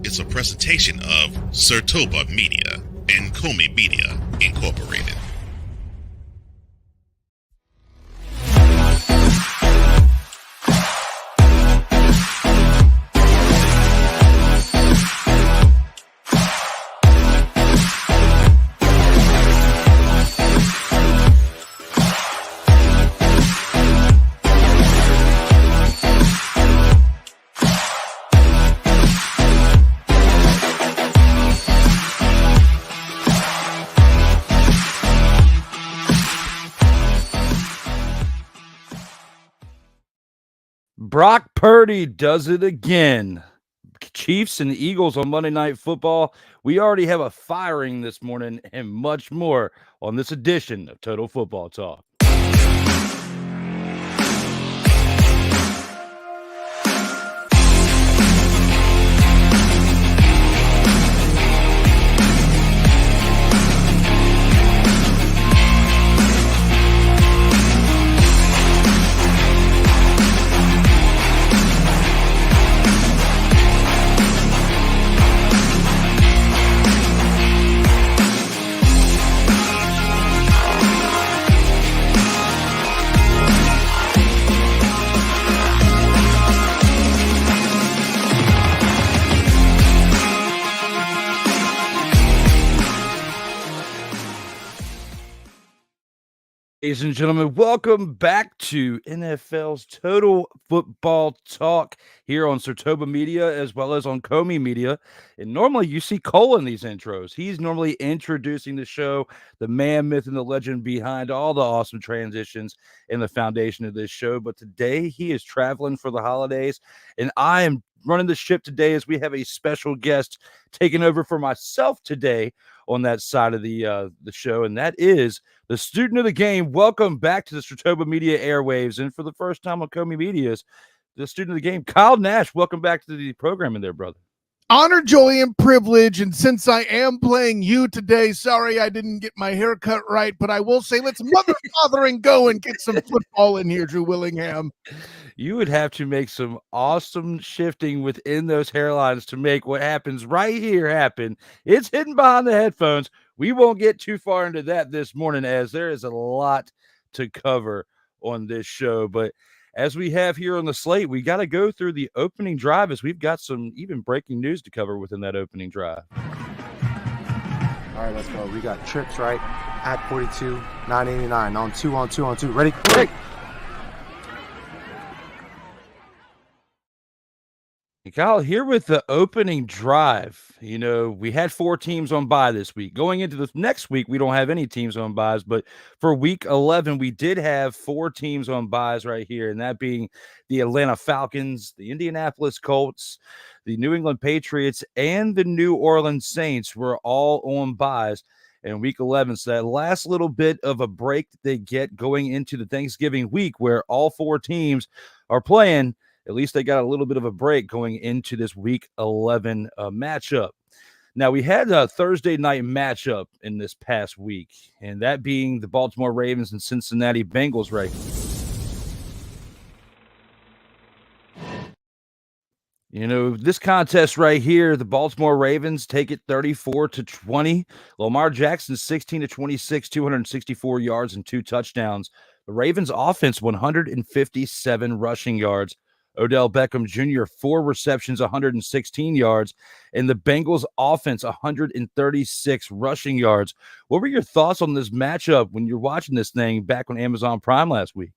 is a presentation of Sertoba Media and Comey Media Incorporated. Brock Purdy does it again. Chiefs and Eagles on Monday Night Football. We already have a firing this morning and much more on this edition of Total Football Talk. Ladies and gentlemen, welcome back to NFL's Total Football Talk here on Sertoba Media as well as on Comey Media. And normally you see Cole in these intros. He's normally introducing the show, the man, myth, and the legend behind all the awesome transitions and the foundation of this show. But today he is traveling for the holidays, and I am running the ship today as we have a special guest taking over for myself today on that side of the show, and that is the student of the game. Welcome back to the Sertoba Media airwaves, and for the first time on Comey Media's, the student of the game, Kyle Nash. Welcome back to the program in there, brother. Honor, joy, and privilege, and since I am playing you today, sorry I didn't get my haircut right, but I will say let's mother, father, and go and get some football in here, Drew Willingham. You would have to make some awesome shifting within those hairlines to make what happens right here happen. It's hidden behind the headphones. We won't get too far into that this morning as there is a lot to cover on this show. But as we have here on the slate, we got to go through the opening drive as we've got some even breaking news to cover within that opening drive. All right, let's go. We got trips, right? At 42, 989, on two. Ready? Break. Kyle, here with the opening drive, you know, we had 4 teams on bye this week. Going into the next week, we don't have any teams on byes, but for week 11, we did have 4 teams on byes right here, and that being the Atlanta Falcons, the Indianapolis Colts, the New England Patriots, and the New Orleans Saints were all on byes in week 11. So that last little bit of a break that they get going into the Thanksgiving week where all 4 teams are playing, at least they got a little bit of a break going into this week 11 matchup. Now, we had a Thursday night matchup in this past week, and that being the Baltimore Ravens and Cincinnati Bengals right here. You know, this contest right here, the Baltimore Ravens take it 34-20. Lamar Jackson, 16-26, 264 yards and 2 touchdowns. The Ravens offense, 157 rushing yards. Odell Beckham Jr., 4 receptions, 116 yards, and the Bengals offense, 136 rushing yards. What were your thoughts on this matchup when you're watching this thing back on Amazon Prime last week?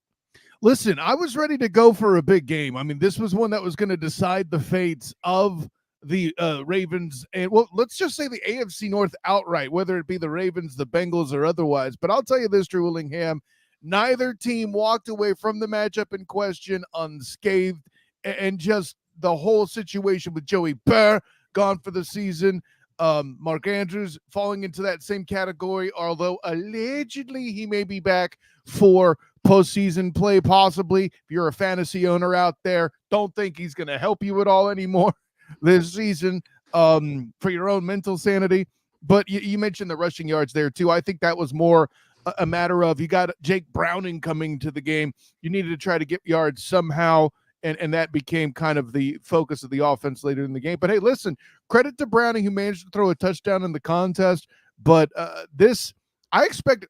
Listen, I was ready to go for a big game. I mean, this was one that was going to decide the fates of the Ravens, and well, let's just say the AFC North outright, whether it be the Ravens, the Bengals, or otherwise. But I'll tell you this, Drew Willingham, neither team walked away from the matchup in question unscathed, and just the whole situation with Joey Burr gone for the season. Mark Andrews falling into that same category, although allegedly he may be back for postseason play, possibly. If you're a fantasy owner out there, don't think he's going to help you at all anymore this season for your own mental sanity. But you mentioned the rushing yards there too. I think that was more a matter of you got Jake Browning coming to the game. You needed to try to get yards somehow and that became kind of the focus of the offense later in the game. But hey, listen, credit to Browning, who managed to throw a touchdown in the contest. But I expect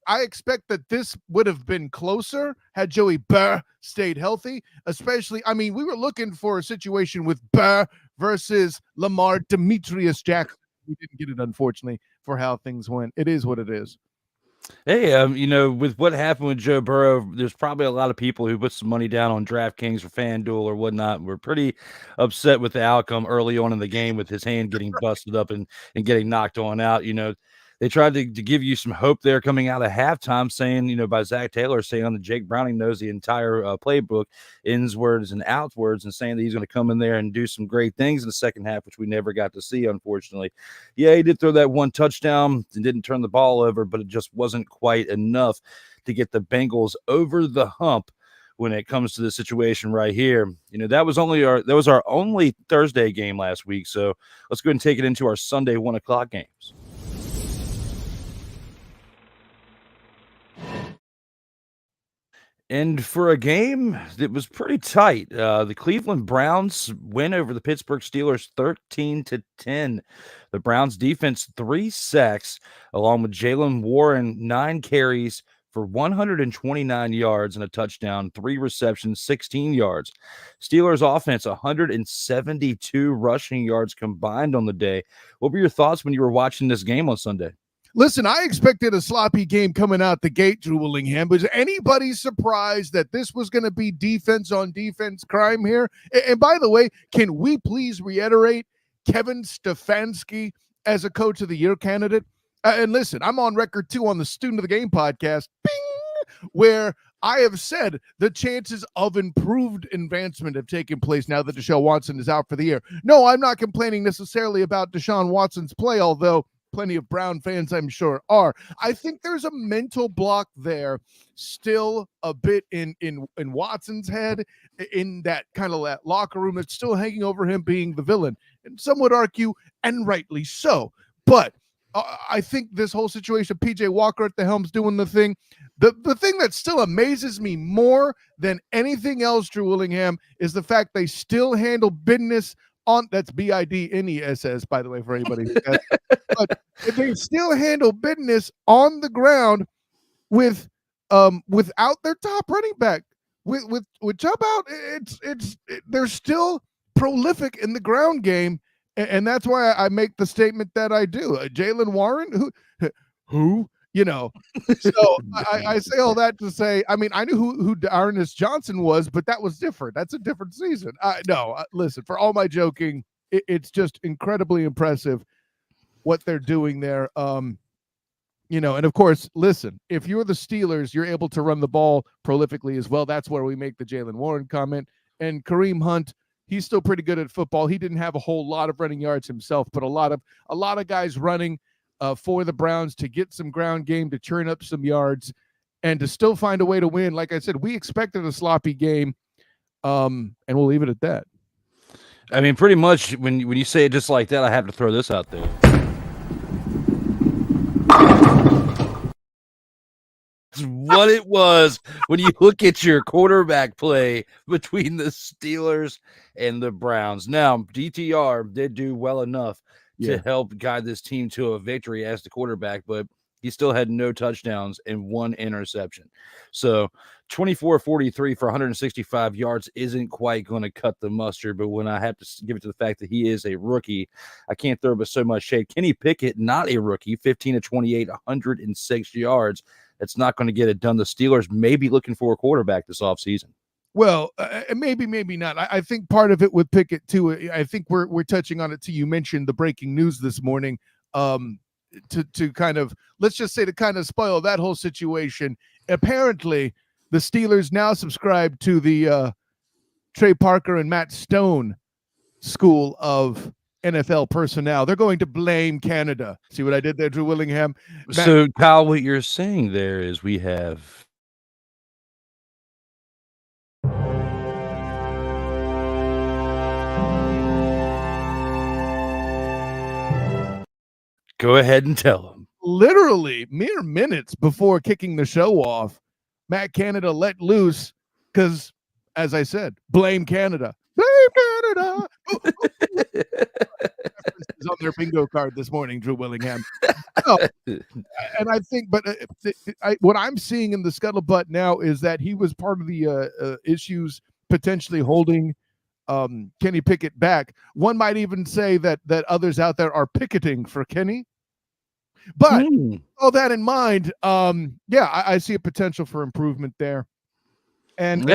that this would have been closer had Joey Burr stayed healthy. Especially, I mean, we were looking for a situation with Burr versus Lamar Demetrius Jackson. We didn't get it, unfortunately, for how things went. It is what it is. Hey, with what happened with Joe Burrow, there's probably a lot of people who put some money down on DraftKings or FanDuel or whatnot. We're pretty upset with the outcome early on in the game with his hand getting busted up and getting knocked on out. They tried to give you some hope there coming out of halftime, saying, by Zach Taylor saying that Jake Browning knows the entire playbook, ins words and outwards, and saying that he's going to come in there and do some great things in the second half, which we never got to see, unfortunately. Yeah, he did throw that one touchdown and didn't turn the ball over, but it just wasn't quite enough to get the Bengals over the hump when it comes to the situation right here. That was our only Thursday game last week. So let's go ahead and take it into our Sunday 1:00 games. And for a game that was pretty tight, the Cleveland Browns win over the Pittsburgh Steelers 13-10. The Browns defense 3 sacks, along with Jaylen Warren 9 carries for 129 yards and a touchdown, 3 receptions, 16 yards. Steelers offense 172 rushing yards combined on the day. What were your thoughts when you were watching this game on Sunday? Listen, I expected a sloppy game coming out the gate, Drew Willingham. Was anybody surprised that this was going to be defense on defense crime here? And by the way, can we please reiterate Kevin Stefanski as a Coach of the Year candidate? And listen, I'm on record too on the Student of the Game podcast, bing, where I have said the chances of improved advancement have taken place now that Deshaun Watson is out for the year. No, I'm not complaining necessarily about Deshaun Watson's play, although plenty of Brown fans, I'm sure, are. I think there's a mental block there still a bit in Watson's head, in that kind of that locker room that's still hanging over him being the villain. And some would argue, and rightly so. But I think this whole situation, PJ Walker at the helm's doing the thing. The thing that still amazes me more than anything else, Drew Willingham, is the fact they still handle business on, that's BIDNESS, by the way, for anybody. But they still handle business on the ground without their top running back. With Chubb out, they're still prolific in the ground game, and that's why I make the statement that I do. Jaylen Warren, who. So I say all that to say, I mean, I knew who Darnus Johnson was, but that was different. That's a different season. Listen, for all my joking, it's just incredibly impressive what they're doing there. And of course, listen, if you're the Steelers, you're able to run the ball prolifically as well. That's where we make the Jaylen Warren comment. And Kareem Hunt, he's still pretty good at football. He didn't have a whole lot of running yards himself, but a lot of guys running for the Browns to get some ground game, to churn up some yards, and to still find a way to win. Like I said, we expected a sloppy game, and we'll leave it at that. I mean, pretty much when you say it just like that, I have to throw this out there. That's what it was when you look at your quarterback play between the Steelers and the Browns. Now, DTR did do well enough to help guide this team to a victory as the quarterback, but he still had no touchdowns and 1 interception. So 24-43 for 165 yards isn't quite going to cut the mustard, but when I have to give it to the fact that he is a rookie, I can't throw with so much shade. Kenny Pickett, not a rookie, 15-28, 106 yards. That's not going to get it done. The Steelers may be looking for a quarterback this offseason. Well, maybe not. I think part of it with Pickett too. I think we're touching on it too. You mentioned the breaking news this morning. To kind of, let's just say, to kind of spoil that whole situation. Apparently, the Steelers now subscribe to the Trey Parker and Matt Stone school of NFL personnel. They're going to blame Canada. See what I did there, Drew Willingham? So, Kyle, what you're saying there is we have. Go ahead and tell them. Literally mere minutes before kicking the show off, Matt Canada let loose because as I said, blame Canada. Blame Canada. References on their bingo card this morning, Drew Willingham. No, and I think, but what I'm seeing in the scuttlebutt now is that he was part of the issues potentially holding Kenny Pickett back. One might even say that others out there are picketing for Kenny. But all that in mind, I see a potential for improvement there. And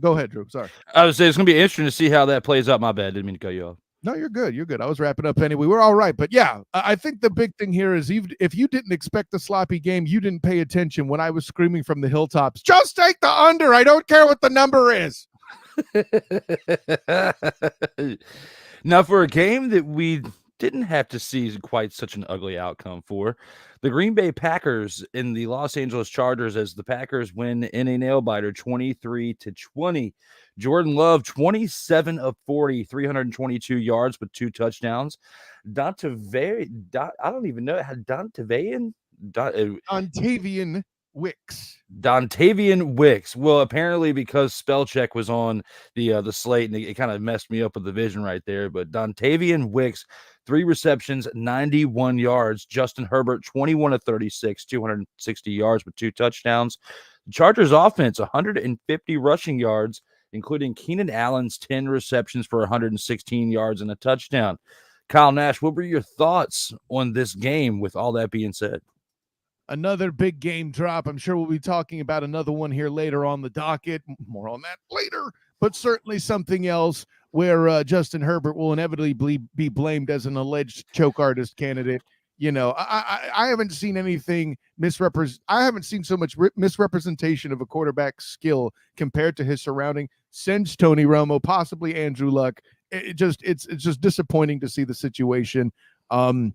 go ahead, Drew. Sorry. I would say it's going to be interesting to see how that plays out. My bad. Didn't mean to cut you off. No, you're good. You're good. I was wrapping up anyway. We're all right. But yeah, I think the big thing here is even if you didn't expect a sloppy game, you didn't pay attention when I was screaming from the hilltops, just take the under. I don't care what the number is. Now, for a game that we didn't have to see quite such an ugly outcome for, the Green Bay Packers and the Los Angeles Chargers, as the Packers win in a nail-biter 23-20. Jordan Love, 27 of 40, 322 yards with 2 touchdowns. I don't even know how Dontavian Wicks. Dontavian Wicks. Well, apparently because spell check was on the slate, and it kind of messed me up with the vision right there. But Dontavian Wicks, 3 receptions, 91 yards. Justin Herbert, 21 of 36, 260 yards with 2 touchdowns. The Chargers offense, 150 rushing yards, including Keenan Allen's 10 receptions for 116 yards and a touchdown. Kyle Nash, what were your thoughts on this game with all that being said? Another big game drop. I'm sure we'll be talking about another one here later on the docket. More on that later, but certainly something else where Justin Herbert will inevitably be blamed as an alleged choke artist candidate. You know, I haven't seen anything I haven't seen so much misrepresentation of a quarterback's skill compared to his surrounding since Tony Romo, possibly Andrew Luck. It's just disappointing to see the situation. And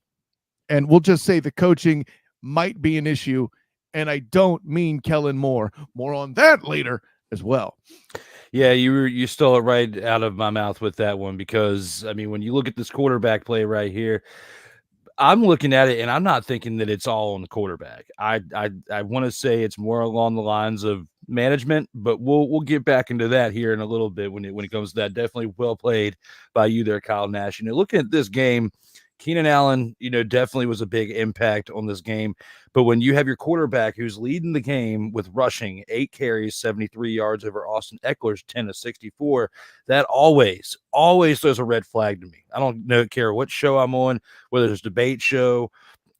we'll just say the coaching might be an issue, and I don't mean Kellen Moore. More on that later as well. Yeah, you stole it right out of my mouth with that one, because I mean, when you look at this quarterback play right here, I'm looking at it and I'm not thinking that it's all on the quarterback. I want to say it's more along the lines of management, but we'll get back into that here in a little bit when it comes to that. Definitely well played by you there, Kyle Nash. You know, looking at this game, Keenan Allen, you know, definitely was a big impact on this game. But when you have your quarterback who's leading the game with rushing, 8 carries, 73 yards over Austin Eckler's 10 of 64, that always throws a red flag to me. I don't care what show I'm on, whether it's a debate show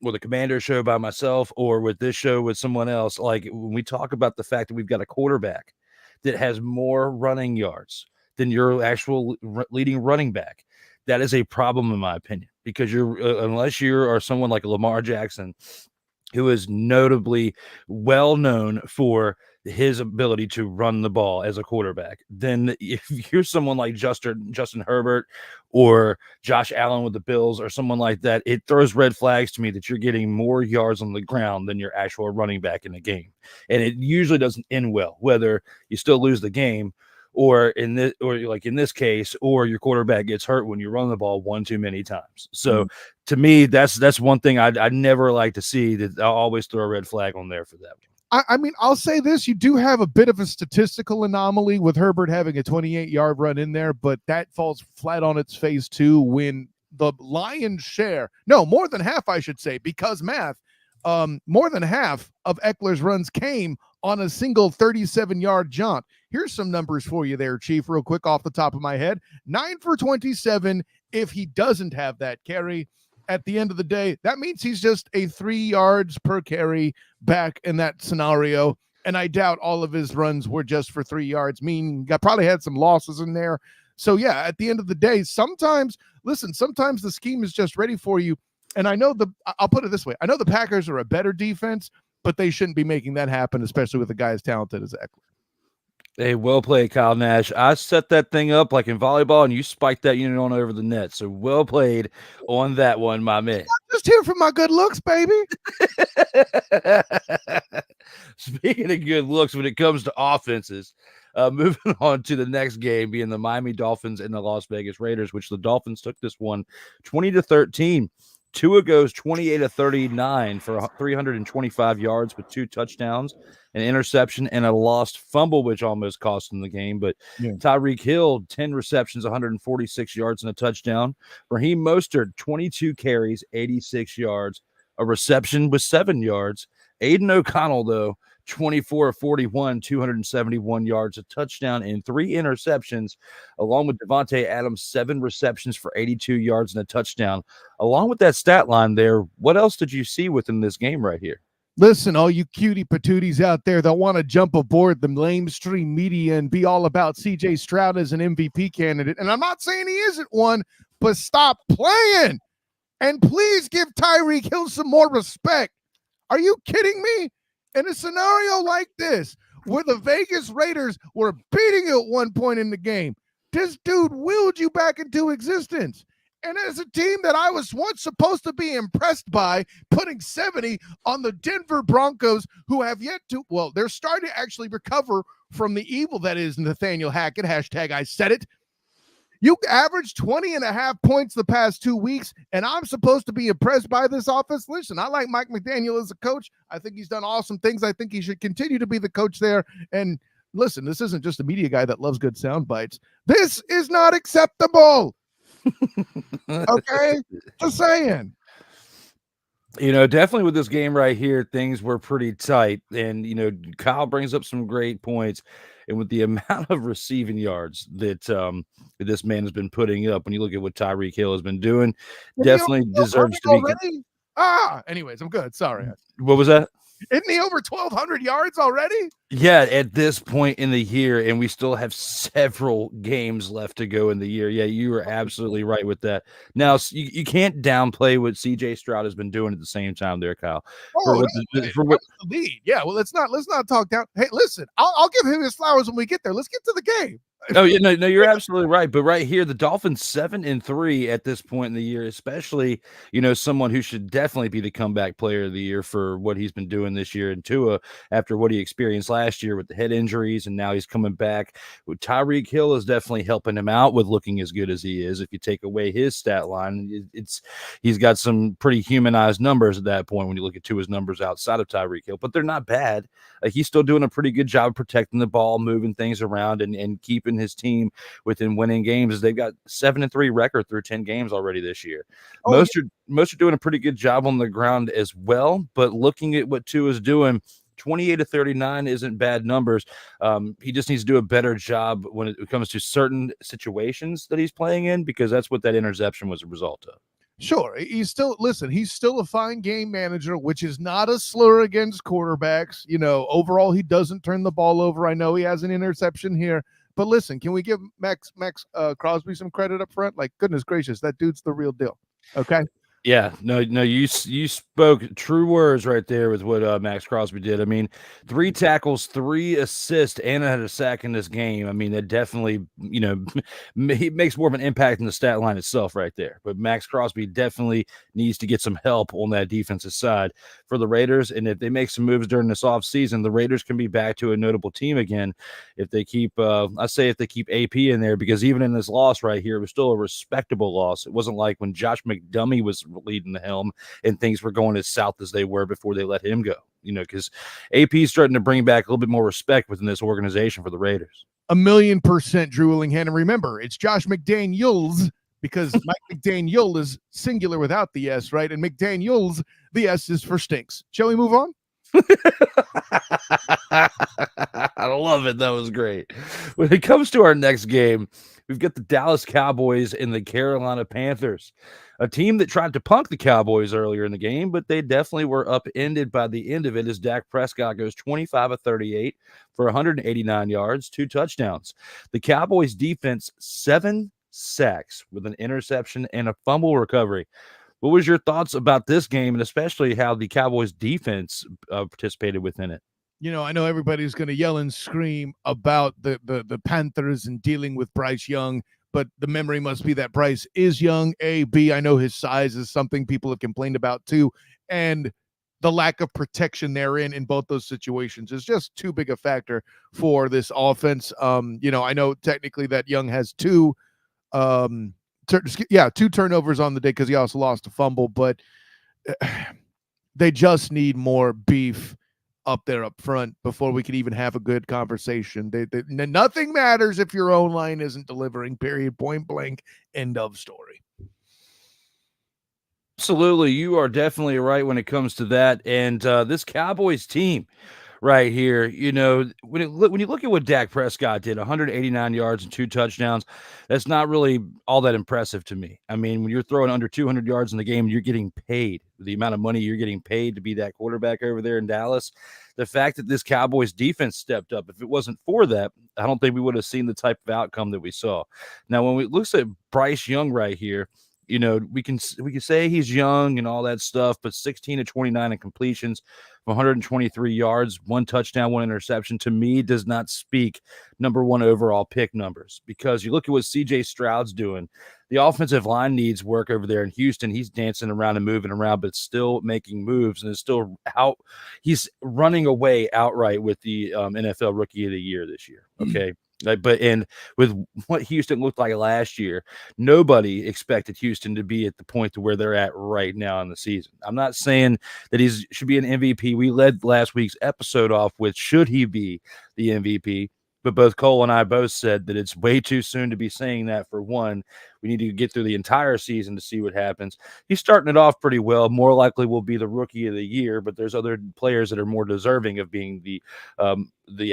or the Commander show by myself or with this show with someone else. Like when we talk about the fact that we've got a quarterback that has more running yards than your actual leading running back, that is a problem in my opinion, because unless you are someone like Lamar Jackson, who is notably well known for his ability to run the ball as a quarterback, then if you're someone like Justin Herbert or Josh Allen with the Bills or someone like that, it throws red flags to me that you're getting more yards on the ground than your actual running back in the game. And it usually doesn't end well, whether you still lose the game or in this case, or your quarterback gets hurt when you run the ball one too many times. So to me, that's one thing I'd never like to see. That I'll always throw a red flag on there for that one. I mean, I'll say this: you do have a bit of a statistical anomaly with Herbert having a 28-yard run in there, but that falls flat on its face too when the lion's share, no, more than half, I should say, because math, more than half of Eckler's runs came on a single 37-yard jaunt. Here's some numbers for you there, Chief, real quick off the top of my head. 9 for 27 if he doesn't have that carry. At the end of the day, that means he's just a 3 yards per carry back in that scenario. And I doubt all of his runs were just for 3 yards, meaning I probably had some losses in there. So, yeah, at the end of the day, sometimes the scheme is just ready for you. And I'll put it this way. I know the Packers are a better defense, but they shouldn't be making that happen, especially with a guy as talented as Eckler. Hey, well played, Kyle Nash. I set that thing up like in volleyball, and you spiked that unit on over the net. So well played on that one, my man. Just here for my good looks, baby. Speaking of good looks, when it comes to offenses, moving on to the next game, being the Miami Dolphins and the Las Vegas Raiders, which the Dolphins took this one 20-13. Tua goes 28 of 39 for 325 yards with 2 touchdowns, an interception, and a lost fumble, which almost cost him the game. But Yeah. Tyreek Hill, 10 receptions, 146 yards, and a touchdown. Raheem Mostert, 22 carries, 86 yards, a reception with 7 yards. Aiden O'Connell, though, 24 of 41, 271 yards, a touchdown, and 3 interceptions, along with Devontae Adams, 7 receptions for 82 yards and a touchdown. Along with that stat line there, what else did you see within this game right here? Listen, all you cutie patooties out there that want to jump aboard the lamestream media and be all about CJ Stroud as an MVP candidate, and I'm not saying he isn't one, but stop playing and please give Tyreek Hill some more respect. Are you kidding me? In a scenario like this, where the Vegas Raiders were beating you at one point in the game, this dude willed you back into existence. And as a team that I was once supposed to be impressed by, putting 70 on the Denver Broncos, who have yet to, well, they're starting to actually recover from the evil that is Nathaniel Hackett, hashtag I said it. You averaged 20.5 points the past 2 weeks, and I'm supposed to be impressed by this offense. Listen, I like Mike McDaniel as a coach. I think he's done awesome things. I think he should continue to be the coach there. And listen, this isn't just a media guy that loves good sound bites. This is not acceptable. Okay? Just saying. You know, definitely with this game right here, things were pretty tight. And, you know, Kyle brings up some great points. And with the amount of receiving yards that this man has been putting up, when you look at what Tyreek Hill has been doing, definitely deserves to be. Already? Anyways, I'm good. Sorry. What was that? Isn't he over 1,200 yards already? Yeah, at this point in the year, and we still have several games left to go in the year. Yeah, you were absolutely right with that. Now, you can't downplay what CJ Stroud has been doing at the same time there, Kyle. For what the lead. Yeah, well, let's not talk down. Hey, listen, I'll give him his flowers when we get there. Let's get to the game. Oh, yeah, no, you're absolutely right. But right here, the Dolphins 7-3 at this point in the year, especially, you know, someone who should definitely be the comeback player of the year for what he's been doing this year. And Tua, after what he experienced last year with the head injuries, and now he's coming back. Tyreek Hill is definitely helping him out with looking as good as he is. If you take away his stat line, he's got some pretty humanized numbers at that point when you look at Tua's numbers outside of Tyreek Hill, but they're not bad. He's still doing a pretty good job of protecting the ball, moving things around, and keeping his team within winning games. They've got 7-3 record through 10 games already this year. Most are doing a pretty good job on the ground as well, but looking at what Tua is doing, 28 to 39 isn't bad numbers. He just needs to do a better job when it comes to certain situations that he's playing in, because that's what that interception was a result of. Sure. He's still a fine game manager, which is not a slur against quarterbacks. You know, overall, he doesn't turn the ball over. I know he has an interception here, but listen, can we give Max Crosby some credit up front? Like, goodness gracious, that dude's the real deal. Okay. Yeah, no, you spoke true words right there with what Max Crosby did. I mean, 3 tackles, 3 assists, and had a sack in this game. I mean, that definitely, you know, he makes more of an impact in the stat line itself right there. But Max Crosby definitely needs to get some help on that defensive side for the Raiders. And if they make some moves during this offseason, the Raiders can be back to a notable team again if they keep, if they keep AP in there, because even in this loss right here, it was still a respectable loss. It wasn't like when Josh McDummy was leading the helm and things were going as south as they were before they let him go, you know, because AP is starting to bring back a little bit more respect within this organization for the Raiders. 1,000,000% Drew Willingham. And remember, it's Josh McDaniels, because Mike McDaniel is singular without the S, right? And McDaniels, the S is for stinks. Shall we move on? I love it. That was great. When it comes to our next game, we've got the Dallas Cowboys and the Carolina Panthers, a team that tried to punk the Cowboys earlier in the game, but they definitely were upended by the end of it as Dak Prescott goes 25 of 38 for 189 yards, 2 touchdowns. The Cowboys defense, 7 sacks with an interception and a fumble recovery. What was your thoughts about this game, and especially how the Cowboys defense participated within it? You know, I know everybody's going to yell and scream about the Panthers and dealing with Bryce Young, but the memory must be that Bryce is young. A, B, I know his size is something people have complained about too, and the lack of protection therein in both those situations is just too big a factor for this offense. You know, I know technically that Young has two 2 turnovers on the day because he also lost a fumble. But they just need more beef up there up front before we can even have a good conversation. Nothing matters if your own line isn't delivering, period, point blank, end of story. Absolutely. You are definitely right when it comes to that. And this Cowboys team right here, when you look at what Dak Prescott did, 189 yards and 2 touchdowns, that's not really all that impressive to me. I mean, when you're throwing under 200 yards in the game, you're getting paid the amount of money you're getting paid to be that quarterback over there in Dallas. The fact that this Cowboys defense stepped up, if it wasn't for that, I don't think we would have seen the type of outcome that we saw. Now, when we look at Bryce Young right here, we can say he's young and all that stuff, but 16 to 29 in completions, 123 yards, 1 touchdown, 1 interception, to me does not speak number 1 overall pick numbers, because you look at what CJ Stroud's doing. The offensive line needs work over there in Houston. He's dancing around and moving around, but still making moves and is still out. He's running away outright with the NFL Rookie of the Year this year. Okay. And with what Houston looked like last year, nobody expected Houston to be at the point to where they're at right now in the season. I'm not saying that he should be an MVP. We led last week's episode off with, should he be the MVP? But both Cole and I both said that it's way too soon to be saying that. For one, we need to get through the entire season to see what happens. He's starting it off pretty well. More likely will be the Rookie of the Year, but there's other players that are more deserving of being the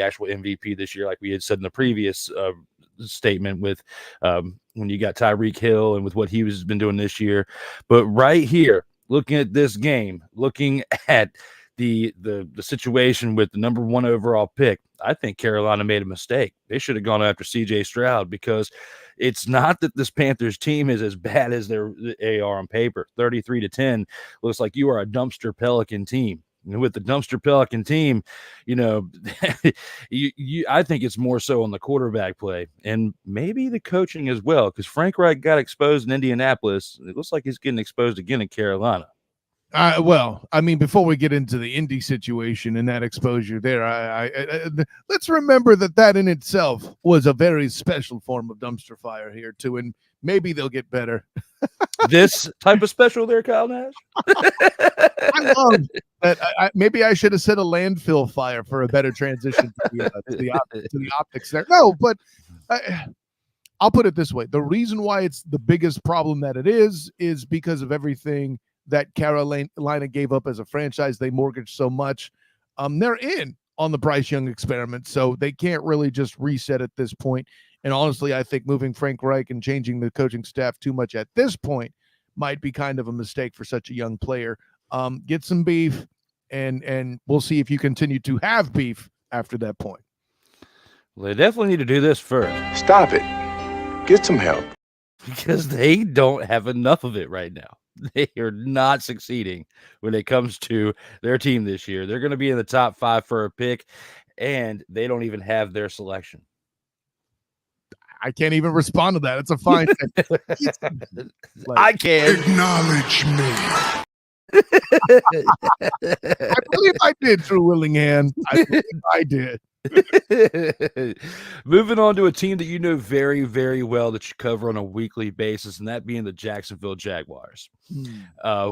actual MVP this year, like we had said in the previous statement with when you got Tyreek Hill and with what he has been doing this year. But right here, looking at this game, looking at the situation with the number 1 overall pick, I think Carolina made a mistake. They should have gone after CJ Stroud, because it's not that this Panthers team is as bad as they are on paper. 33 to 10 looks like you are a dumpster Pelican team. And with the dumpster Pelican team, I think it's more so on the quarterback play and maybe the coaching as well, because Frank Reich got exposed in Indianapolis. It looks like he's getting exposed again in Carolina. Well, I mean, before we get into the Indy situation and that exposure there, let's remember that in itself was a very special form of dumpster fire here too, and maybe they'll get better. This type of special there, Kyle Nash? I love that. Maybe I should have said a landfill fire for a better transition to the optics there. No, but I'll put it this way. The reason why it's the biggest problem that it is because of everything that Carolina gave up as a franchise. They mortgaged so much. They're in on the Bryce Young experiment, so they can't really just reset at this point. And honestly, I think moving Frank Reich and changing the coaching staff too much at this point might be kind of a mistake for such a young player. Get some beef, and we'll see if you continue to have beef after that point. Well, they definitely need to do this first. Stop it. Get some help. Because they don't have enough of it right now. They are not succeeding when it comes to their team this year. They're going to be in the top 5 for a pick, and they don't even have their selection. I can't even respond to that. It's a fine thing. I can. Acknowledge me. I believe I did, Drew Willingham. I believe I did. Moving on to a team that you know very, very well that you cover on a weekly basis, and that being the Jacksonville Jaguars.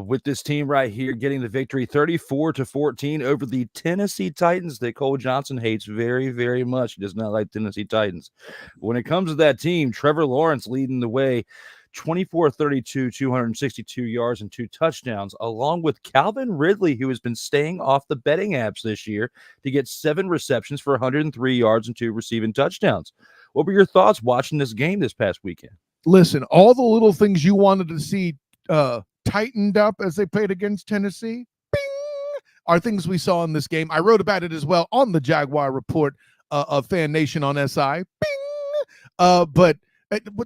With this team right here getting the victory 34-14 over the Tennessee Titans that Cole Johnson hates very, very much. He does not like Tennessee Titans. When it comes to that team, Trevor Lawrence leading the way, 24-32, 262 yards and 2 touchdowns, along with Calvin Ridley, who has been staying off the betting apps this year to get 7 receptions for 103 yards and 2 receiving touchdowns. What were your thoughts watching this game this past weekend? Listen, all the little things you wanted to see tightened up as they played against Tennessee, bing, are things we saw in this game. I wrote about it as well on the Jaguar Report of Fan Nation on SI. Bing! But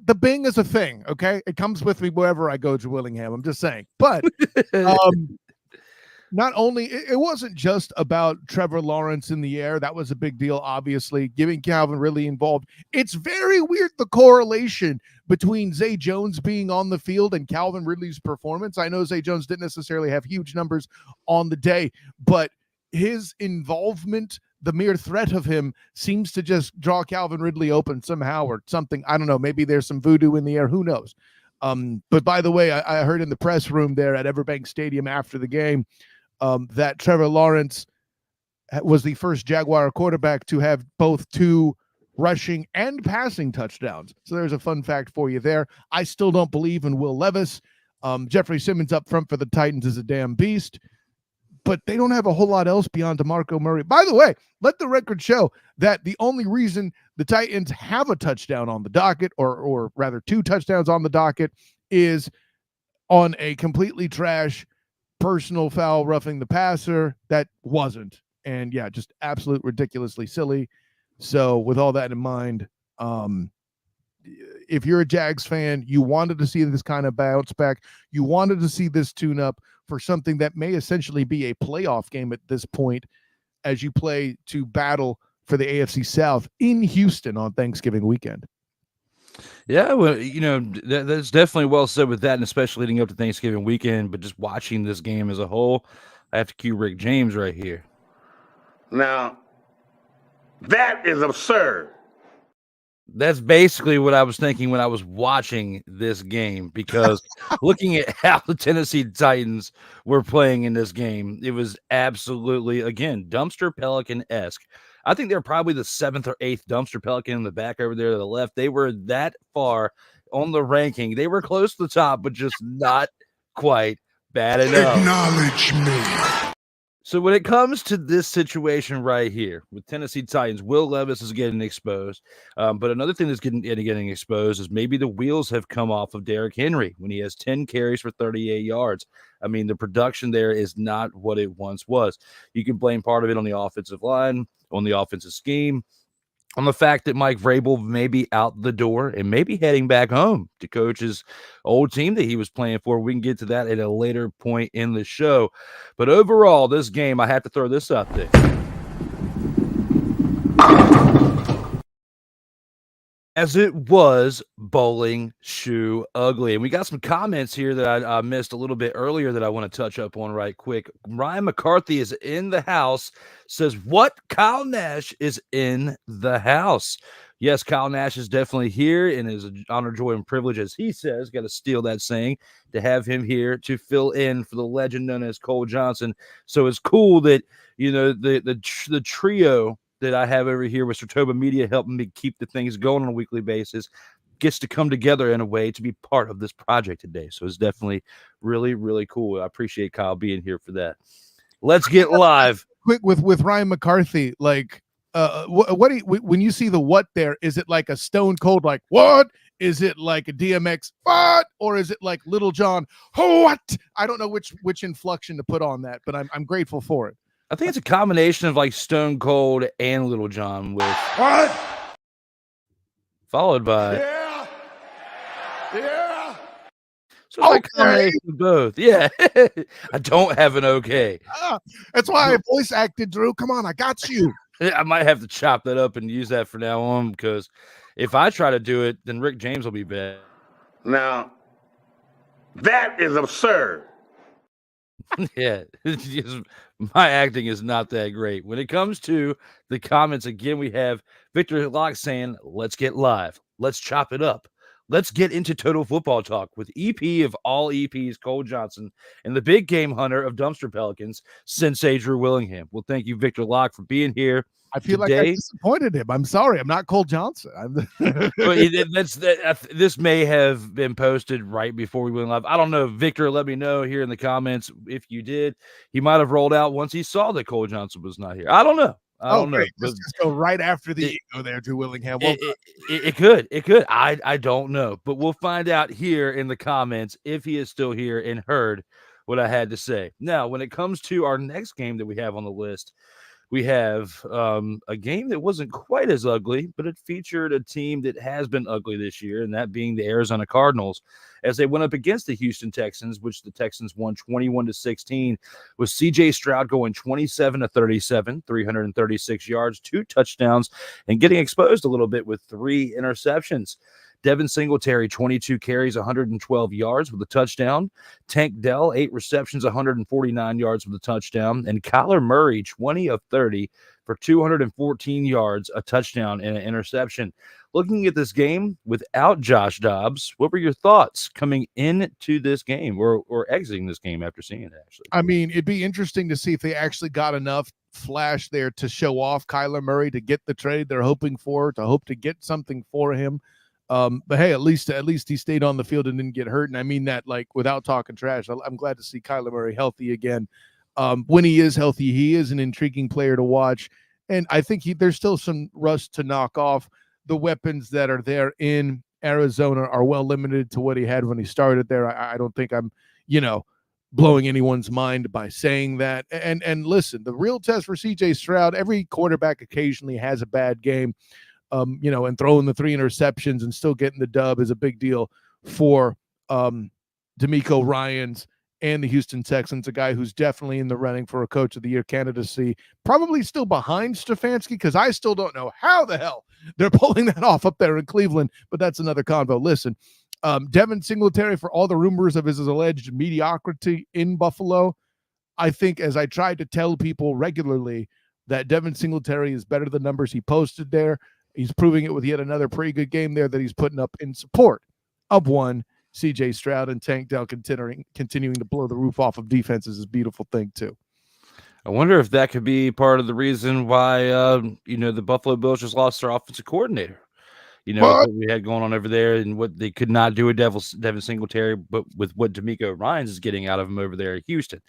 the bing is a thing, okay? It comes with me wherever I go to Willingham. I'm just saying. But not only, it wasn't just about Trevor Lawrence in the air. That was a big deal, obviously, getting Calvin Ridley involved. It's very weird, the correlation between Zay Jones being on the field and Calvin Ridley's performance. I know Zay Jones didn't necessarily have huge numbers on the day, but his involvement, the mere threat of him, seems to just draw Calvin Ridley open somehow or something. I don't know. Maybe there's some voodoo in the air. Who knows? But by the way, I heard in the press room there at Everbank Stadium after the game that Trevor Lawrence was the first Jaguar quarterback to have both 2 rushing and passing touchdowns. So there's a fun fact for you there. I still don't believe in Will Levis. Jeffrey Simmons up front for the Titans is a damn beast, but they don't have a whole lot else beyond DeMarco Murray. By the way, let the record show that the only reason the Titans have a touchdown on the docket, or rather 2 touchdowns on the docket, is on a completely trash personal foul roughing the passer that wasn't. And yeah, just absolute ridiculously silly. So with all that in mind, if you're a Jags fan, you wanted to see this kind of bounce back. You wanted to see this tune up for something that may essentially be a playoff game at this point as you play to battle for the AFC South in Houston on Thanksgiving weekend. Yeah, well, that's definitely well said with that, and especially leading up to Thanksgiving weekend. But just watching this game as a whole, I have to cue Rick James right here. Now, that is absurd. That's basically what I was thinking when I was watching this game, because looking at how the Tennessee Titans were playing in this game, it was absolutely, again, dumpster Pelican-esque. I think they're probably the 7th or 8th dumpster Pelican in the back over there to the left. They were that far on the ranking. They were close to the top, but just not quite bad enough. Acknowledge me. So when it comes to this situation right here with Tennessee Titans, Will Levis is getting exposed. But another thing that's getting exposed is maybe the wheels have come off of Derrick Henry when he has 10 carries for 38 yards. I mean, the production there is not what it once was. You can blame part of it on the offensive line, on the offensive scheme, on the fact that Mike Vrabel may be out the door and maybe heading back home to coach his old team that he was playing for. We can get to that at a later point in the show. But overall, this game, I have to throw this out there. As it was bowling shoe ugly. And we got some comments here that I missed a little bit earlier that I want to touch up on right quick. Ryan McCarthy is in the house, says, what? Kyle Nash is in the house. Yes, Kyle Nash is definitely here, and is an honor, joy, and privilege, as he says, got to steal that saying, to have him here to fill in for the legend known as Cole Johnson. So it's cool that, the trio that I have over here with Sartoba Media helping me keep the things going on a weekly basis gets to come together in a way to be part of this project today. So it's definitely really, really cool. I appreciate Kyle being here for that. Let's get live. Quick with Ryan McCarthy, like when you see the what there, is it like a Stone Cold like what? Is it like a DMX what? Or is it like Little John what? I don't know which inflection to put on that, but I'm grateful for it. I think it's a combination of like Stone Cold and Little John with What? followed by Yeah. so it's like a combination of both. Yeah. I don't have an okay. That's why I voice acted, Drew. Come on, I got you. I might have to chop that up and use that from now on, because if I try to do it, then Rick James will be bad. Now, that is absurd. Yeah, my acting is not that great. When it comes to the comments, again, we have Victor Locke saying, let's get live. Let's chop it up. Let's get into total football talk with EP of all EPs, Cole Johnson, and the big game hunter of Dumpster Pelicans, Sensei Drew Willingham. Well, thank you, Victor Locke, for being here. I feel today. like I disappointed him. I'm sorry. I'm not Cole Johnson. This may have been posted right before we went live. I don't know. Victor, let me know here in the comments if you did. He might have rolled out once he saw that Cole Johnson was not here. I don't know. I don't know. Let's just go right after the ego there, Drew Willingham. Well, it could. I don't know, but we'll find out here in the comments if he is still here and heard what I had to say. Now, when it comes to our next game that we have on the list, we have a game that wasn't quite as ugly, but it featured a team that has been ugly this year, and that being the Arizona Cardinals, as they went up against the Houston Texans, which the Texans won 21-16, with C.J. Stroud going 27-37, 336 yards, 2 touchdowns, and getting exposed a little bit with 3 interceptions. Devin Singletary, 22 carries, 112 yards with a touchdown. Tank Dell, 8 receptions, 149 yards with a touchdown. And Kyler Murray, 20 of 30 for 214 yards, a touchdown, and an interception. looking at this game without Josh Dobbs, what were your thoughts coming into this game or exiting this game after seeing it, actually? I mean, it'd be interesting to see if they actually got enough flash there to show off Kyler Murray to get the trade they're hoping for, to hope to get something for him. But hey, at least he stayed on the field and didn't get hurt. And I mean that like without talking trash. I'm glad to see Kyler Murray healthy again. When he is healthy, he is an intriguing player to watch. And I think there's still some rust to knock off. The weapons that are there in Arizona are well limited to what he had when he started there. I don't think I'm, blowing anyone's mind by saying that. And listen, the real test for CJ Stroud, every quarterback occasionally has a bad game, and throwing the 3 interceptions and still getting the dub is a big deal for DeMeco Ryans and the Houston Texans, a guy who's definitely in the running for a Coach of the Year candidacy, probably still behind Stefanski, because I still don't know how the hell they're pulling that off up there in Cleveland, but that's another convo. Listen, Devin Singletary, for all the rumors of his alleged mediocrity in Buffalo, I think, as I tried to tell people regularly, that Devin Singletary is better than numbers he posted there. He's proving it with yet another pretty good game there that he's putting up in support of one CJ Stroud, and Tank Dell continuing to blow the roof off of defenses is a beautiful thing too. I wonder if that could be part of the reason why, the Buffalo Bills just lost their offensive coordinator. What we had going on over there and what they could not do with Devin Singletary, but with what DeMeco Ryans is getting out of him over there in Houston.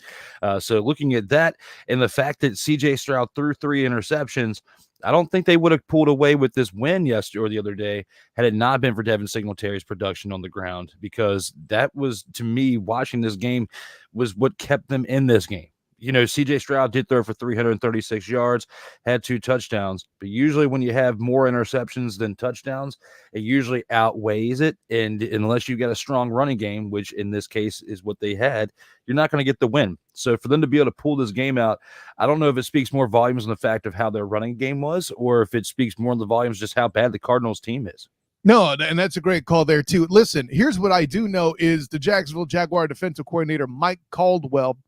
So looking at that and the fact that CJ Stroud threw 3 interceptions, I don't think they would have pulled away with this win yesterday or the other day had it not been for Devin Singletary's production on the ground, because that was, to me, watching this game was what kept them in this game. CJ Stroud did throw for 336 yards, had 2 touchdowns, but usually when you have more interceptions than touchdowns, it usually outweighs it. And unless you got a strong running game, which in this case is what they had, you're not going to get the win. So for them to be able to pull this game out, I don't know if it speaks more volumes on the fact of how their running game was, or if it speaks more on the volumes just how bad the Cardinals team is. No, and that's a great call there too. Listen, here's what I do know is the Jacksonville Jaguar defensive coordinator, Mike Caldwell,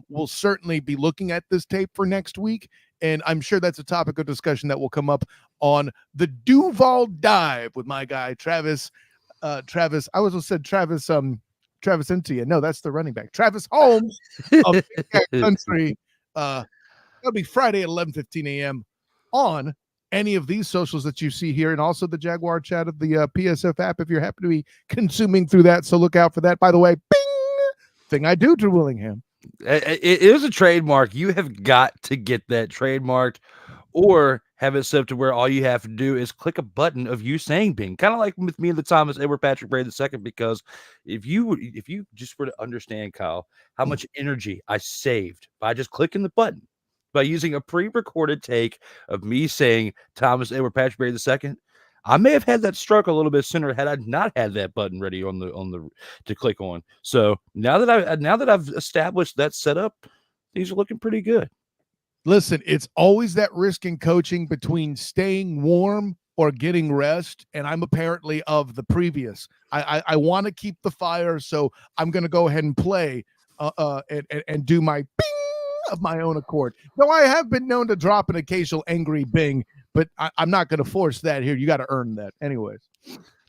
will certainly be looking at this tape for next week, and I'm sure that's a topic of discussion that will come up on the Duval Dive with my guy Travis. I always said Travis Etienne. No, that's the running back. Travis Holmes of Big Cat Country. That'll be Friday at 11:15 a.m. on any of these socials that you see here, and also the Jaguar chat of the PSF app if you're happy to be consuming through that. So look out for that. By the way, bing, thing I do, Drew Willingham. It is a trademark. You have got to get that trademarked, or have it set up to where all you have to do is click a button of you saying "bing," kind of like with me and the Thomas Edward Patrick Brady II. Because if you just were to understand, Kyle, how much energy I saved by just clicking the button, by using a pre-recorded take of me saying Thomas Edward Patrick Brady II, I may have had that struck a little bit sooner had I not had that button ready on the to click on. So now that I've established that setup, these are looking pretty good. Listen, it's always that risk in coaching between staying warm or getting rest, and I'm apparently of the previous. I want to keep the fire, so I'm going to go ahead and play and do my bing of my own accord. Though I have been known to drop an occasional angry bing, but I'm not going to force that here. You got to earn that. Anyways.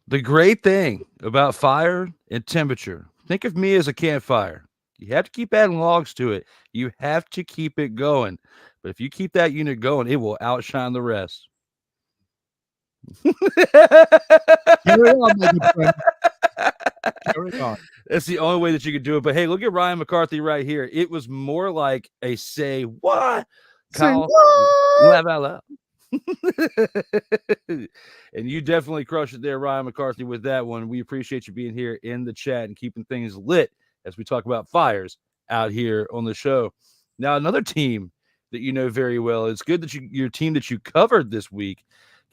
The great thing about fire and temperature, think of me as a campfire. You have to keep adding logs to it. You have to keep it going. But if you keep that unit going, it will outshine the rest. Carry on, my good friend. Carry on. That's the only way that you could do it. But hey, look at Ryan McCarthy right here. It was more like a say what? Kyle, laugh out loud. And you definitely crushed it there, Ryan McCarthy, with that one. We appreciate you being here in the chat and keeping things lit as we talk about fires out here on the show. Now, another team that you know very well, it's good that your team that you covered this week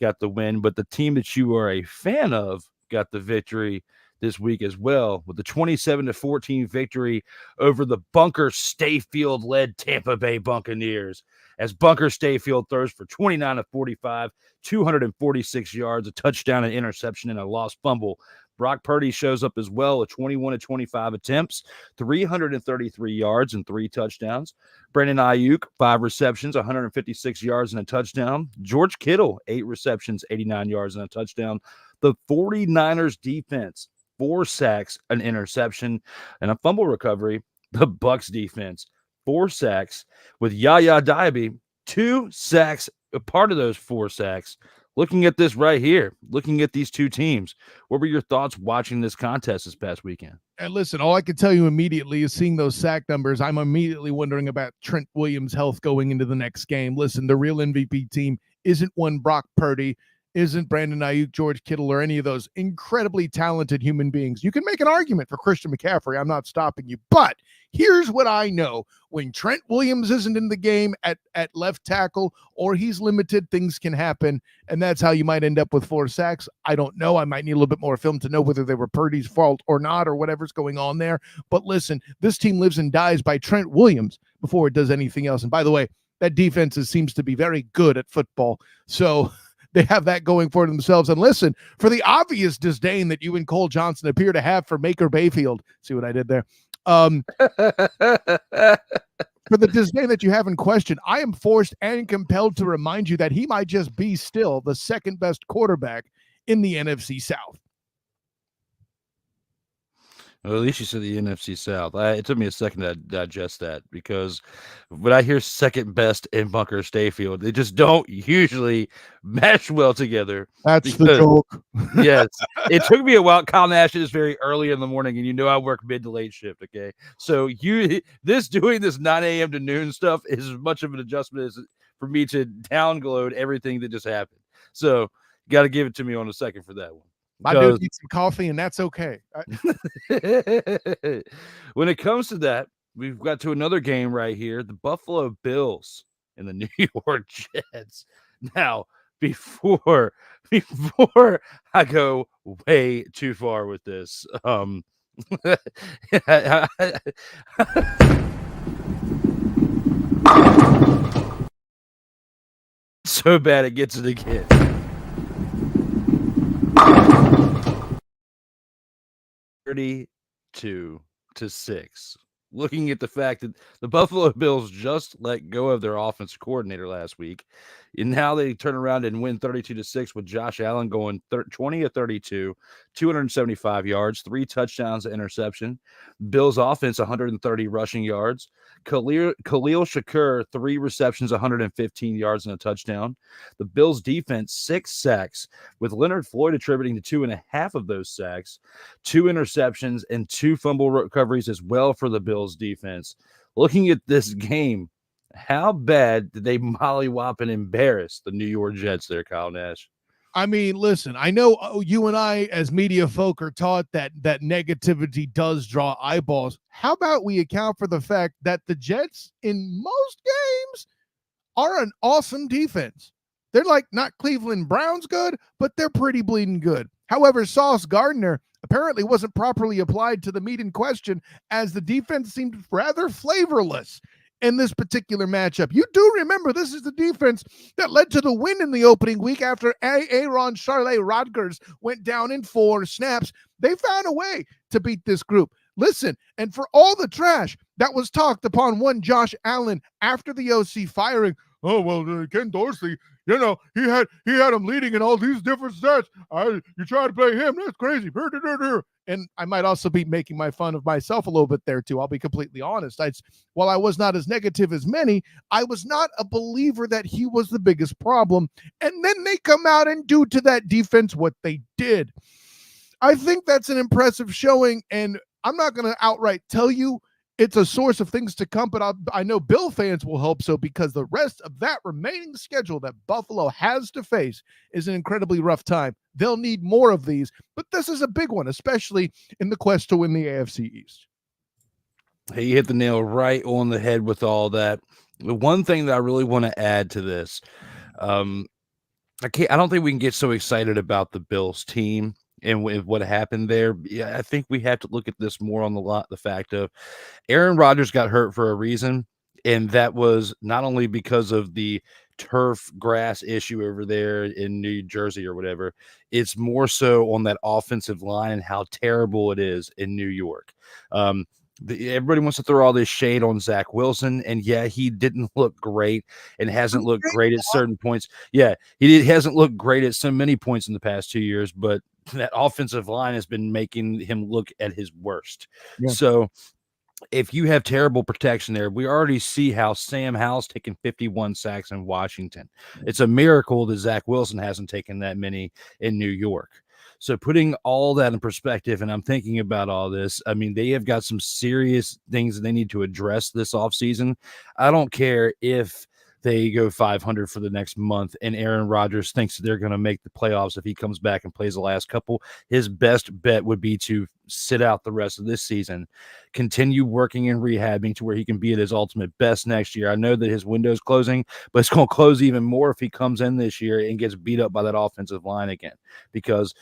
got the win, but the team that you are a fan of got the victory this week as well, with the 27-14 victory over the Bunker Stayfield-led Tampa Bay Buccaneers, as Bunker Stayfield throws for 29 of 45, 246 yards, a touchdown, an interception, and a lost fumble. Brock Purdy shows up as well with 21 to 25 attempts, 333 yards and 3 touchdowns. Brandon Ayuk, 5 receptions, 156 yards and a touchdown. George Kittle, 8 receptions, 89 yards and a touchdown. The 49ers defense, 4 sacks, an interception, and a fumble recovery. The Bucs defense, 4 sacks, with Yaya Diaby, 2 sacks, a part of those 4 sacks. Looking at this right here, looking at these two teams, what were your thoughts watching this contest this past weekend? And listen, all I can tell you immediately is seeing those sack numbers. I'm immediately wondering about Trent Williams' health going into the next game. Listen, the real MVP team isn't one Brock Purdy, isn't Brandon Ayuk, George Kittle, or any of those incredibly talented human beings. You can make an argument for Christian McCaffrey. I'm not stopping you. But here's what I know. When Trent Williams isn't in the game at left tackle or he's limited, things can happen. And that's how you might end up with 4 sacks. I don't know. I might need a little bit more film to know whether they were Purdy's fault or not or whatever's going on there. But listen, this team lives and dies by Trent Williams before it does anything else. And by the way, that defense seems to be very good at football. So they have that going for themselves. And listen, for the obvious disdain that you and Cole Johnson appear to have for Baker Mayfield, see what I did there? For the disdain that you have in question, I am forced and compelled to remind you that he might just be still the second best quarterback in the NFC South. Well, at least you said the NFC South. It took me a second to digest that, because when I hear second best in Bunker Stayfield, they just don't usually mesh well together. That's the joke. Yes, it took me a while. Kyle Nash is very early in the morning, and you know I work mid to late shift. Okay, so doing this 9 a.m. to noon stuff is as much of an adjustment as for me to download everything that just happened. So you got to give it to me on a second for that one. I do need some coffee, and that's okay. When it comes to that, we've got to another game right here, the Buffalo Bills and the New York Jets. Now, before I go way too far with this, so bad it gets it again. 32-6. Looking at the fact that the Buffalo Bills just let go of their offensive coordinator last week, and now they turn around and win 32-6 with Josh Allen going 20 of 32, 275 yards, 3 touchdowns, an interception. Bills offense 130 rushing yards. Khalil Shakur 3 receptions, 115 yards and a touchdown. The Bills defense 6 sacks, with Leonard Floyd attributing to 2.5 of those sacks, 2 interceptions and 2 fumble recoveries as well for the Bills defense. Looking at this game, how bad did they mollywop and embarrass the New York Jets there, Kyle Nash? I mean, listen, I know you and I as media folk are taught that negativity does draw eyeballs. How about we account for the fact that the Jets in most games are an awesome defense? They're like not Cleveland Browns good, but they're pretty bleeding good. However, Sauce Gardner apparently wasn't properly applied to the meat in question, as the defense seemed rather flavorless in this particular matchup. You do remember this is the defense that led to the win in the opening week after Aaron Charlie Rodgers went down in 4 snaps. They found a way to beat this group. Listen, and for all the trash that was talked upon one Josh Allen after the OC firing, oh, well, Ken Dorsey, you know, he had him leading in all these different stats. You try to play him, that's crazy. And I might also be making my fun of myself a little bit there too. I'll be completely honest. While I was not as negative as many, I was not a believer that he was the biggest problem. And then they come out and do to that defense what they did. I think that's an impressive showing, and I'm not going to outright tell you it's a source of things to come, but I know Bill fans will hope so, because the rest of that remaining schedule that Buffalo has to face is an incredibly rough time. They'll need more of these, but this is a big one, especially in the quest to win the AFC East. Hey, you hit the nail right on the head with all that. The one thing that I really want to add to this, I don't think we can get so excited about the Bills team and what happened there. Yeah, I think we have to look at this more on the fact of Aaron Rodgers got hurt for a reason, and that was not only because of the turf grass issue over there in New Jersey or whatever. It's more so on that offensive line and how terrible it is in New York. Everybody wants to throw all this shade on Zach Wilson, and yeah, he didn't look great and hasn't looked great at certain points. Yeah, hasn't looked great at so many points in the past 2 years, but that offensive line has been making him look at his worst. Yeah. So if you have terrible protection there, we already see how Sam Howell's taken 51 sacks in Washington. It's a miracle that Zach Wilson hasn't taken that many in New York. So putting all that in perspective, and I'm thinking about all this, I mean, they have got some serious things that they need to address this offseason. I don't care if they go 500 for the next month and Aaron Rodgers thinks they're going to make the playoffs if he comes back and plays the last couple. His best bet would be to sit out the rest of this season, continue working and rehabbing to where he can be at his ultimate best next year. I know that his window's closing, but it's going to close even more if he comes in this year and gets beat up by that offensive line again, because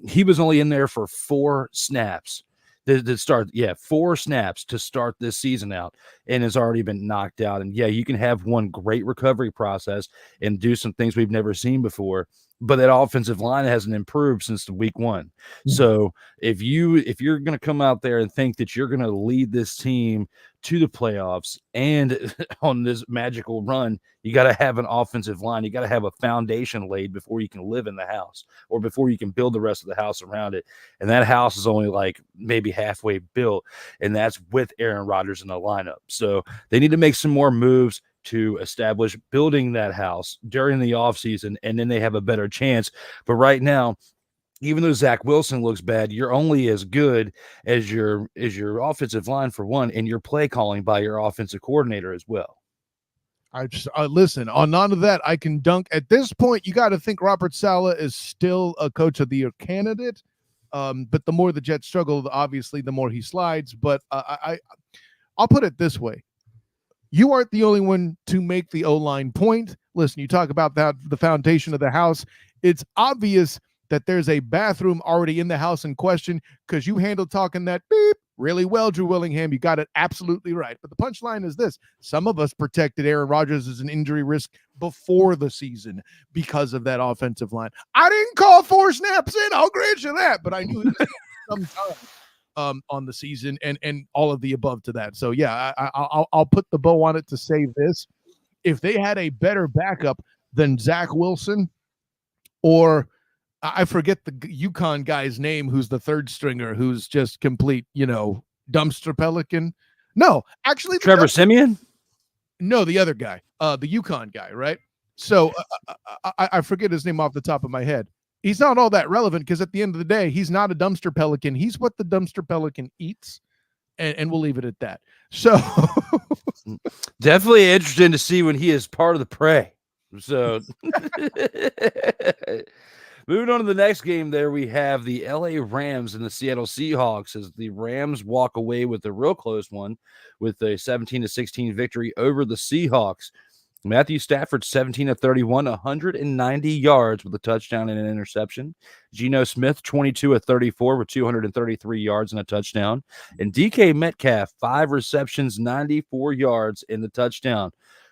he was only in there for 4 snaps to start. Yeah, 4 snaps to start this season out and has already been knocked out. And yeah, you can have one great recovery process and do some things we've never seen before, but that offensive line hasn't improved since the week 1. Mm-hmm. So if you're going to come out there and think that you're going to lead this team to the playoffs and on this magical run, you got to have an offensive line. You got to have a foundation laid before you can live in the house or before you can build the rest of the house around it. And that house is only like maybe halfway built, and that's with Aaron Rodgers in the lineup. So they need to make some more moves to establish building that house during the offseason, and then they have a better chance. But right now, even though Zach Wilson looks bad, you're only as good as your offensive line, for one, and your play calling by your offensive coordinator as well. I just listen, on none of that, I can dunk. At this point, you got to think Robert Saleh is still a coach of the year candidate. But the more the Jets struggle, obviously, the more he slides. But I'll put it this way. You aren't the only one to make the O-line point. Listen, you talk about that, the foundation of the house. It's obvious that there's a bathroom already in the house in question, because you handled talking that beep really well, Drew Willingham. You got it absolutely right. But the punchline is this. Some of us protected Aaron Rodgers as an injury risk before the season because of that offensive line. I didn't call 4 snaps in, I'll grant you that, but I knew it was sometime on the season and all of the above to that. So yeah, I'll put the bow on it to say this. If they had a better backup than Zach Wilson, or I forget the UConn guy's name, who's the third stringer, who's just complete, dumpster pelican. No, actually, Trevor Siemian. No, the other guy, the UConn guy, right? So I forget his name off the top of my head. He's not all that relevant because at the end of the day, he's not a dumpster pelican. He's what the dumpster pelican eats, and we'll leave it at that. So definitely interesting to see when he is part of the prey. So moving on to the next game, there we have the LA Rams and the Seattle Seahawks, as the Rams walk away with a real close one with a 17-16 victory over the Seahawks. Matthew Stafford, 17 of 31, 190 yards with a touchdown and an interception. Geno Smith, 22 of 34 with 233 yards and a touchdown. And DK Metcalf, 5 receptions, 94 yards in the touchdown.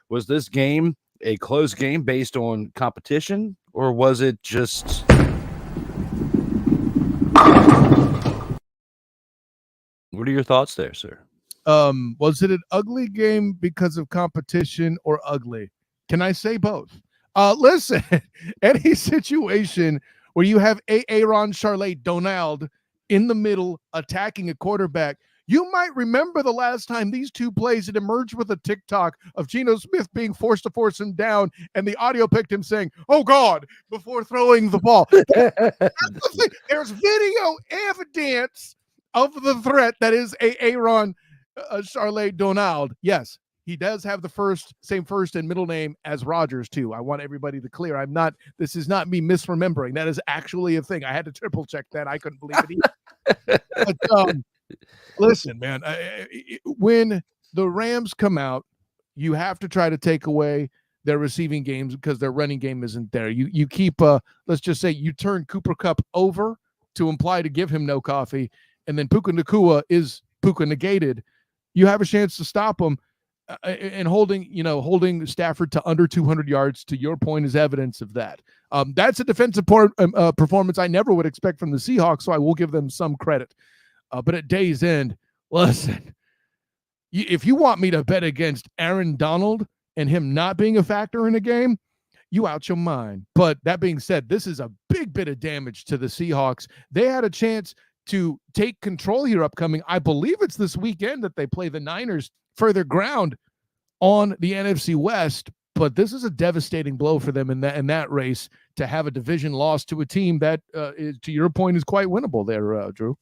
Was this game a close game based on competition, or was it just... What are your thoughts there, sir? Was it an ugly game because of competition or ugly? Can I say both? Listen, any situation where you have Aaron Donald in the middle attacking a quarterback, you might remember the last time these two plays had emerged with a TikTok of Geno Smith being forced to force him down, and the audio picked him saying, "Oh God," before throwing the ball. There's video evidence of the threat that is Aaron Donald. Yes, he does have the same first and middle name as Rodgers too. I want everybody to clear. This is not me misremembering. That is actually a thing. I had to triple check that. I couldn't believe it either. But, listen, man, when the Rams come out, you have to try to take away their receiving games because their running game isn't there. You keep, let's just say you turn Cooper Kupp over to imply to give him no coffee, and then Puka Nacua is Puka negated. You have a chance to stop him. and holding Stafford to under 200 yards, to your point, is evidence of that. That's a defensive performance I never would expect from the Seahawks, so I will give them some credit. But at day's end, listen, if you want me to bet against Aaron Donald and him not being a factor in a game, you out your mind. But that being said, this is a big bit of damage to the Seahawks. They had a chance to take control here upcoming. I believe it's this weekend that they play the Niners for their ground on the NFC West, but this is a devastating blow for them in that race to have a division loss to a team that, to your point, is quite winnable there, Drew.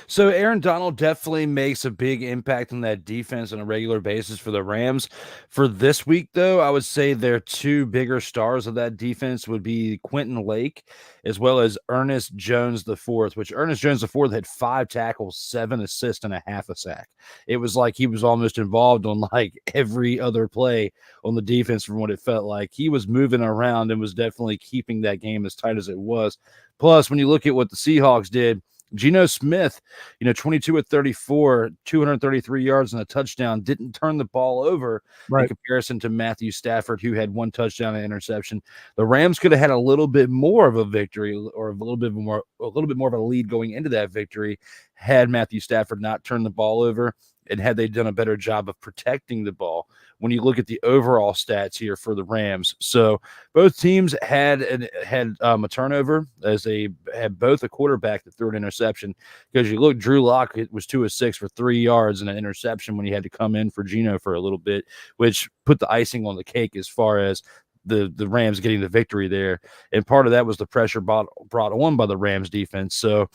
So Aaron Donald definitely makes a big impact on that defense on a regular basis for the Rams. For this week, though, I would say their two bigger stars of that defense would be Quentin Lake as well as Ernest Jones IV, which Ernest Jones IV had 5 tackles, 7 assists, and a half a sack. It was like he was almost involved on like every other play on the defense from what it felt like. He was moving around and was definitely keeping that game as tight as it was. Plus, when you look at what the Seahawks did, Geno Smith, 22 of 34, 233 yards and a touchdown, didn't turn the ball over in comparison to Matthew Stafford, who had 1 touchdown and interception. The Rams could have had a little bit more of a victory, or a little bit more of a lead going into that victory, had Matthew Stafford not turned the ball over and had they done a better job of protecting the ball. When you look at the overall stats here for the Rams, so both teams had a turnover, as they had both a quarterback that threw an interception. Because you look, Drew Lock, it was 2 of 6 for 3 yards and an interception when he had to come in for Geno for a little bit, which put the icing on the cake as far as the Rams getting the victory there. And part of that was the pressure brought on by the Rams defense. So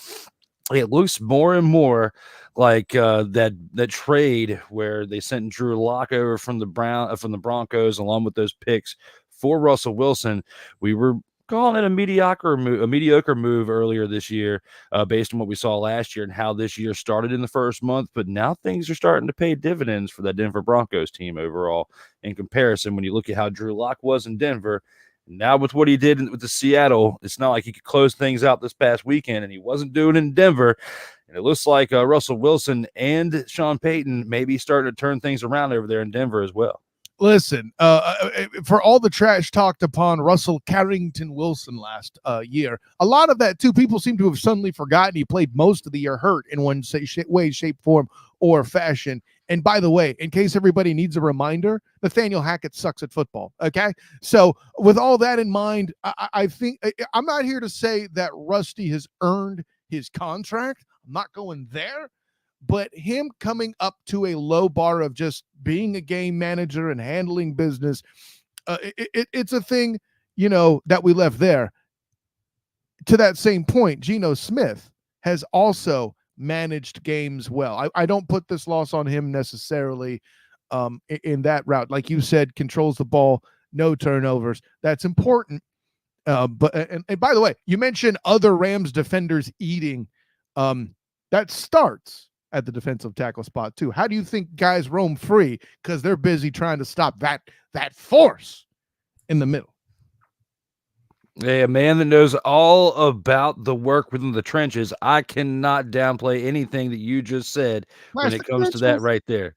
it looks more and more like that trade where they sent Drew Lock over from the Broncos along with those picks for Russell Wilson. We were calling it a mediocre move earlier this year, based on what we saw last year and how this year started in the first month. But now things are starting to pay dividends for that Denver Broncos team overall. In comparison, when you look at how Drew Lock was in Denver, now with what he did with the Seattle, it's not like he could close things out this past weekend, and he wasn't doing it in Denver. And it looks like Russell Wilson and Sean Payton may be starting to turn things around over there in Denver as well. Listen, for all the trash talked upon Russell Carrington Wilson last year, a lot of that, too, people seem to have suddenly forgotten he played most of the year hurt in one way, shape, form, or fashion. And by the way, in case everybody needs a reminder, Nathaniel Hackett sucks at football, okay? So with all that in mind, I think I'm not here to say that Rusty has earned his contract. I'm not going there. But him coming up to a low bar of just being a game manager and handling business, it's a thing, that we left there. To that same point, Geno Smith has also managed games well. I don't put this loss on him necessarily in that route. Like you said, controls the ball, no turnovers. That's important. But by the way, you mentioned other Rams defenders eating. That starts at the defensive tackle spot too. How do you think guys roam free? Because they're busy trying to stop that force in the middle. Hey, a man that knows all about the work within the trenches. I cannot downplay anything that you just said when it comes to that right there.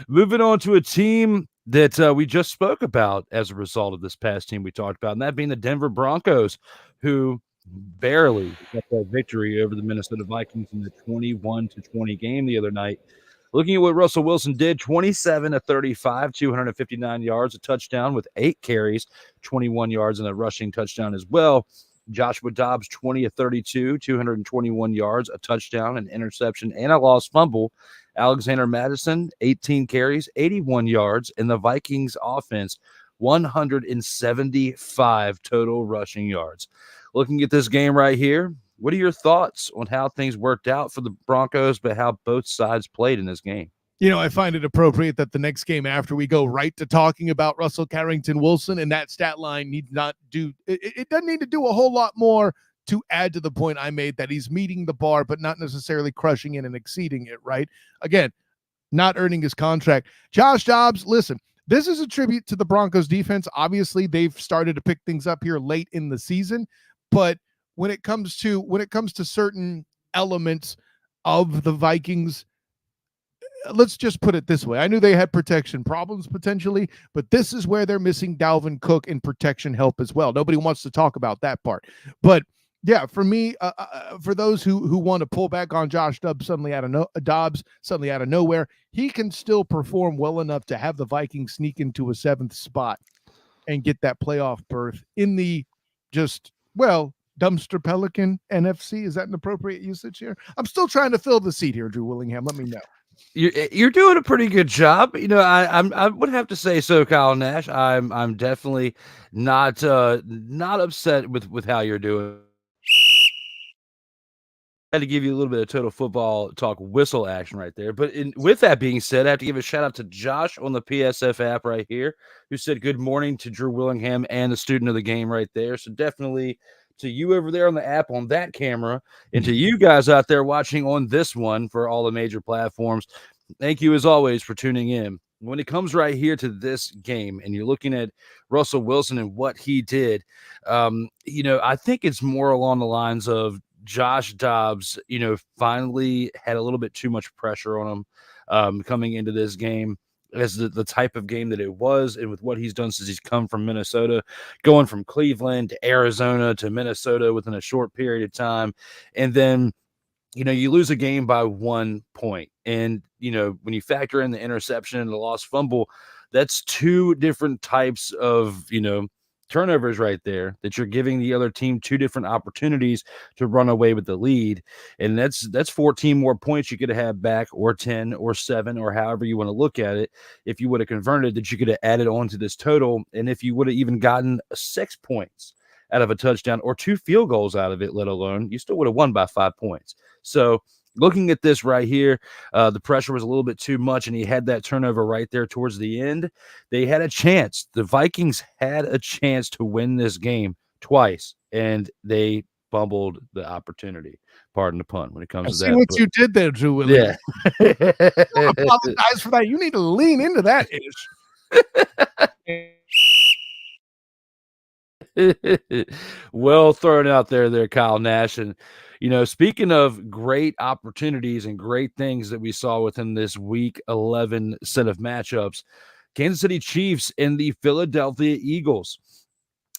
Moving on to a team that we just spoke about as a result of this past team we talked about, and that being the Denver Broncos, who barely got that victory over the Minnesota Vikings in the 21-20 game the other night. Looking at what Russell Wilson did, 27 of 35, 259 yards, a touchdown with 8 carries, 21 yards, and a rushing touchdown as well. Joshua Dobbs, 20 of 32, 221 yards, a touchdown, an interception, and a lost fumble. Alexander Madison, 18 carries, 81 yards, and the Vikings offense, 175 total rushing yards. Looking at this game right here, what are your thoughts on how things worked out for the Broncos, but how both sides played in this game? I find it appropriate that the next game after we go right to talking about Russell Carrington Wilson, and that stat line need not do it doesn't need to do a whole lot more to add to the point I made that he's meeting the bar, but not necessarily crushing it and exceeding it, right? Again, not earning his contract. Josh Dobbs, listen, this is a tribute to the Broncos defense. Obviously, they've started to pick things up here late in the season, but when it comes to certain elements of the Vikings, let's just put it this way. I knew they had protection problems potentially, but this is where they're missing Dalvin Cook in protection help as well. Nobody wants to talk about that part. But yeah, for me, for those who want to pull back on Josh Dobbs suddenly out of nowhere, he can still perform well enough to have the Vikings sneak into a 7th spot and get that playoff berth in the dumpster pelican NFC. Is that an appropriate usage here? I'm still trying to fill the seat here, Drew Willingham. Let me know. You're doing a pretty good job. I would have to say so, Kyle Nash. I'm definitely not upset with how you're doing. Had to give you a little bit of total football talk whistle action right there. But with that being said, I have to give a shout out to Josh on the PSF app right here, who said good morning to Drew Willingham and the student of the game right there. So definitely to you over there on the app on that camera, and to you guys out there watching on this one for all the major platforms, thank you as always for tuning in. When it comes right here to this game and you're looking at Russell Wilson and what he did, I think it's more along the lines of Josh Dobbs, finally had a little bit too much pressure on him coming into this game as the type of game that it was, and with what he's done since he's come from Minnesota, going from Cleveland to Arizona to Minnesota within a short period of time. And then, you lose a game by 1 point. And, when you factor in the interception and the lost fumble, that's 2 different types of, turnovers right there that you're giving the other team 2 different opportunities to run away with the lead. And that's 14 more points you could have back, or 10 or 7, or however you want to look at it. If you would have converted, that you could have added on to this total. And if you would have even gotten 6 points out of a touchdown or 2 field goals out of it, let alone, you still would have won by 5 points. So looking at this right here, the pressure was a little bit too much, and he had that turnover right there towards the end. They had a chance. The Vikings had a chance to win this game twice, and they fumbled the opportunity. Pardon the pun when it comes to that. See what you did there, Drew Williams. Yeah. I apologize for that. You need to lean into that ish. Well thrown out there, Kyle Nash. And speaking of great opportunities and great things that we saw within this week 11 set of matchups, Kansas City Chiefs and the Philadelphia Eagles.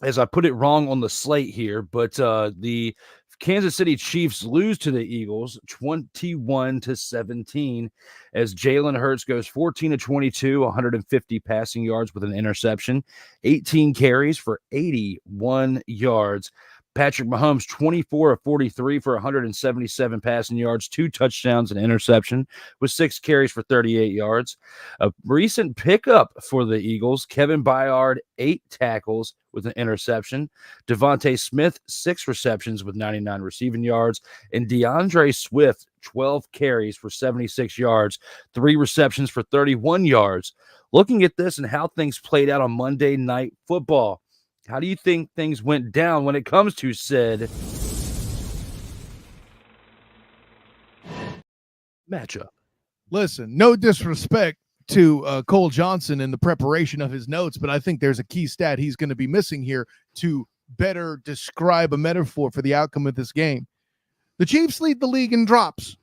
As I put it wrong on the slate here, but the Kansas City Chiefs lose to the Eagles 21-17 as Jalen Hurts goes 14-22, 150 passing yards with an interception, 18 carries for 81 yards. Patrick Mahomes, 24 of 43 for 177 passing yards, 2 touchdowns and interception with 6 carries for 38 yards. A recent pickup for the Eagles, Kevin Byard, 8 tackles with an interception. Devontae Smith, 6 receptions with 99 receiving yards. And DeAndre Swift, 12 carries for 76 yards, 3 receptions for 31 yards. Looking at this and how things played out on Monday Night Football, how do you think things went down when it comes to said matchup? Listen, no disrespect to Cole Johnson in the preparation of his notes, but I think there's a key stat he's going to be missing here to better describe a metaphor for the outcome of this game. The Chiefs lead the league in drops.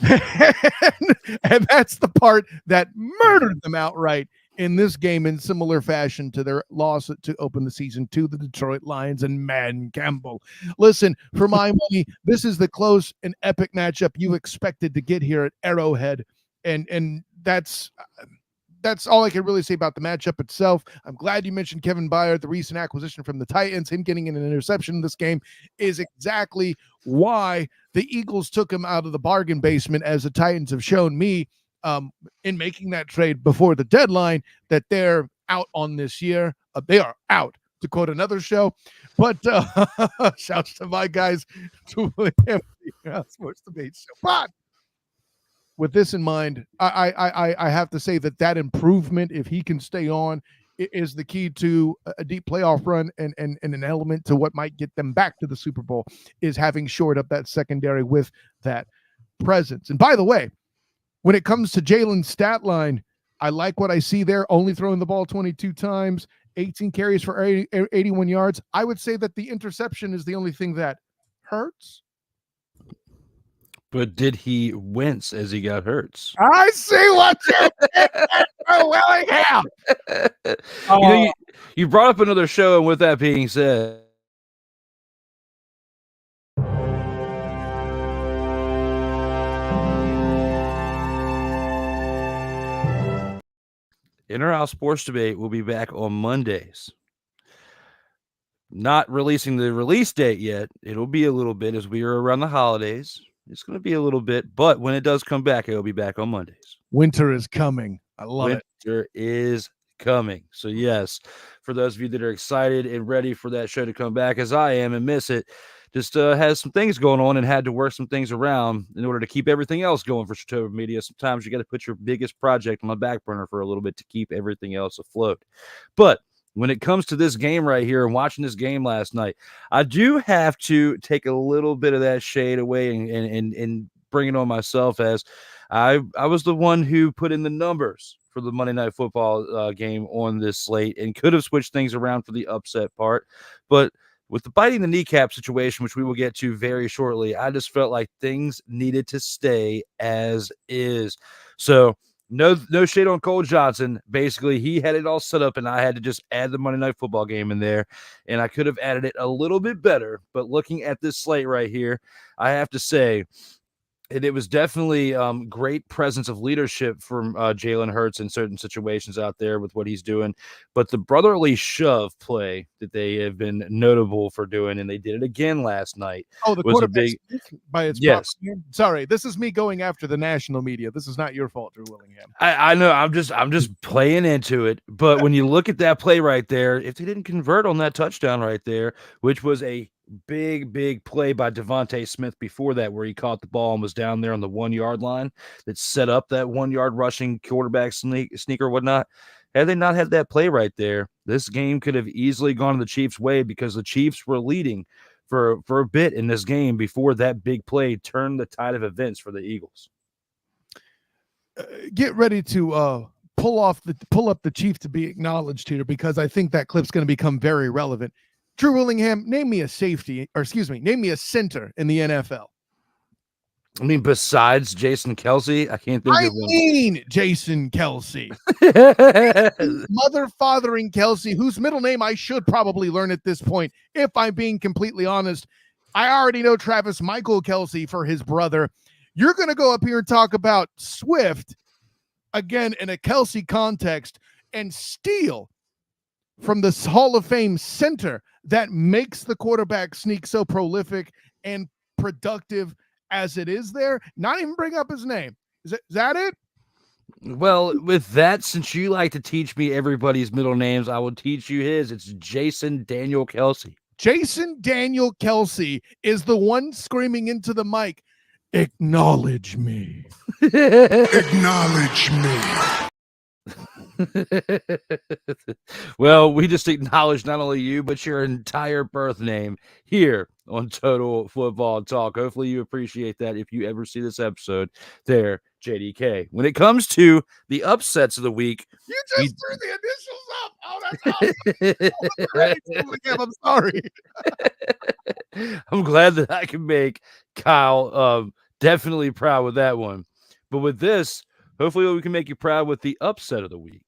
And that's the part that murdered them outright in this game, in similar fashion to their loss to open the season to the Detroit Lions and Man Campbell. Listen, for my money, this is the close and epic matchup you expected to get here at Arrowhead, and that's all I can really say about the matchup itself. I'm glad you mentioned Kevin Byard, the recent acquisition from the Titans. Him getting an interception in this game is exactly why the Eagles took him out of the bargain basement, as the Titans have shown me in making that trade before the deadline, that they're out on this year. They are out, to quote another show. But shouts to my guys, to William, Sports Debate Show. But with this in mind, I have to say that improvement, if he can stay on, is the key to a deep playoff run, and an element to what might get them back to the Super Bowl, is having shored up that secondary with that presence. And by the way, when it comes to Jalen's stat line, I like what I see there. Only throwing the ball 22 times, 18 carries for 81 yards. I would say that the interception is the only thing that hurts. But did he wince as he got hurt? I see what you did there, Willingham. You brought up another show, and with that being said, Inner-House Sports Debate will be back on Mondays. Not releasing the release date yet. It'll be a little bit as we are around the holidays. It's going to be a little bit, but when it does come back, it'll be back on Mondays. Winter is coming. I love it. Winter is coming. So, yes, for those of you that are excited and ready for that show to come back, as I am and miss it, just has some things going on and had to work some things around in order to keep everything else going for Sartoba Media. Sometimes you got to put your biggest project on the back burner for a little bit to keep everything else afloat. But when it comes to this game right here and watching this game last night, I do have to take a little bit of that shade away and bring it on myself, as I was the one who put in the numbers for the Monday Night Football game on this slate and could have switched things around for the upset part. But with the biting the kneecap situation, which we will get to very shortly, I just felt like things needed to stay as is. So no shade on Cole Johnson. Basically, he had it all set up, and I had to just add the Monday Night Football game in there, and I could have added it a little bit better. But looking at this slate right here, I have to say, and it was definitely great presence of leadership from Jalen Hurts in certain situations out there with what he's doing. But the brotherly shove play that they have been notable for doing, and they did it again last night. Oh, the was a quarterback big by its yes. proper. Sorry, this is me going after the national media. This is not your fault, Drew Willingham. I know. I'm just playing into it. But when you look at that play right there, if they didn't convert on that touchdown right there, which was a big play by Devontae Smith before that, where he caught the ball and was down there on the 1 yard line that set up that 1 yard rushing quarterback sneak or whatnot. Had they not had that play right there, this game could have easily gone the Chiefs' way, because the Chiefs were leading for a bit in this game before that big play turned the tide of events for the Eagles. Get ready to pull up the Chief to be acknowledged here, because I think that clip's going to become very relevant. Drew Willingham, name me a center in the NFL. I mean, besides Jason Kelce, I can't think of one. Jason Kelce. Mother-fathering Kelce, whose middle name I should probably learn at this point, if I'm being completely honest. I already know Travis Michael Kelce for his brother. You're going to go up here and talk about Swift, again, in a Kelce context, and steal from this Hall of Fame center that makes the quarterback sneak so prolific and productive as it is there. Not even bring up his name. Is that it? Well, with that, since you like to teach me everybody's middle names, I will teach you his. It's Jason Daniel Kelce. Jason Daniel Kelce is the one screaming into the mic, "Acknowledge me." Acknowledge me. Well, we just acknowledge not only you, but your entire birth name here on Total Football Talk. Hopefully you appreciate that if you ever see this episode there, JDK. When it comes to the upsets of the week, you just threw the initials up. Oh, that's awesome. I'm sorry. I'm glad that I can make Kyle definitely proud with that one. But with this, hopefully we can make you proud with the upset of the week.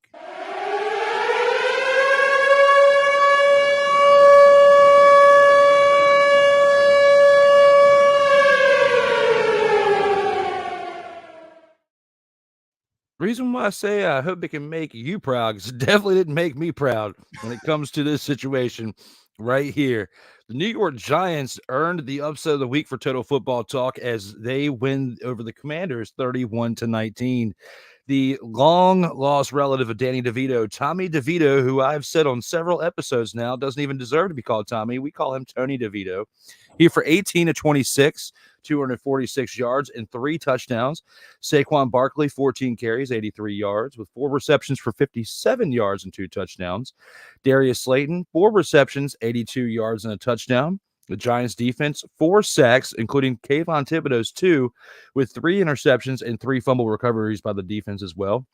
Reason why I say I hope it can make you proud, because it definitely didn't make me proud when it comes to this situation right here. The New York Giants earned the upset of the week for Total Football Talk as they win over the Commanders 31-19. The long-lost relative of Danny DeVito, Tommy DeVito, who I've said on several episodes now, doesn't even deserve to be called Tommy. We call him Tony DeVito. He for 18 of 26, 246 yards and 3 touchdowns. Saquon Barkley, 14 carries, 83 yards, with 4 receptions for 57 yards and 2 touchdowns. Darius Slayton, 4 receptions, 82 yards and a touchdown. The Giants defense, 4 sacks, including Kayvon Thibodeau's 2, with 3 interceptions and 3 fumble recoveries by the defense as well.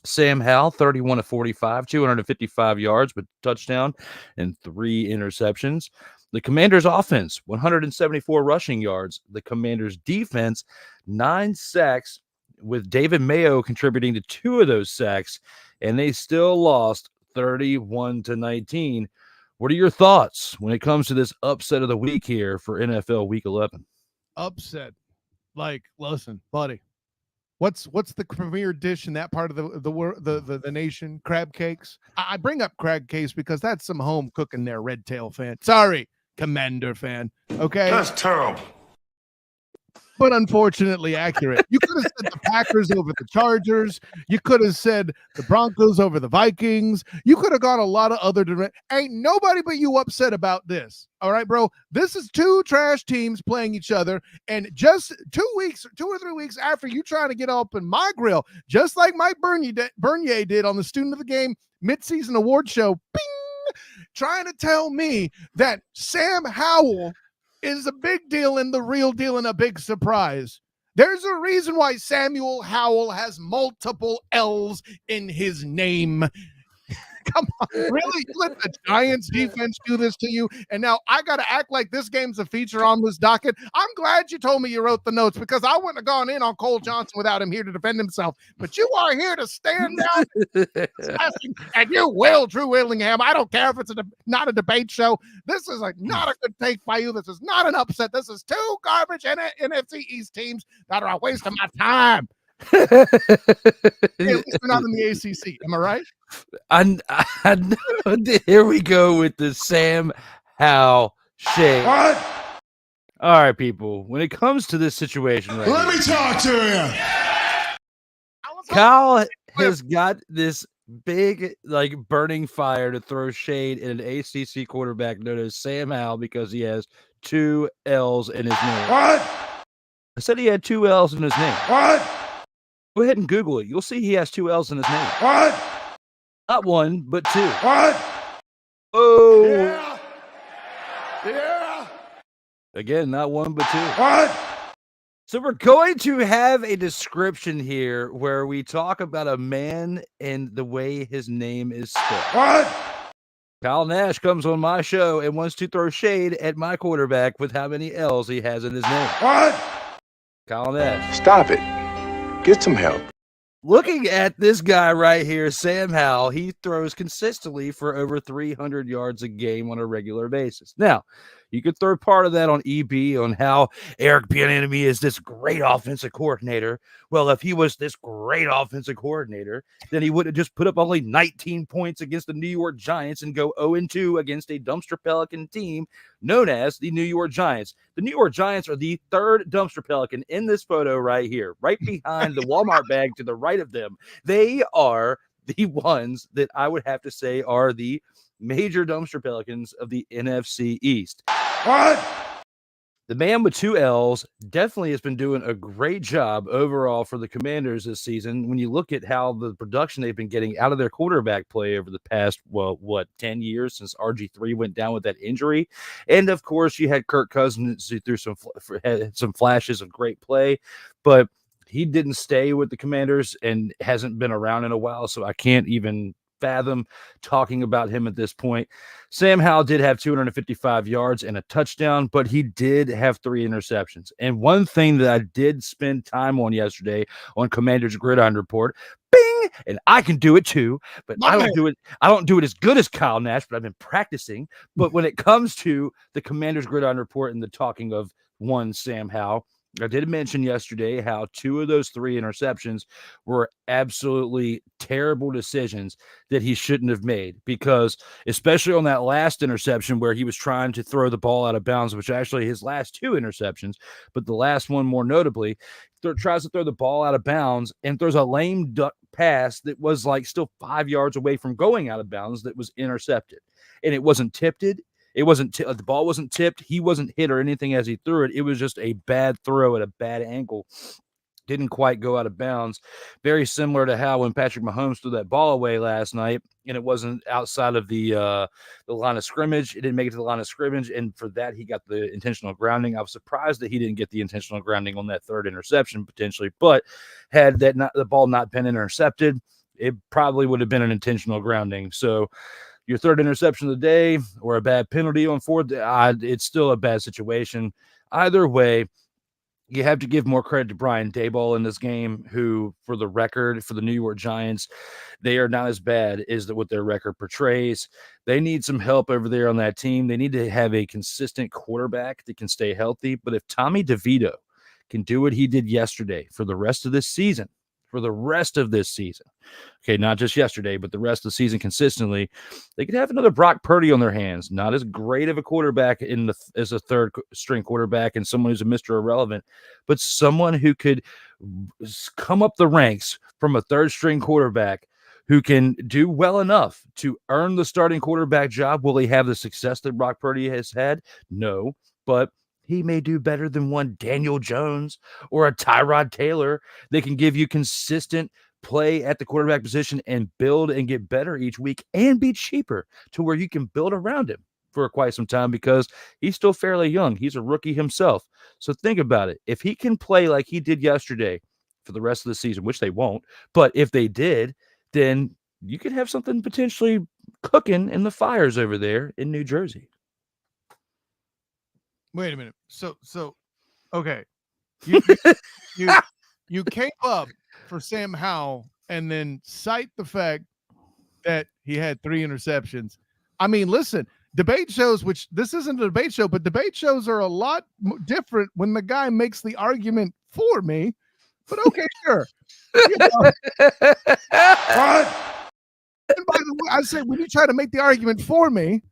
Sam Howell, 31 of 45, 255 yards, but touchdown and 3 interceptions. The Commanders offense, 174 rushing yards. The Commanders defense, 9 sacks, with David Mayo contributing to 2 of those sacks, and they still lost 31-19. What are your thoughts when it comes to this upset of the week here for NFL Week 11? Upset. Like, listen, buddy. What's the premier dish in that part of the nation? Crab cakes. I bring up crab cakes because that's some home cooking there, Red Tail fan. Sorry, Commander fan. Okay, That's terrible. but unfortunately accurate. You could have said the Packers over the Chargers. You could have said the Broncos over the Vikings. You could have gone a lot of other direct. Ain't nobody but you upset about this. All right, bro. This is 2 trash teams playing each other, and just 2 or 3 weeks after you trying to get up in my grill, just like Mike Bernier did on the Student of the Game midseason award show, bing, trying to tell me that Sam Howell is a big deal and the real deal and a big surprise. There's a reason why Samuel Howell has multiple L's in his name. Come on, really? You let the Giants defense do this to you, and now I got to act like this game's a feature on this docket? I'm glad you told me you wrote the notes, because I wouldn't have gone in on Cole Johnson without him here to defend himself. But you are here to stand down, and you will, Drew Willingham. I don't care if it's not a debate show. This is not a good take by you. This is not an upset. This is 2 garbage NFC East teams that are a waste of my time. Hey, at least we're not in the ACC. Am I right? I know. Here we go with the Sam Howell shade. What? All right, people. When it comes to this situation, right Let here, me talk to you. Kyle has got this big, burning fire to throw shade at an ACC quarterback known as Sam Howell because he has 2 L's in his name. What? I said he had 2 L's in his name. What? Go ahead and Google it. You'll see he has 2 L's in his name. What? Not 1, but 2. What? Oh. Yeah. Yeah. Again, not 1, but 2. What? So we're going to have a description here where we talk about a man and the way his name is spelled. What? Kyle Nash comes on my show and wants to throw shade at my quarterback with how many L's he has in his name. What? Kyle Nash. Stop it. Get some help. Looking at this guy right here, Sam Howell, he throws consistently for over 300 yards a game on a regular basis. Now, you could throw part of that on EB on how Eric Bieniemy is this great offensive coordinator. Well, if he was this great offensive coordinator, then he would have just put up only 19 points against the New York Giants and go 0-2 against a dumpster Pelican team known as the New York Giants. The New York Giants are the 3rd dumpster Pelican in this photo right here, right behind the Walmart bag to the right of them. They are the ones that I would have to say are the major dumpster Pelicans of the NFC East. What? The man with 2 L's definitely has been doing a great job overall for the Commanders this season. When you look at how the production they've been getting out of their quarterback play over the past, 10 years since RG3 went down with that injury. And of course, you had Kirk Cousins who threw some flashes of great play, but he didn't stay with the Commanders and hasn't been around in a while. So I can't even fathom talking about him at this point. Sam Howell did have 255 yards and a touchdown, but he did have 3 interceptions. And one thing that I did spend time on yesterday on Commander's Gridiron Report, bing, and I can do it too, but I don't do it as good as Kyle Nash, but I've been practicing. But when it comes to the Commander's Gridiron Report and the talking of one Sam Howell, I did mention yesterday how 2 of those 3 interceptions were absolutely terrible decisions that he shouldn't have made, because especially on that last interception where he was trying to throw the ball out of bounds, which actually his last 2 interceptions, but the last one more notably, tries to throw the ball out of bounds and throws a lame duck pass that was still 5 yards away from going out of bounds that was intercepted. And it wasn't tipped. It wasn't the ball wasn't tipped. He wasn't hit or anything as he threw it. It was just a bad throw at a bad angle. Didn't quite go out of bounds. Very similar to how when Patrick Mahomes threw that ball away last night, and it wasn't outside of the line of scrimmage. It didn't make it to the line of scrimmage, and for that he got the intentional grounding. I was surprised that he didn't get the intentional grounding on that 3rd interception potentially, but had the ball not been intercepted, it probably would have been an intentional grounding. So your third interception of the day or a bad penalty on fourth, it's still a bad situation. Either way, you have to give more credit to Brian Daboll in this game, who, for the record, for the New York Giants, they are not as bad as what their record portrays. They need some help over there on that team. They need to have a consistent quarterback that can stay healthy. But if Tommy DeVito can do what he did yesterday for the rest of this season, okay, not just yesterday, but the rest of the season consistently, they could have another Brock Purdy on their hands. Not as great of a quarterback as a third string quarterback and someone who's a Mr. Irrelevant, but someone who could come up the ranks from a third string quarterback who can do well enough to earn the starting quarterback job. Will he have the success that Brock Purdy has had? No, but he may do better than one Daniel Jones or a Tyrod Taylor. They can give you consistent play at the quarterback position and build and get better each week and be cheaper to where you can build around him for quite some time because he's still fairly young. He's a rookie himself. So think about it. If he can play like he did yesterday for the rest of the season, which they won't, but if they did, then you could have something potentially cooking in the fires over there in New Jersey. Wait a minute. So okay. You came up for Sam Howell and then cite the fact that he had 3 interceptions. I mean, listen, debate shows, which this isn't a debate show, but debate shows are a lot different when the guy makes the argument for me. But okay, sure. You know. What? And by the way, I say when you try to make the argument for me,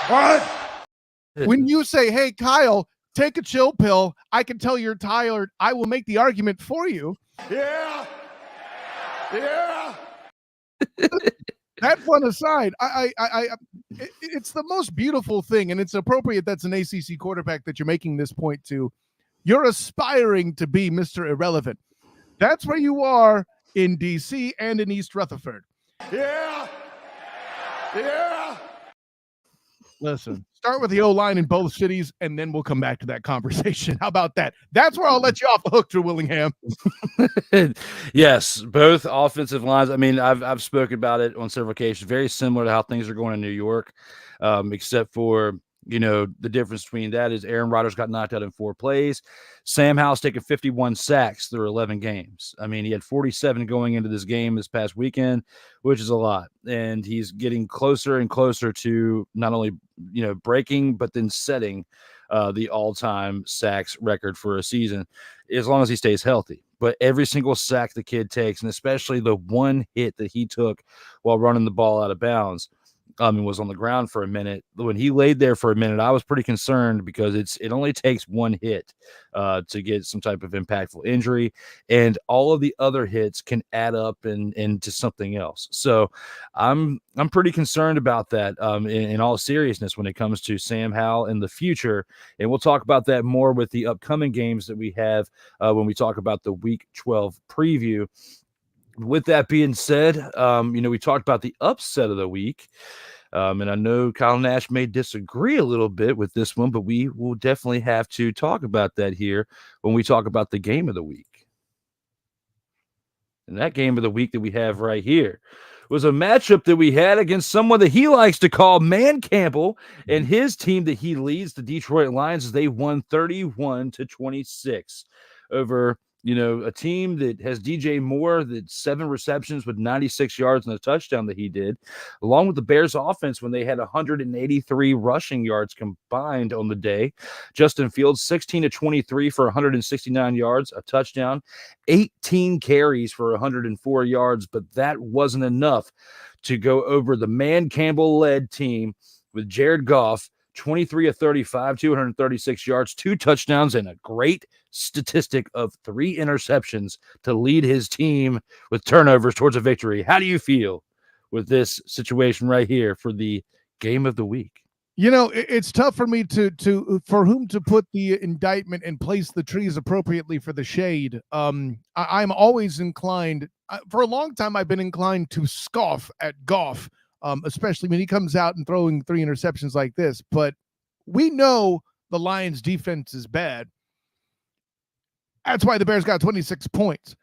What? when you say, hey, Kyle, take a chill pill, I can tell you're tired, I will make the argument for you. Yeah. Yeah. That fun aside, it's the most beautiful thing, and it's appropriate that's an ACC quarterback that you're making this point to. You're aspiring to be Mr. Irrelevant. That's where you are in D.C. and in East Rutherford. Yeah. Yeah. Listen, start with the O-line in both cities, and then we'll come back to that conversation. How about that? That's where I'll let you off the hook, Drew Willingham. Yes, both offensive lines. I mean, I've spoken about it on several occasions. Very similar to how things are going in New York, except for, you know, the difference between that is Aaron Rodgers got knocked out in 4 plays. Sam Howell's taken 51 sacks through 11 games. I mean, he had 47 going into this game this past weekend, which is a lot. And he's getting closer and closer to not only, you know, breaking, but then setting the all-time sacks record for a season, as long as he stays healthy. But every single sack the kid takes, and especially the one hit that he took while running the ball out of bounds, and was on the ground for a minute. When he laid there for a minute, I was pretty concerned because it only takes one hit to get some type of impactful injury, and all of the other hits can add up into something else. So I'm pretty concerned about that in all seriousness when it comes to Sam Howell in the future, and we'll talk about that more with the upcoming games that we have when we talk about the Week 12 preview. With that being said, you know, we talked about the upset of the week, and I know Kyle Nash may disagree a little bit with this one, but we will definitely have to talk about that here when we talk about the game of the week. And that game of the week that we have right here was a matchup that we had against someone that he likes to call Man Campbell and his team that he leads, the Detroit Lions, as they won 31-26 over, you know, a team that has DJ Moore, that 7 receptions with 96 yards and a touchdown that he did, along with the Bears offense when they had 183 rushing yards combined on the day. Justin Fields, 16-23 for 169 yards, a touchdown, 18 carries for 104 yards, but that wasn't enough to go over the Man Campbell-led team with Jared Goff, 23-35, 236 yards, 2 touchdowns, and a great statistic of 3 interceptions to lead his team with turnovers towards a victory. How do you feel with this situation right here for the game of the week? You know, it's tough for me to for whom to put the indictment and place the trees appropriately for the shade. I'm always inclined, for a long time, I've been inclined to scoff at Goff, especially when he comes out and throwing 3 interceptions like this. But we know the Lions' defense is bad. That's why the Bears got 26 points.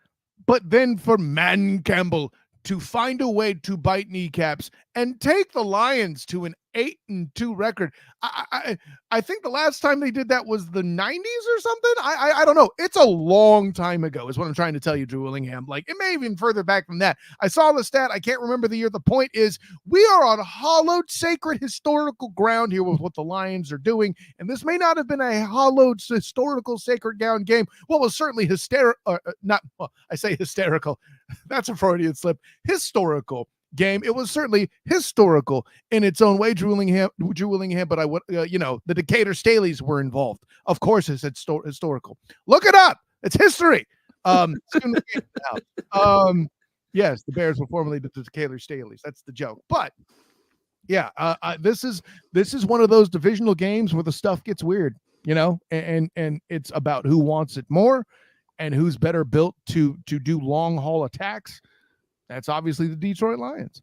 But then for Man Campbell to find a way to bite kneecaps and take the Lions to an 8-2 record. I think the last time they did that was the 90s or something. I don't know. It's a long time ago is what I'm trying to tell you, Drew Willingham. Like, it may even further back than that. I saw the stat. I can't remember the year. The point is, we are on hallowed, sacred, historical ground here with what the Lions are doing. And this may not have been a hallowed, historical, sacred ground game. Well, it was certainly hysterical. I say hysterical. That's a Freudian slip. Historical game. It was certainly historical in its own way, Drew Willingham, but I would, the Decatur Staleys were involved. Of course, it's historical. Look it up. It's history. Yes, the Bears were formerly the Decatur Staleys. That's the joke. But yeah, this is one of those divisional games where the stuff gets weird, and it's about who wants it more and who's better built to do long haul attacks. That's obviously the Detroit Lions.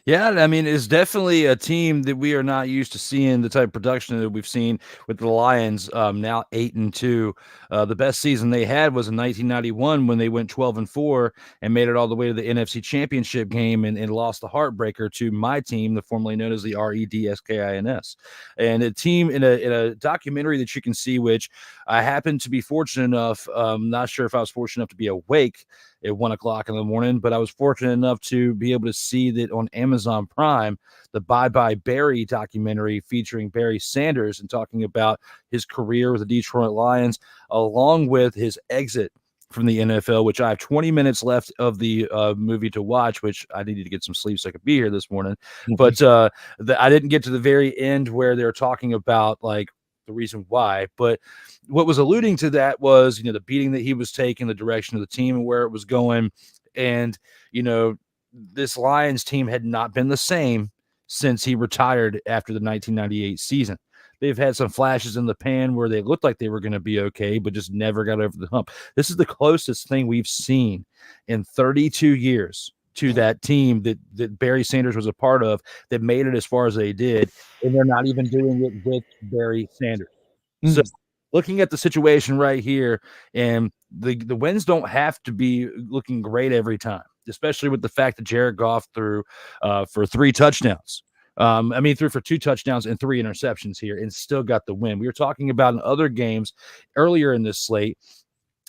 Yeah, I mean, it's definitely a team that we are not used to seeing the type of production that we've seen with the Lions. Now 8-2. The best season they had was in 1991 when they went 12-4 and made it all the way to the NFC Championship game and lost the heartbreaker to my team, the formerly known as the Redskins. And a team in a documentary that you can see, which I happened to be fortunate enough. Not sure if I was fortunate enough to be awake at 1 o'clock in the morning, but I was fortunate enough to be able to see that on Amazon Prime, the Bye Bye Barry documentary featuring Barry Sanders and talking about his career with the Detroit Lions, along with his exit from the NFL, which I have 20 minutes left of the movie to watch, which I needed to get some sleep so I could be here this morning. But I didn't get to the very end where they're talking about like the reason why, but what was alluding to that was, the beating that he was taking, the direction of the team and where it was going. And, this Lions team had not been the same since he retired after the 1998 season. They've had some flashes in the pan where they looked like they were going to be okay, but just never got over the hump. This is the closest thing we've seen in 32 years to that team that Barry Sanders was a part of that made it as far as they did, and they're not even doing it with Barry Sanders. So looking at the situation right here, and the wins don't have to be looking great every time, especially with the fact that Jared Goff threw for 3 touchdowns. Threw for 2 touchdowns and 3 interceptions here and still got the win. We were talking about in other games earlier in this slate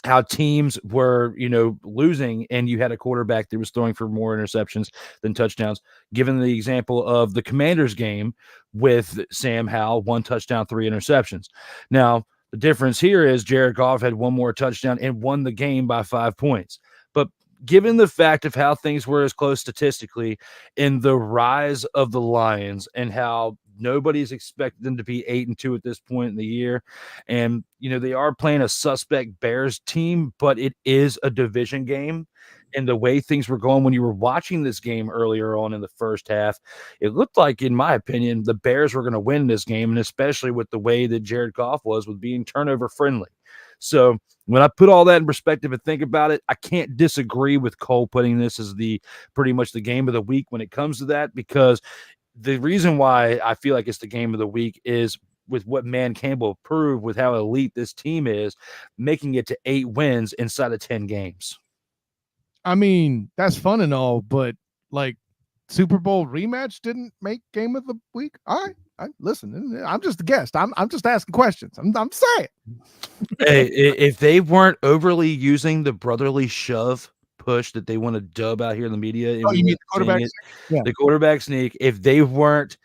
how teams were, losing, and you had a quarterback that was throwing for more interceptions than touchdowns. Given the example of the Commanders game with Sam Howell, 1 touchdown, 3 interceptions. Now, the difference here is Jared Goff had 1 more touchdown and won the game by 5 points. But given the fact of how things were as close statistically in the rise of the Lions and how nobody's expected them to be 8-2 at this point in the year. And, they are playing a suspect Bears team, but it is a division game. And the way things were going when you were watching this game earlier on in the first half, it looked like, in my opinion, the Bears were going to win this game, and especially with the way that Jared Goff was with being turnover friendly. So when I put all that in perspective and think about it, I can't disagree with Cole putting this as pretty much the game of the week when it comes to that, because the reason why I feel like it's the game of the week is with what Man Campbell proved with how elite this team is, making it to 8 wins inside of 10 games. I mean, that's fun and all, but like Super Bowl rematch didn't make game of the week. All right. Listen, I'm just a guest. I'm just asking questions. I'm saying. Hey, if they weren't overly using the brotherly shove push that they want to dub out here in the media, you mean the quarterback sneak? Yeah. The quarterback sneak, if they weren't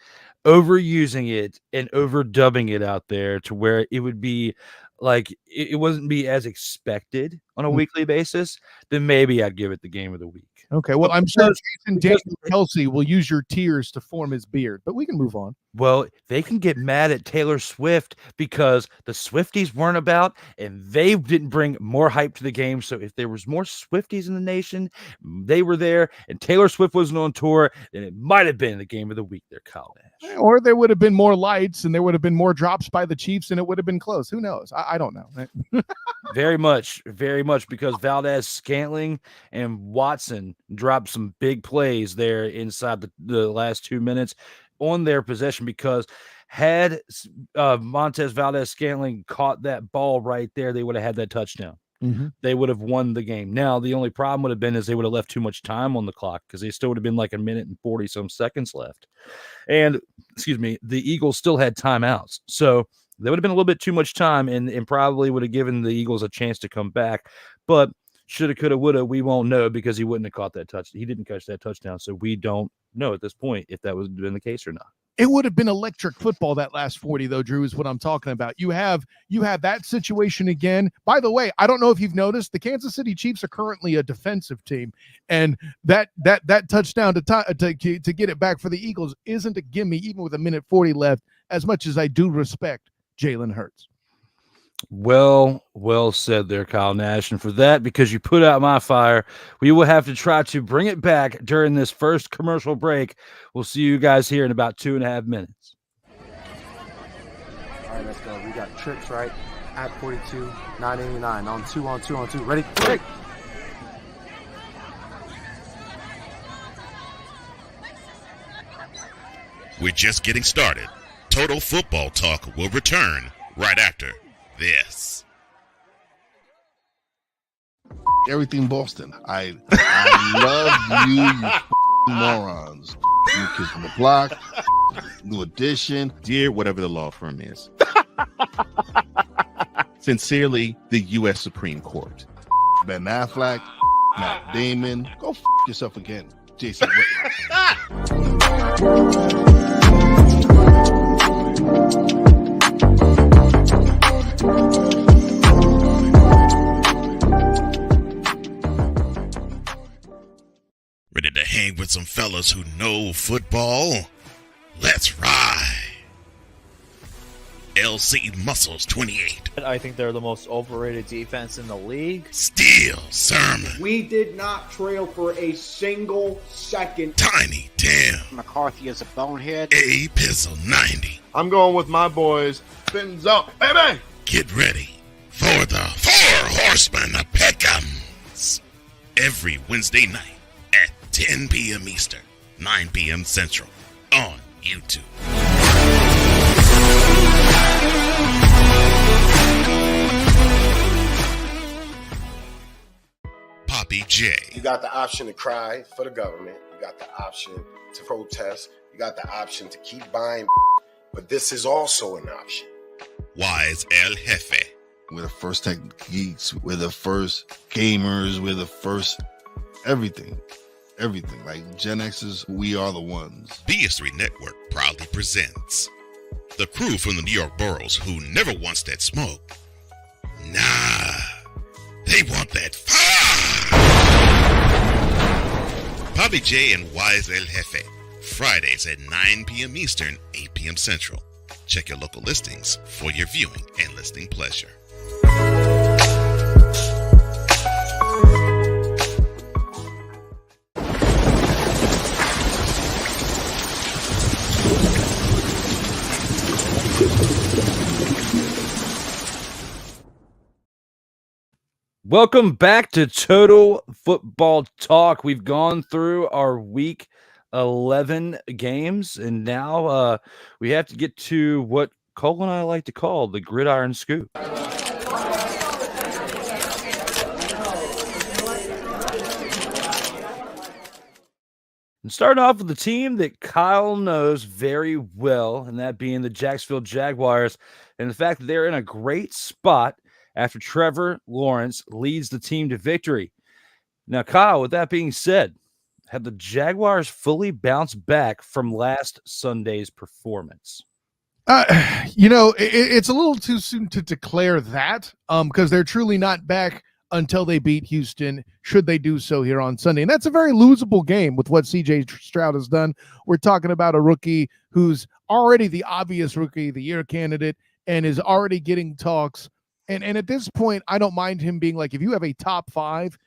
overusing it and overdubbing it out there to where it would be like it wouldn't be as expected on a weekly basis, then maybe I'd give it the game of the week. Okay, well, I'm sure Jason Daniel Kelsey will use your tears to form his beard, but we can move on. Well, they can get mad at Taylor Swift because the Swifties weren't about, and they didn't bring more hype to the game. So if there was more Swifties in the nation, they were there, and Taylor Swift wasn't on tour, then it might have been the game of the week there, Kyle Nash. Or there would have been more lights, and there would have been more drops by the Chiefs, and it would have been close. Who knows? I don't know. Very much, because Valdez-Scantling and Watson dropped some big plays there inside the last 2 minutes on their possession, because had Montez Valdez-Scantling caught that ball right there, they would have had that touchdown. they would have won the game. Now, the only problem would have been is they would have left too much time on the clock because they still would have been like a minute and 40 some seconds left. And, excuse me, the Eagles still had timeouts. So there would have been a little bit too much time and probably would have given the Eagles a chance to come back. But shoulda, coulda, woulda, we won't know because he wouldn't have caught that touch. He didn't catch that touchdown. So we don't know at this point if that would have been the case or not. It would have been electric football that last 40, though, Drew, is what I'm talking about. You have that situation again. By the way, I don't know if you've noticed, the Kansas City Chiefs are currently a defensive team, and that touchdown to get it back for the Eagles isn't a gimme, even with a minute 40 left, as much as I do respect Jalen Hurts. Well said there, Kyle Nash. And for that, because you put out my fire, we will have to try to bring it back during this first commercial break. We'll see you guys here in about 2.5 minutes. All right, let's go. We got trips, right? At 42, 989. On two. Ready? Break. We're just getting started. Total Football Talk will return right after this. Everything Boston. I love you morons. New Kids on the Block, New Edition, dear whatever the law firm is. Sincerely, the U.S. Supreme Court. Ben Affleck, Matt Damon. Go yourself again, Jason Whitlock. Ready to hang with some fellas who know football? Let's ride. LC Muscles 28. I think they're the most overrated defense in the league. Steel Sermon. We did not trail for a single second. Tiny Tim. McCarthy is a bonehead. A Pizzle 90. I'm going with my boys. Fins up, baby! Get ready for the Four Horsemen of Pick'ems. Every Wednesday night at 10 p.m. Eastern, 9 p.m. Central on YouTube. Poppy J. You got the option to cry for the government. You got the option to protest. You got the option to keep buying, but this is also an option. Wise El Jefe. We're the first tech geeks. We're the first gamers. We're the first everything. Everything. Like Gen X's, we are the ones. BS3 Network proudly presents the crew from the New York boroughs who never wants that smoke. Nah, they want that fire. Poppy J and Wise El Jefe. Fridays at 9 p.m. Eastern, 8 p.m. Central. Check your local listings for your viewing and listening pleasure. Welcome back to Total Football Talk. We've gone through our week 11 games, and now we have to get to what Cole and I like to call the Gridiron Scoop. And starting off with the team that Kyle knows very well, and that being the Jacksonville Jaguars, and the fact that they're in a great spot after Trevor Lawrence leads the team to victory. Now, Kyle, with that being said, have the Jaguars fully bounced back from last Sunday's performance? It's a little too soon to declare that because they're truly not back until they beat Houston, should they do so here on Sunday. And that's a very losable game with what C.J. Stroud has done. We're talking about a rookie who's already the obvious Rookie of the Year candidate and is already getting talks. And at this point, I don't mind him being like, if you have a top 5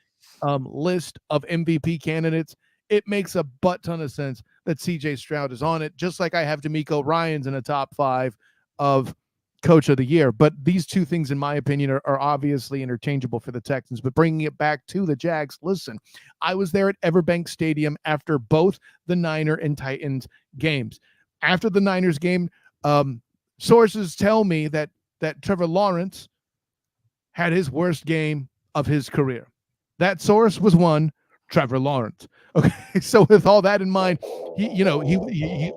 list of MVP candidates, it makes a butt ton of sense that CJ Stroud is on it, just like I have D'Amico Ryans in a top 5 of Coach of the Year. But these two things, in my opinion, are obviously interchangeable for the Texans. But bringing it back to the Jags, listen, I was there at Everbank Stadium after both the Niner and Titans games. After the Niners game, sources tell me that Trevor Lawrence had his worst game of his career. That source was one Trevor Lawrence. Okay, so with all that in mind, he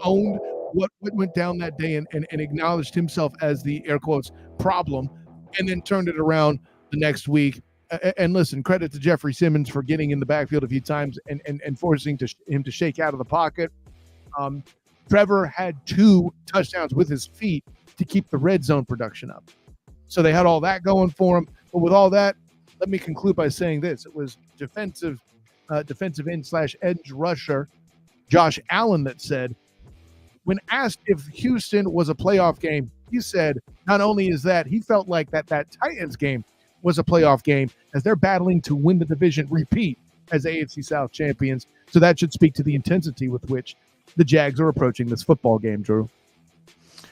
owned what went down that day and acknowledged himself as the air quotes problem, and then turned it around the next week. And listen, credit to Jeffrey Simmons for getting in the backfield a few times and forcing him to shake out of the pocket. Trevor had 2 touchdowns with his feet to keep the red zone production up. So they had all that going for him. But with all that, let me conclude by saying this. It was defensive end/edge rusher Josh Allen that said, when asked if Houston was a playoff game, he said not only is that, he felt like that Titans game was a playoff game as they're battling to win the division repeat as AFC South champions. So that should speak to the intensity with which the Jags are approaching this football game, Drew.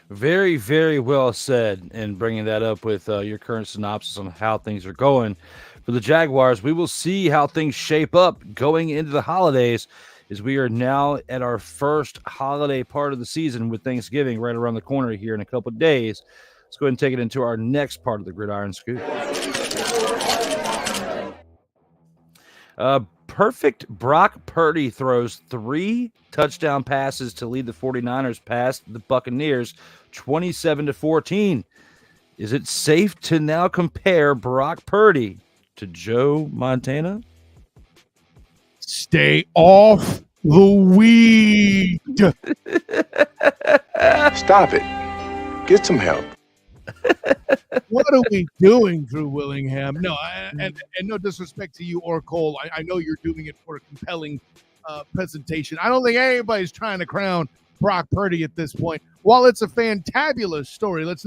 Very, very well said. And bringing that up with your current synopsis on how things are going for the Jaguars, we will see how things shape up going into the holidays, as we are now at our first holiday part of the season with Thanksgiving right around the corner here in a couple of days. Let's go ahead and take it into our next part of the Gridiron Scoop. Perfect Brock Purdy throws 3 touchdown passes to lead the 49ers past the Buccaneers 27-14. Is it safe to now compare Brock Purdy to Joe Montana? Stay off the weed. Stop it. Get some help. What are we doing, Drew Willingham? No, and no disrespect to you or Cole. I know you're doing it for a compelling presentation. I don't think anybody's trying to crown Brock Purdy at this point. While it's a fantabulous story, let's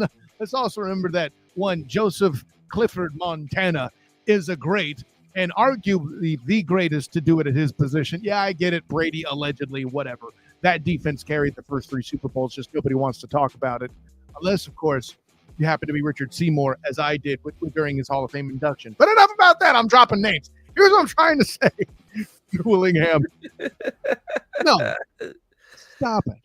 also remember that one Joseph Clifford Montana is a great and arguably the greatest to do it at his position. Yeah, I get it. Brady, allegedly, whatever. That defense carried the first 3 Super Bowls. Just nobody wants to talk about it. Unless, of course, you happen to be Richard Seymour, as I did during his Hall of Fame induction. But enough about that. I'm dropping names. Here's what I'm trying to say. Willingham. No. Stop it.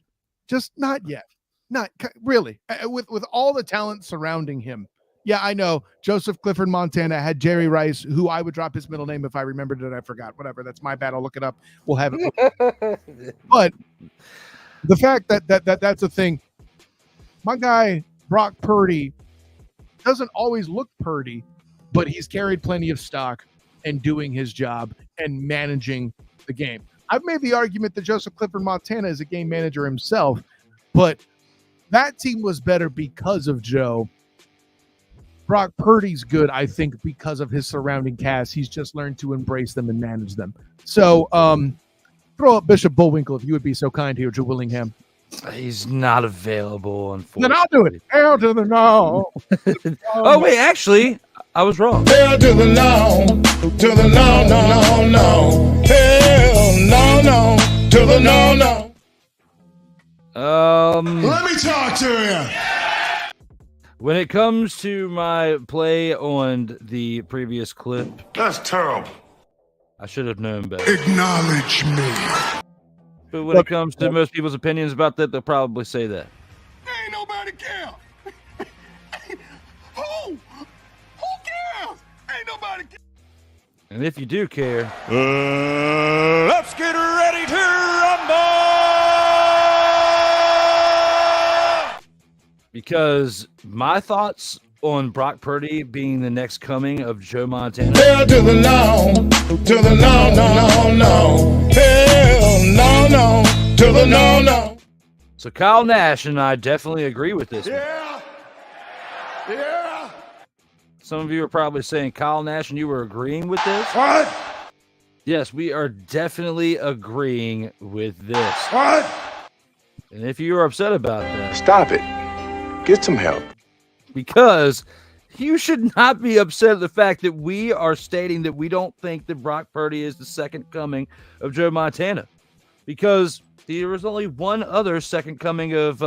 Just not yet. Not really. With all the talent surrounding him. Yeah, I know. Joseph Clifford Montana had Jerry Rice, who I would drop his middle name if I remembered it. I forgot. Whatever. That's my bad. I'll look it up. We'll have it. But the fact that's a thing. My guy, Brock Purdy, doesn't always look Purdy, but he's carried plenty of stock and doing his job and managing the game. I've made the argument that Joseph Clifford Montana is a game manager himself, but that team was better because of Joe. Brock Purdy's good, I think, because of his surrounding cast. He's just learned to embrace them and manage them. So throw up Bishop Bullwinkle if you would be so kind here, Drew Willingham. He's not available, unfortunately. Then I'll do it. Hell to the no. Oh, wait, actually, I was wrong. Hell to the no. To the no, no, no, no. Hell no, no. To the no, no. Let me talk to you. When it comes to my play on the previous clip, That's terrible. I should have known better. Acknowledge me. But when it comes to most people's opinions about that, they'll probably say that. Ain't nobody care. Who cares? Ain't nobody care. And if you do care, let's get ready to rumble. because my thoughts on Brock Purdy being the next coming of Joe Montana. Hell to the no, to the no, no, no, no. Hell no, no, to the no, no. So Kyle Nash and I definitely agree with this. Yeah. Yeah. Some of you are probably saying, Kyle Nash, and you were agreeing with this? What? Yes, we are definitely agreeing with this. What? And if you are upset about that, stop it. Get some help. Because you should not be upset at the fact that we are stating that we don't think that Brock Purdy is the second coming of Joe Montana. Because there was only one other second coming of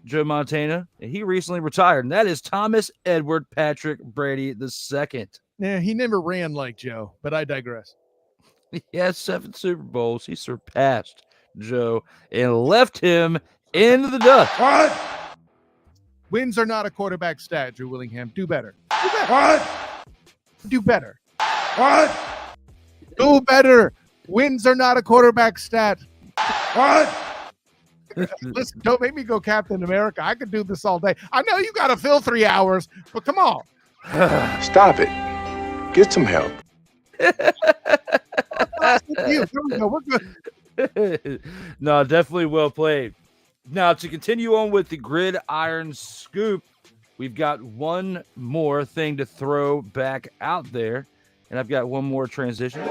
Joe Montana, and he recently retired, and that is Thomas Edward Patrick Brady II. Yeah, he never ran like Joe, but I digress. He has 7 Super Bowls. He surpassed Joe and left him in the dust. What? Wins are not a quarterback stat, Drew Willingham. Do better. Do better. What? Do better. What? Do better. Wins are not a quarterback stat. What? Listen, don't make me go Captain America. I could do this all day. I know you got to fill 3 hours, but come on. Stop it. Get some help. Here we go. We're good. No, definitely well played. Now, to continue on with the Gridiron Scoop, we've got one more thing to throw back out there, and I've got one more transition.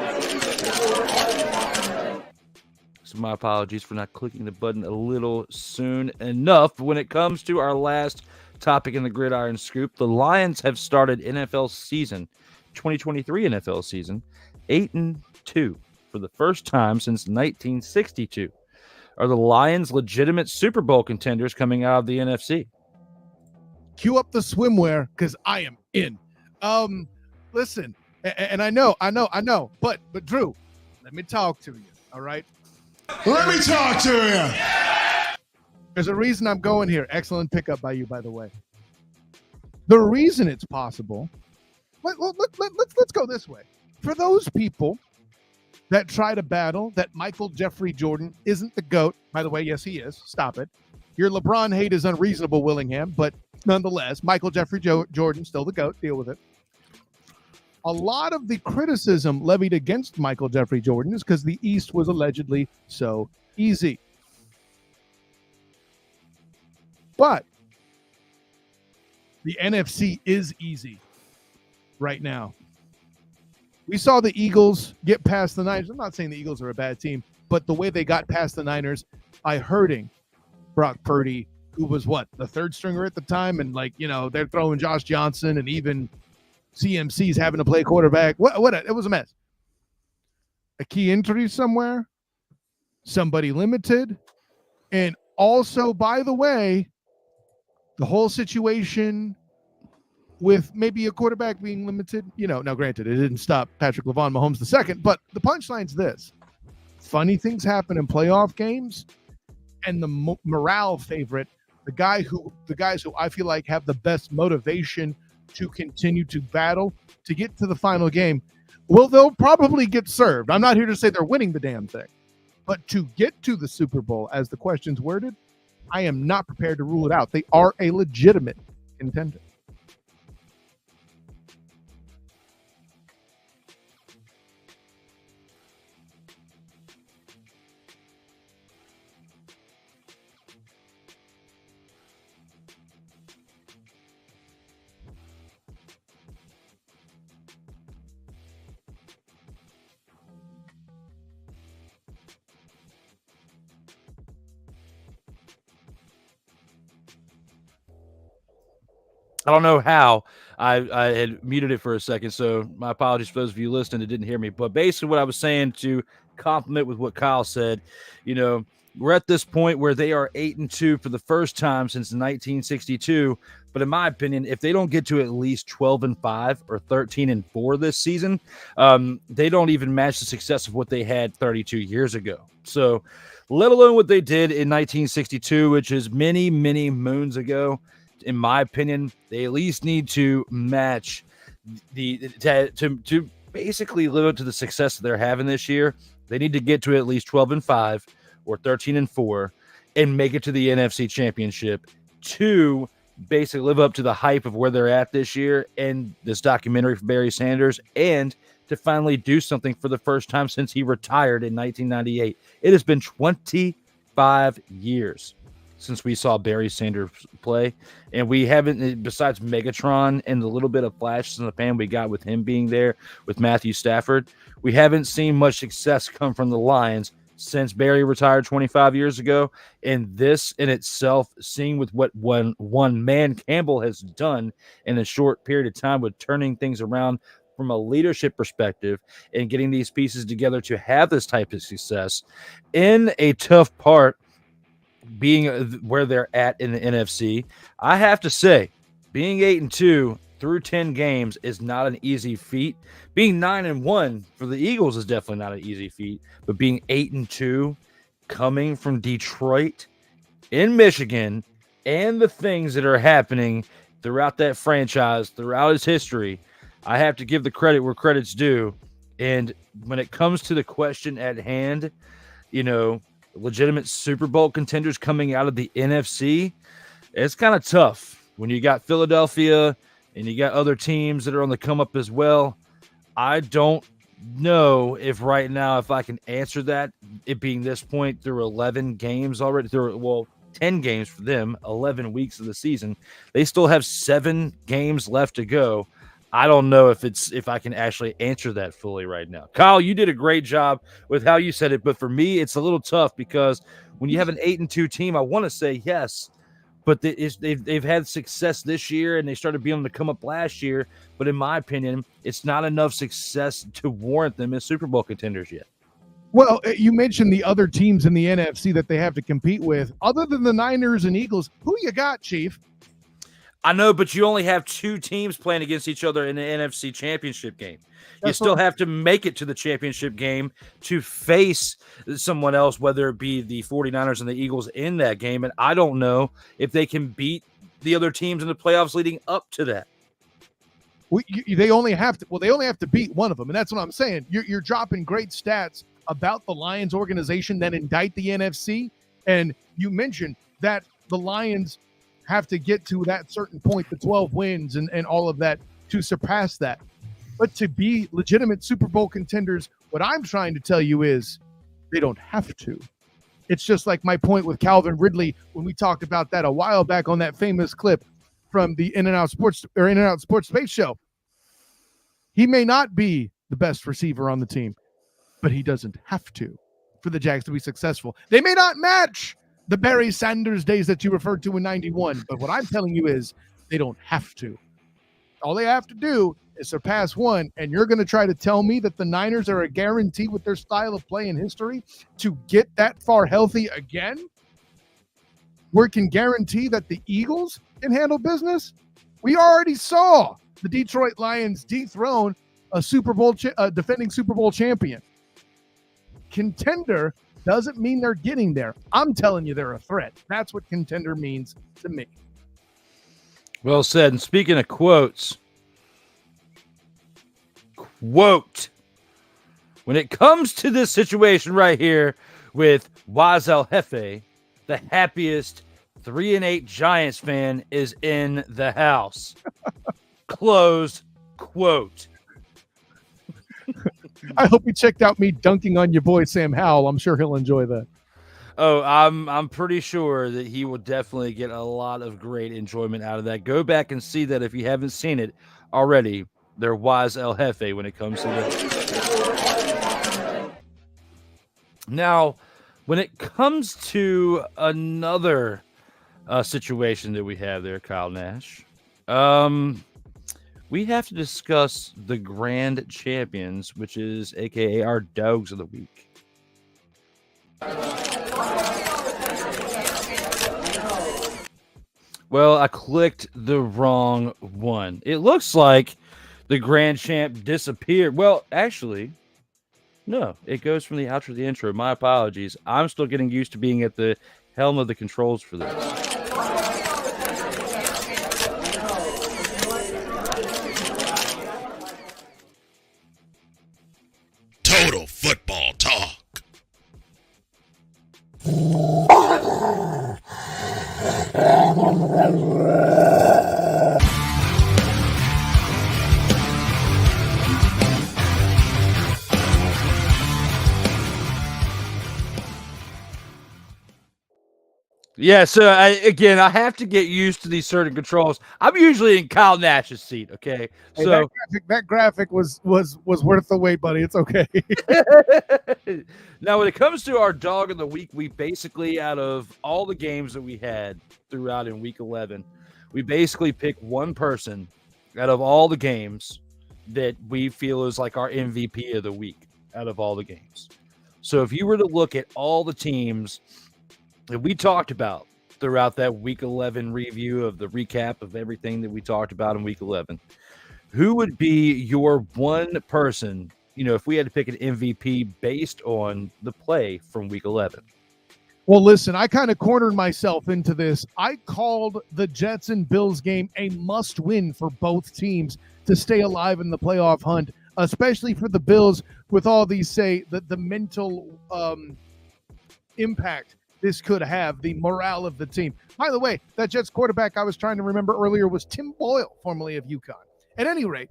So my apologies for not clicking the button a little soon enough. When it comes to our last topic in the Gridiron Scoop, the Lions have started NFL season, 2023 NFL season, 8-2 for the first time since 1962. Are the Lions legitimate Super Bowl contenders coming out of the NFC? Cue up the swimwear because I am in. Listen, and I know, but Drew, let me talk to you. All right. Let me talk to you. There's a reason I'm going here. Excellent pickup by you, by the way. The reason it's possible. Let's go this way. For those people that try to battle that Michael Jeffrey Jordan isn't the GOAT. By the way, yes, he is. Stop it. Your LeBron hate is unreasonable, Willingham, but nonetheless, Michael Jeffrey Jordan, still the GOAT. Deal with it. A lot of the criticism levied against Michael Jeffrey Jordan is because the East was allegedly so easy. But the NFC is easy right now. We saw the Eagles get past the Niners. I'm not saying the Eagles are a bad team, but the way they got past the Niners by hurting Brock Purdy, who was the third stringer at the time, and they're throwing Josh Johnson, and even CMC's having to play quarterback. It was a mess. A key injury somewhere, somebody limited, and also, by the way, the whole situation with maybe a quarterback being limited, now granted, it didn't stop Patrick LaVon Mahomes II, but the punchline's this. Funny things happen in playoff games, and the morale favorite, the guys who I feel like have the best motivation to continue to battle to get to the final game, they'll probably get served. I'm not here to say they're winning the damn thing, but to get to the Super Bowl, as the question's worded, I am not prepared to rule it out. They are a legitimate contender. I don't know how I had muted it for a second, so my apologies for those of you listening that didn't hear me. But basically what I was saying, to compliment with what Kyle said, we're at this point where they are 8-2 for the first time since 1962. But in my opinion, if they don't get to at least 12-5 or 13-4 this season, they don't even match the success of what they had 32 years ago. So let alone what they did in 1962, which is many, many moons ago. In my opinion, they at least need to match to basically live up to the success that they're having this year. They need to get to at least 12-5 or 13-4 and make it to the NFC Championship to basically live up to the hype of where they're at this year and this documentary for Barry Sanders, and to finally do something for the first time since he retired in 1998. It has been 25 years since we saw Barry Sanders play, and we haven't, besides Megatron and the little bit of flashes in the pan we got with him being there with Matthew Stafford, we haven't seen much success come from the Lions since Barry retired 25 years ago. And this in itself, seeing with what one man Campbell has done in a short period of time with turning things around from a leadership perspective and getting these pieces together to have this type of success in a tough part, being where they're at in the NFC, I have to say, being 8-2 through 10 games is not an easy feat. Being 9-1 for the Eagles is definitely not an easy feat, but being 8-2, coming from Detroit, in Michigan, and the things that are happening throughout that franchise, throughout its history, I have to give the credit where credit's due. And when it comes to the question at hand, legitimate Super Bowl contenders coming out of the NFC, it's kind of tough when you got Philadelphia and you got other teams that are on the come up as well. I don't know if right now, if I can answer that, it being this point through 11 games already, 10 games for them, 11 weeks of the season. They still have 7 games left to go. I don't know if I can actually answer that fully right now. Kyle, you did a great job with how you said it, but for me, it's a little tough because when you have an 8-2 team, I want to say yes, but they've had success this year and they started being able to come up last year. But in my opinion, it's not enough success to warrant them as Super Bowl contenders yet. Well, you mentioned the other teams in the NFC that they have to compete with. Other than the Niners and Eagles, who you got, Chief? I know, but you only have 2 teams playing against each other in the NFC Championship game. You still have to make it to the championship game to face someone else, whether it be the 49ers and the Eagles in that game. And I don't know if they can beat the other teams in the playoffs leading up to that. They only have to beat one of them. And that's what I'm saying. You're dropping great stats about the Lions organization that indict the NFC. And you mentioned that the Lions have to get to that certain point, the 12 wins and all of that to surpass that. But to be legitimate Super Bowl contenders, what I'm trying to tell you is they don't have to. It's just like my point with Calvin Ridley when we talked about that a while back on that famous clip from the In and Out Sports Space show. He may not be the best receiver on the team, but he doesn't have to for the Jags to be successful. They may not match the Barry Sanders days that you referred to in 91. But what I'm telling you is they don't have to. All they have to do is surpass one. And you're going to try to tell me that the Niners are a guarantee with their style of play in history to get that far healthy again? We can guarantee that the Eagles can handle business? We already saw the Detroit Lions dethrone a defending Super Bowl champion. Contender doesn't mean they're getting there. I'm telling you they're a threat. That's what contender means to me. Well said. And speaking of quotes, quote, when it comes to this situation right here with Waz El Jefe, the happiest 3-8 Giants fan is in the house. Close quote. I hope you checked out me dunking on your boy Sam Howell. I'm sure he'll enjoy that. Oh, I'm pretty sure that he will definitely get a lot of great enjoyment out of that. Go back and see that if you haven't seen it already. They're Waz El Jefe when it comes to that. Now, when it comes to another situation that we have there, Kyle Nash, we have to discuss the grand champions, which is AKA our dogs of the week. Well, I clicked the wrong one. It looks like the grand champ disappeared. Well, actually, no, it goes from the outro to the intro. My apologies. I'm still getting used to being at the helm of the controls for this. Total football talk. Yeah, so I have to get used to these certain controls. I'm usually in Kyle Nash's seat, okay? Hey, so that graphic was worth the wait, buddy. It's okay. Now, when it comes to our dog of the week, we basically, out of all the games that we had throughout in week 11, we basically pick one person out of all the games that we feel is like our MVP of the week out of all the games. So if you were to look at all the teams that we talked about throughout that week 11 review of the recap of everything that we talked about in week 11, who would be your one person, if we had to pick an MVP based on the play from week 11? Well, listen, I kind of cornered myself into this. I called the Jets and Bills game a must-win for both teams to stay alive in the playoff hunt, especially for the Bills with all these, the mental impact this could have, the morale of the team. By the way, that Jets quarterback I was trying to remember earlier was Tim Boyle, formerly of UConn. At any rate,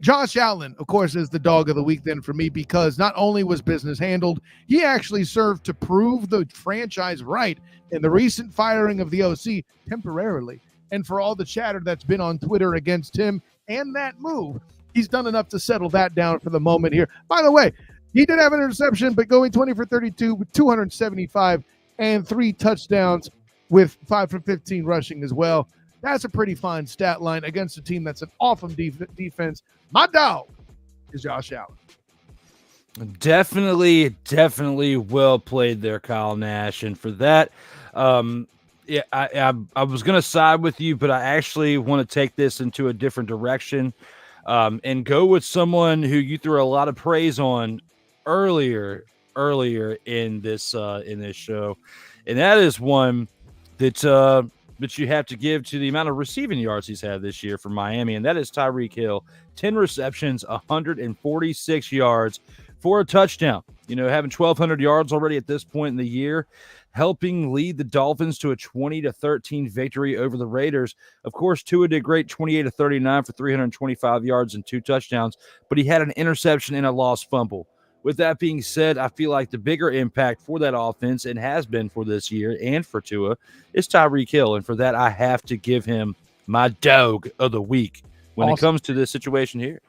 Josh Allen, of course, is the dog of the week then for me, because not only was business handled, he actually served to prove the franchise right in the recent firing of the OC temporarily. And for all the chatter that's been on Twitter against him and that move, he's done enough to settle that down for the moment here. By the way, he did have an interception, but going 20 for 32 with 275 and 3 touchdowns with 5 for 15 rushing as well. That's a pretty fine stat line against a team that's an awesome defense. My dog is Josh Allen. Definitely well played there, Kyle Nash. And for that, I was going to side with you, but I actually want to take this into a different direction and go with someone who you threw a lot of praise on earlier in this show, and that is one that you have to give to the amount of receiving yards he's had this year for Miami, and that is Tyreek Hill. 10 receptions, 146 yards for a touchdown. Having 1,200 yards already at this point in the year, helping lead the Dolphins to a 20-13 victory over the Raiders. Of course, Tua did great, 28-39 for 325 yards and 2 touchdowns, but he had an interception and a lost fumble. With that being said, I feel like the bigger impact for that offense, and has been for this year and for Tua, is Tyreek Hill. And for that, I have to give him my dog of the week when it comes to this situation here.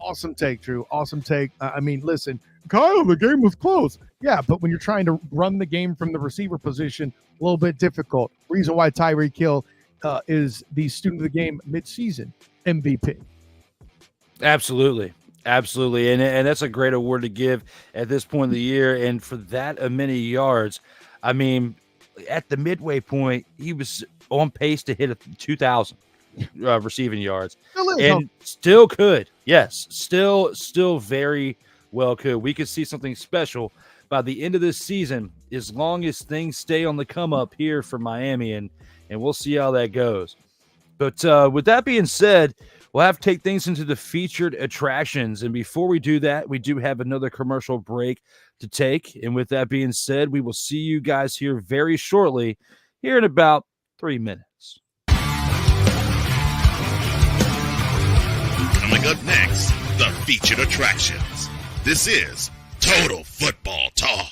Awesome take, Drew. Awesome take. I mean, listen, Kyle, the game was close. Yeah, but when you're trying to run the game from the receiver position, a little bit difficult. Reason why Tyreek Hill is the student of the game midseason MVP. Absolutely. And that's a great award to give at this point of the year. And for that many yards, I mean, at the midway point, he was on pace to hit 2,000 receiving yards, and still could. Yes, still very well could. We could see something special by the end of this season, as long as things stay on the come up here for Miami, and we'll see how that goes. But with that being said, we'll have to take things into the featured attractions. And before we do that, we do have another commercial break to take. And with that being said, we will see you guys here very shortly, here in about 3 minutes. Coming up next, the featured attractions. This is Total Football Talk.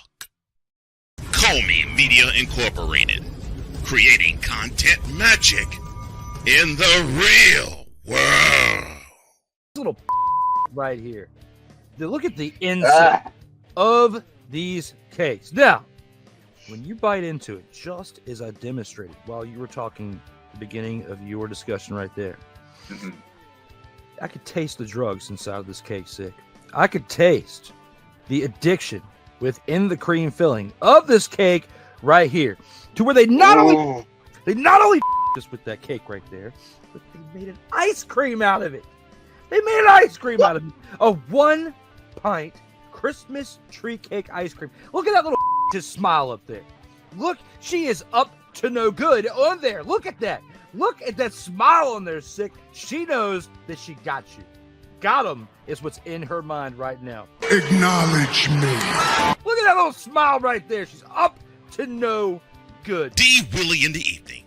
Comey Media Incorporated, creating content magic in the real world. Little right here. Look at the inside of these cakes. Now, when you bite into it, just as I demonstrated while you were talking at the beginning of your discussion right there, I could taste the drugs inside of this cake, Sick. I could taste the addiction within the cream filling of this cake right here, to where they not only us with that cake right there, but they made an ice cream out of it. A 1-pint Christmas tree cake ice cream. Look at that little just smile up there. Look, she is up to no good on there. Look at that. Look at that smile on there, Sick. She knows that she got you. Got him is what's in her mind right now. Acknowledge me. Look at that little smile right there. She's up to no good. D. Willie in the evening.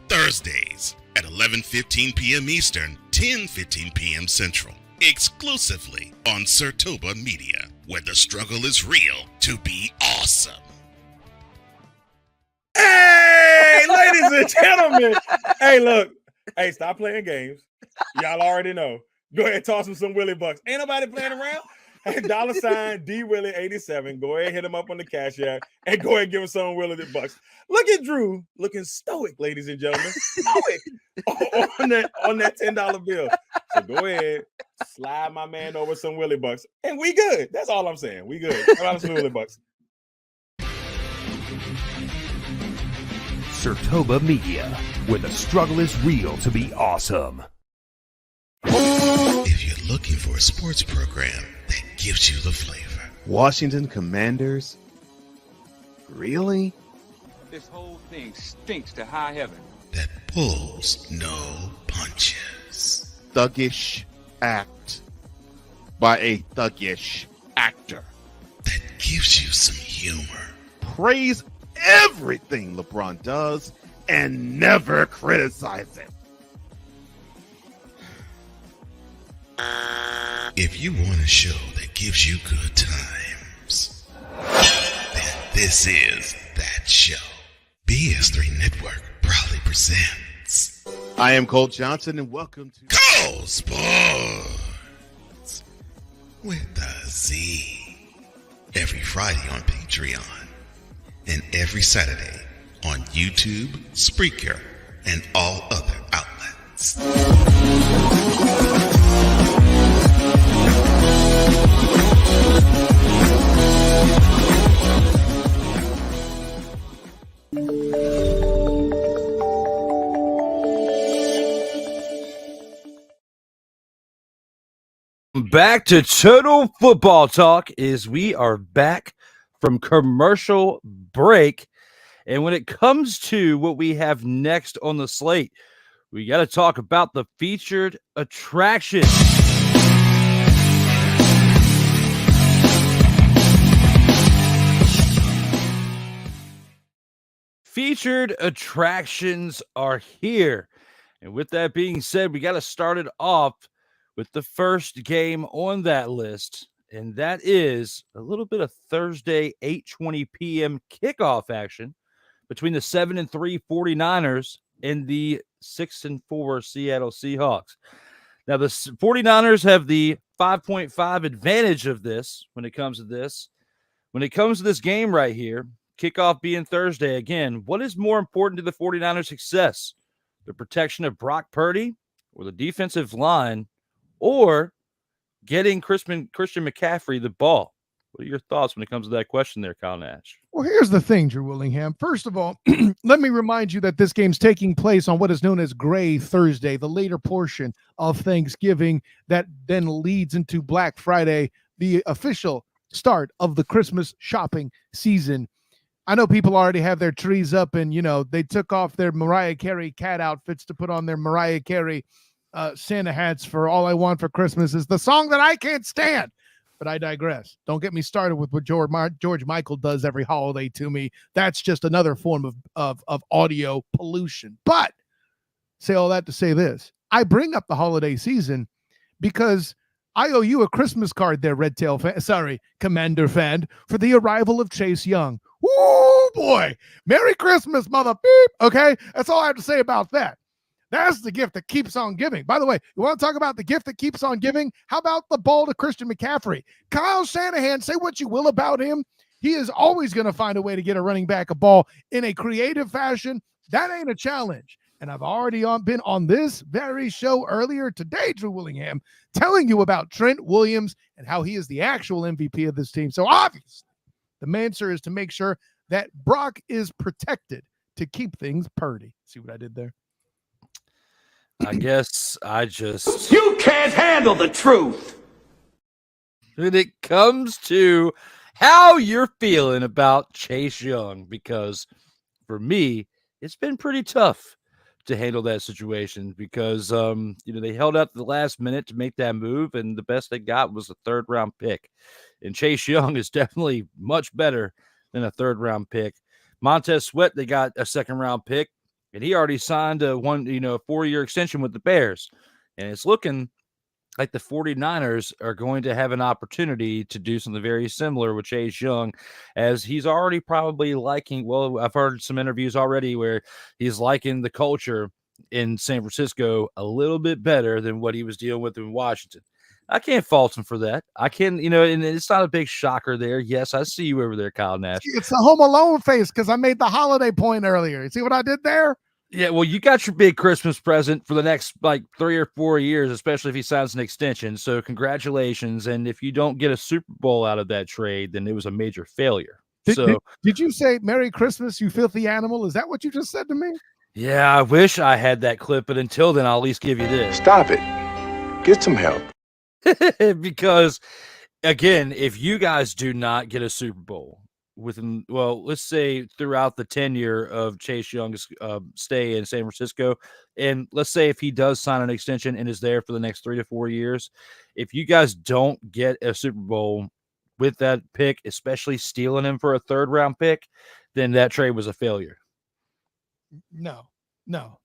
Thursdays at 11:15 p.m. Eastern, 10:15 p.m. Central. Exclusively on Sertoba Media, where the struggle is real to be awesome. Hey, ladies and gentlemen. Hey, look. Hey, stop playing games. Y'all already know. Go ahead and toss him some Willie Bucks. Ain't nobody playing around. Hey, $sign DWillie87. Go ahead and hit him up on the Cash App and go ahead and give him some Willie Bucks. Look at Drew looking stoic, ladies and gentlemen. Stoic on that $10 bill. So go ahead, slide my man over some Willie Bucks, and we good. That's all I'm saying. We good. Slide some Willie Bucks. Sertoba Media, where the struggle is real to be awesome. If you're looking for a sports program that gives you the flavor. Washington Commanders Really? This whole thing stinks to high heaven. That pulls no punches. Thuggish act by a thuggish actor. That gives you some humor. Praise everything LeBron does and never criticize it. If you want a show that gives you good times, then this is that show. BS3 Network proudly presents. I am Cole Johnson, and welcome to Cole Sports with a Z. Every Friday on Patreon and every Saturday on YouTube, Spreaker, and all other outlets. Back to Total Football Talk is we are back from commercial break. And when it comes to what we have next on the slate, we got to talk about the featured attraction. Featured attractions are here. And with that being said, we got to start it off with the first game on that list, and that is a little bit of Thursday 8:20 p.m. kickoff action between the 7-3 49ers and the 6-4 Seattle Seahawks. Now, the 49ers have the 5.5 advantage of this when it comes to this. When it comes to this game right here, kickoff being Thursday, again, what is more important to the 49ers' success? The protection of Brock Purdy or the defensive line, or getting Christian McCaffrey the ball? What are your thoughts when it comes to that question there, Kyle Nash? Well, here's the thing, Drew Willingham. First of all, let me remind you that this game's taking place on what is known as Gray Thursday, the later portion of Thanksgiving that then leads into Black Friday, the official start of the Christmas shopping season. I know people already have their trees up and, they took off their Mariah Carey cat outfits to put on their Mariah Carey Santa hats for All I Want for Christmas is the song that I can't stand. But I digress. Don't get me started with what George Michael does every holiday to me. That's just another form of audio pollution. But say all that to say this. I bring up the holiday season because I owe you a Christmas card there, Commander fan, for the arrival of Chase Young. Woo, boy. Merry Christmas, mother beep. Okay, that's all I have to say about that. That's the gift that keeps on giving. By the way, you want to talk about the gift that keeps on giving? How about the ball to Christian McCaffrey? Kyle Shanahan, say what you will about him. He is always going to find a way to get a running back a ball in a creative fashion. That ain't a challenge. And I've already been on this very show earlier today, Drew Willingham, telling you about Trent Williams and how he is the actual MVP of this team. So obviously, the answer is to make sure that Brock is protected to keep things Purdy. See what I did there? I guess You can't handle the truth! When it comes to how you're feeling about Chase Young, because for me, it's been pretty tough to handle that situation because, they held out the last minute to make that move, and the best they got was a third-round pick. And Chase Young is definitely much better than a third-round pick. Montez Sweat, they got a second-round pick. And he already signed a 4-year extension with the Bears. And it's looking like the 49ers are going to have an opportunity to do something very similar with Chase Young, as he's already probably liking, well, I've heard some interviews already where he's liking the culture in San Francisco a little bit better than what he was dealing with in Washington. I can't fault him for that. I can, and it's not a big shocker there. Yes, I see you over there, Kyle Nash. It's the Home Alone face because I made the holiday point earlier. You see what I did there? Yeah, well, you got your big Christmas present for the next 3 or 4 years, especially if he signs an extension. So congratulations. And if you don't get a Super Bowl out of that trade, then it was a major failure. Did you say Merry Christmas, you filthy animal? Is that what you just said to me? Yeah, I wish I had that clip, but until then, I'll at least give you this. Stop it. Get some help. Because, again, if you guys do not get a Super Bowl, within, well, let's say throughout the tenure of Chase Young's stay in San Francisco, and let's say if he does sign an extension and is there for the next 3 to 4 years, if you guys don't get a Super Bowl with that pick, especially stealing him for a 3rd round pick, then that trade was a failure. No,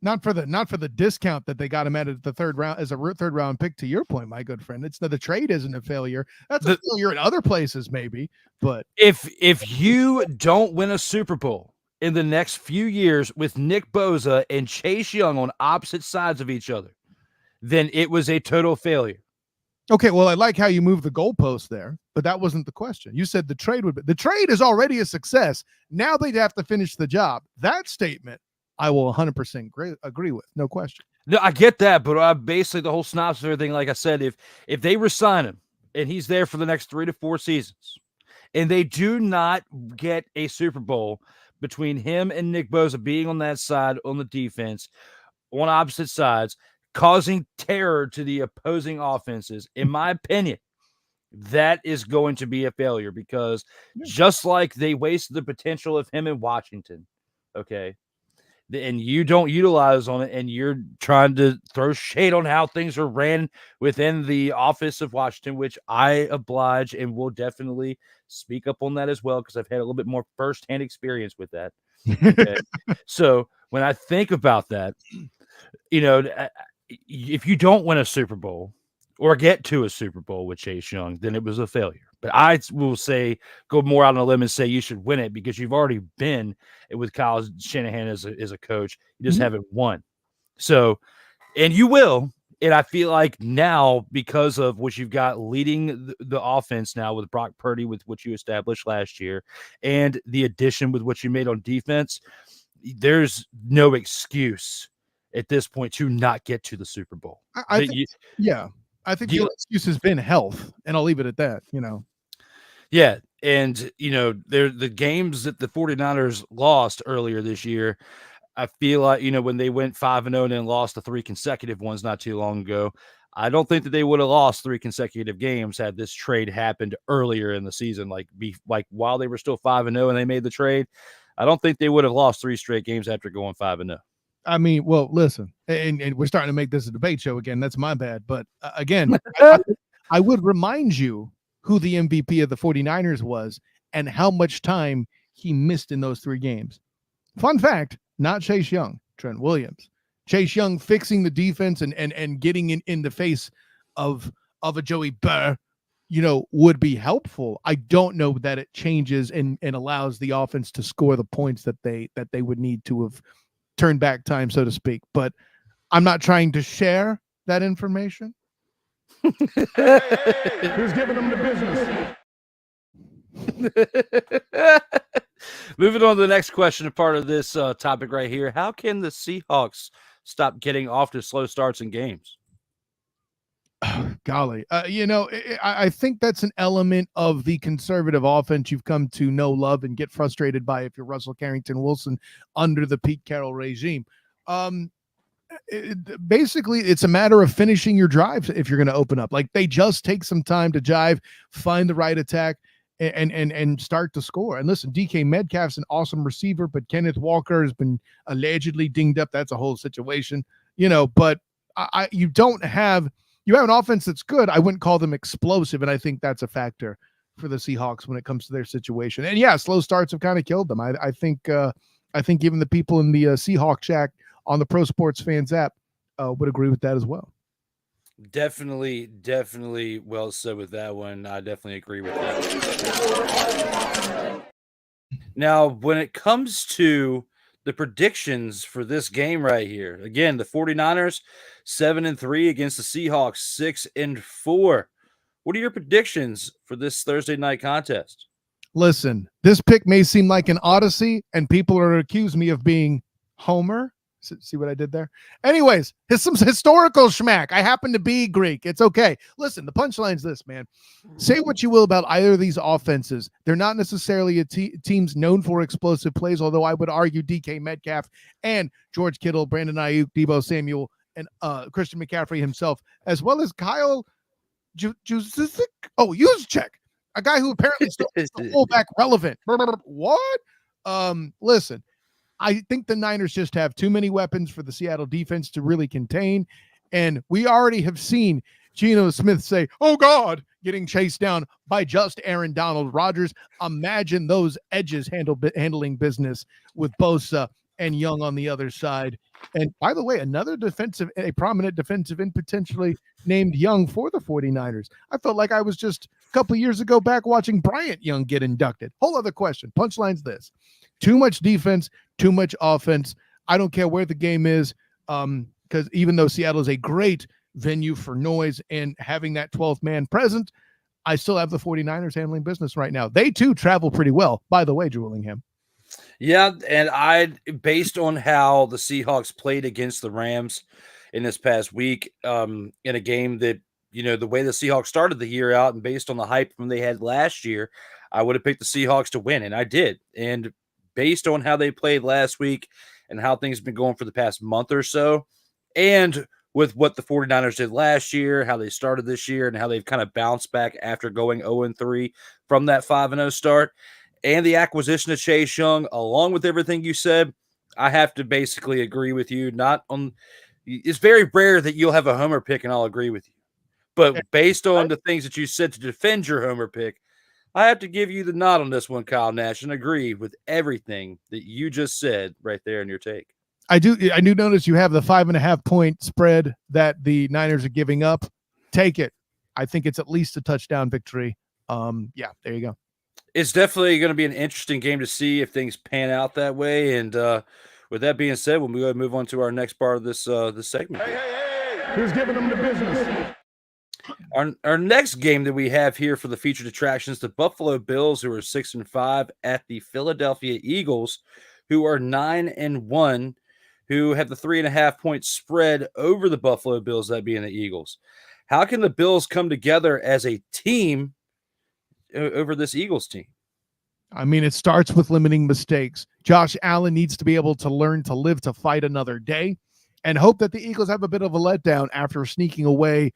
not for the discount that they got him at the 3rd round as a 3rd round pick. To your point, my good friend, it's the trade isn't a failure. That's a failure in other places, maybe. But if you don't win a Super Bowl in the next few years with Nick Bosa and Chase Young on opposite sides of each other, then it was a total failure. Okay, well, I like how you moved the goalpost there, but that wasn't the question. You said the trade is already a success. Now they'd have to finish the job. That statement I will 100% agree with, no question. No, I get that, but basically the whole synopsis of everything, like I said, if they resign him and he's there for the next 3 to 4 seasons, and they do not get a Super Bowl between him and Nick Bosa being on that side on the defense, on opposite sides, causing terror to the opposing offenses, in my opinion, that is going to be a failure because just like they wasted the potential of him in Washington, okay, and you don't utilize on it, and you're trying to throw shade on how things are ran within the office of Washington, which I oblige and will definitely speak up on that as well because I've had a little bit more firsthand experience with that. Okay? So when I think about that, if you don't win a Super Bowl or get to a Super Bowl with Chase Young, then it was a failure. But I will say, go more out on a limb and say you should win it because you've already been with Kyle Shanahan as a coach. You just haven't won. So, and you will. And I feel like now, because of what you've got leading the offense now with Brock Purdy, with what you established last year, and the addition with what you made on defense, there's no excuse at this point to not get to the Super Bowl. I think the excuse has been health, and I'll leave it at that, Yeah, and, the games that the 49ers lost earlier this year, I feel like, when they went 5-0 and then lost the 3 consecutive ones not too long ago, I don't think that they would have lost 3 consecutive games had this trade happened earlier in the season, like while they were still 5-0 and they made the trade. I don't think they would have lost 3 straight games after going 5-0. I mean, well, listen, and we're starting to make this a debate show again. That's my bad. But again, I would remind you who the MVP of the 49ers was and how much time he missed in those 3 games. Fun fact, not Chase Young, Trent Williams. Chase Young fixing the defense and getting in the face of a Joey Burr, would be helpful. I don't know that it changes and allows the offense to score the points that they would need to have turned back time, so to speak. But I'm not trying to share that information. Who's giving them the business? Moving on to the next question, a part of this topic right here. How can the Seahawks stop getting off to slow starts in games? Golly, I think that's an element of the conservative offense you've come to know, love, and get frustrated by if you're Russell Carrington Wilson under the Pete Carroll regime. Basically, it's a matter of finishing your drives if you're going to open up. Like, they just take some time to jive, find the right attack, and start to score. And listen, DK Metcalf's an awesome receiver, but Kenneth Walker has been allegedly dinged up. That's a whole situation, but you have an offense that's good. I wouldn't call them explosive, and I think that's a factor for the Seahawks when it comes to their situation. And yeah, slow starts have kind of killed them. I think even the people in the Seahawk Shack on the Pro Sports Fans app would agree with that as well. Definitely well said with that one. I definitely agree with that. Now, when it comes to the predictions for this game right here, again, the 49ers 7-3 against the Seahawks 6-4. What are your predictions for this Thursday night contest? Listen, this pick may seem like an odyssey, and people are accused me of being Homer. See what I did there? Anyways, it's some historical schmack. I happen to be Greek. It's okay. Listen, the punchline's this, man. Say what you will about either of these offenses. They're not necessarily teams known for explosive plays, although I would argue DK Metcalf and George Kittle, Brandon Ayuk, Deebo Samuel, and Christian McCaffrey himself, as well as Kyle Juszczyk. a guy who apparently still is the fullback relevant. What? Listen, I think the Niners just have too many weapons for the Seattle defense to really contain. And we already have seen Geno Smith say, "Oh God," getting chased down by just Aaron Donald. Rodgers, imagine those edges handling business with Bosa and Young on the other side. And by the way, a prominent defensive end potentially named Young for the 49ers. I felt like I was just a couple of years ago back watching Bryant Young get inducted. Whole other question. Punchline's this: too much defense, too much offense. I don't care where the game is, because even though Seattle is a great venue for noise and having that 12th man present, I still have the 49ers handling business right now. They too travel pretty well, by the way, Drew Willingham. Yeah, and based on how the Seahawks played against the Rams in this past week, in a game that, the way the Seahawks started the year out and based on the hype from they had last year, I would have picked the Seahawks to win, and I did. And based on how they played last week and how things have been going for the past month or so, and with what the 49ers did last year, how they started this year, and how they've kind of bounced back after going 0-3 from that 5-0 start, and the acquisition of Chase Young, along with everything you said, I have to basically agree with you. It's very rare that you'll have a homer pick and I'll agree with you. But based on the things that you said to defend your homer pick, I have to give you the nod on this one, Kyle Nash, and agree with everything that you just said right there in your take. I do notice you have the 5.5 point spread that the Niners are giving up. Take it. I think it's at least a touchdown victory. Yeah, there you go. It's definitely going to be an interesting game to see if things pan out that way. And with that being said, we'll go ahead and move on to our next part of this segment. Who's giving them the business? Our next game that we have here for the featured attractions, the Buffalo Bills, who are 6-5, at the Philadelphia Eagles, who are 9-1, who have the 3.5 point spread over the Buffalo Bills, that being the Eagles. How can the Bills come together as a team over this Eagles team? I mean, it starts with limiting mistakes. Josh Allen needs to be able to learn to live to fight another day and hope that the Eagles have a bit of a letdown after sneaking away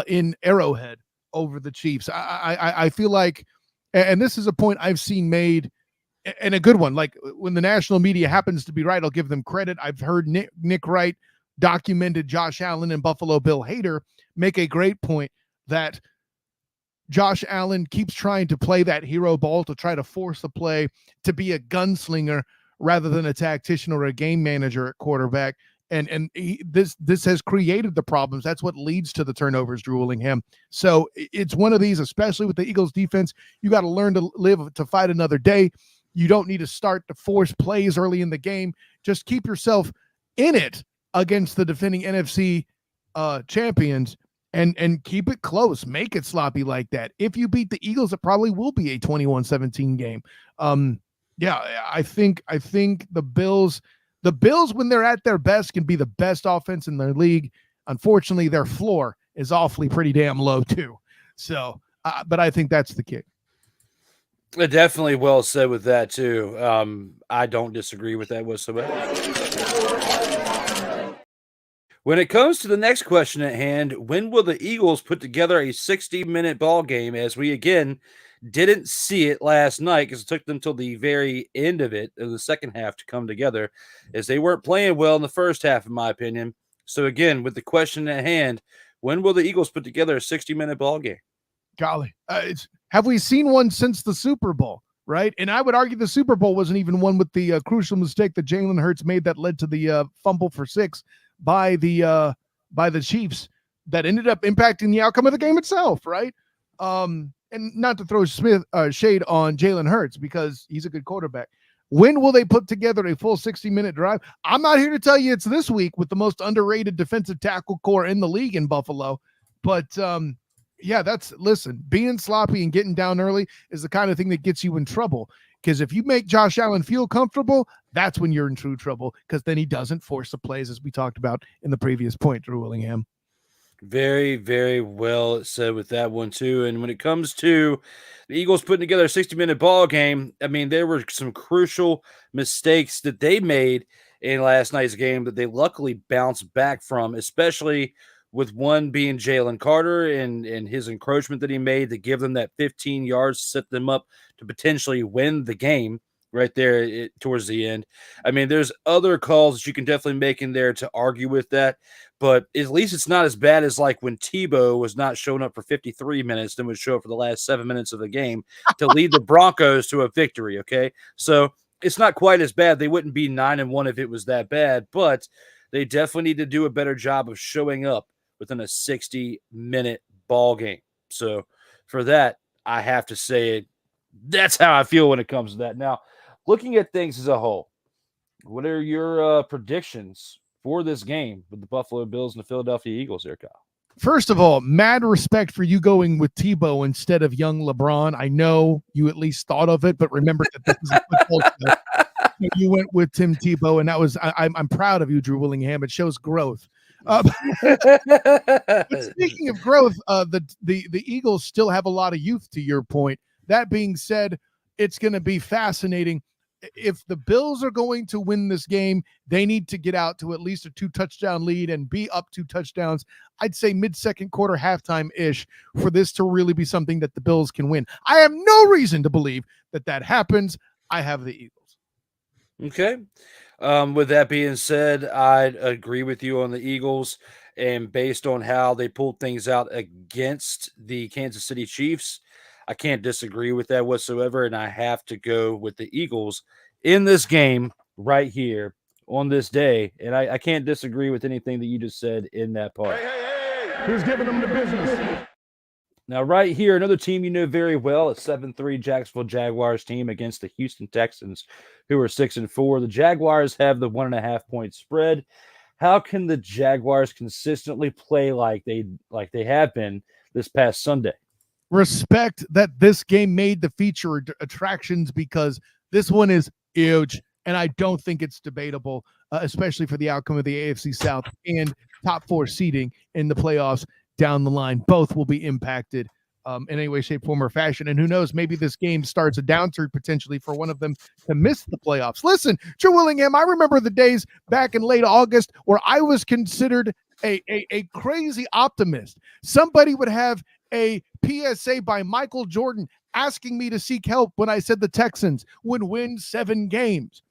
in Arrowhead over the Chiefs. I feel like, and this is a point I've seen made, and a good one, like when the national media happens to be right, I'll give them credit. I've heard Nick Wright, documented Josh Allen and Buffalo Bill hater, make a great point that Josh Allen keeps trying to play that hero ball, to try to force the play, to be a gunslinger rather than a tactician or a game manager at quarterback. And this has created the problems. That's what leads to the turnovers, Drew Willingham. So it's one of these, especially with the Eagles defense, you got to learn to live to fight another day. You don't need to start to force plays early in the game. Just keep yourself in it against the defending NFC champions and keep it close. Make it sloppy like that. If you beat the Eagles, it probably will be a 21-17 game. Yeah, I think the Bills, when they're at their best, can be the best offense in their league. Unfortunately, their floor is awfully pretty damn low too. So, but I think that's the kick. Definitely well said with that too. I don't disagree with that whatsoever. When it comes to the next question at hand, when will the Eagles put together a 60-minute ball game? As we again didn't see it last night because it took them till the very end of it, of the second half, to come together, as they weren't playing well in the first half, in my opinion. So again, with the question at hand, when will the Eagles put together a 60-minute ball game? Golly, have we seen one since the Super Bowl, right? And I would argue the Super Bowl wasn't even one with the crucial mistake that Jalen Hurts made that led to the fumble for 6 by the Chiefs that ended up impacting the outcome of the game itself, right? And not to throw shade on Jalen Hurts because he's a good quarterback. When will they put together a full 60-minute drive? I'm not here to tell you it's this week with the most underrated defensive tackle core in the league in Buffalo, but yeah, listen, being sloppy and getting down early is the kind of thing that gets you in trouble. Because if you make Josh Allen feel comfortable, that's when you're in true trouble, because then he doesn't force the plays, as we talked about in the previous point, Drew Willingham. Very, very well said with that one, too. And when it comes to the Eagles putting together a 60-minute ball game, I mean, there were some crucial mistakes that they made in last night's game that they luckily bounced back from, especially with one being Jalen Carter and his encroachment that he made to give them that 15 yards, set them up to potentially win the game right there towards the end. I mean, there's other calls that you can definitely make in there to argue with that, but at least it's not as bad as like when Tebow was not showing up for 53 minutes, then would show up for the last 7 minutes of the game to lead the Broncos to a victory. Okay. So it's not quite as bad. They wouldn't be 9-1 if it was that bad, but they definitely need to do a better job of showing up within a 60-minute ball game. So for that, I have to say that's how I feel when it comes to that. Now, looking at things as a whole, what are your predictions for this game with the Buffalo Bills and the Philadelphia Eagles there, Kyle? First of all, mad respect for you going with Tebow instead of young LeBron. I know you at least thought of it, but remember that this is a football show. You went with Tim Tebow, and that was I'm proud of you, Drew Willingham. It shows growth. But speaking of growth, the Eagles still have a lot of youth, to your point. That being said, it's going to be fascinating. If the Bills are going to win this game, they need to get out to at least a 2-touchdown lead and be up 2 touchdowns. I'd say mid-second quarter, halftime-ish, for this to really be something that the Bills can win. I have no reason to believe that happens. I have the Eagles. Okay. With that being said, I agree with you on the Eagles. And based on how they pulled things out against the Kansas City Chiefs, I can't disagree with that whatsoever. And I have to go with the Eagles in this game right here on this day. And I can't disagree with anything that you just said in that part. Who's giving them the business? Now, right here, another team you know very well, a 7-3 Jacksonville Jaguars team against the Houston Texans, who are 6-4. The Jaguars have the 1.5-point spread. How can the Jaguars consistently play like they have been this past Sunday? Respect that this game made the feature attractions, because this one is huge, and I don't think it's debatable, especially for the outcome of the AFC South and top 4 seeding in the playoffs down the line. Both will be impacted in any way, shape, form, or fashion. And who knows, maybe this game starts a downturn potentially for one of them to miss the playoffs. Listen, Drew Willingham, I remember the days back in late August where I was considered a crazy optimist. Somebody would have a PSA by Michael Jordan asking me to seek help when I said the Texans would win 7 games.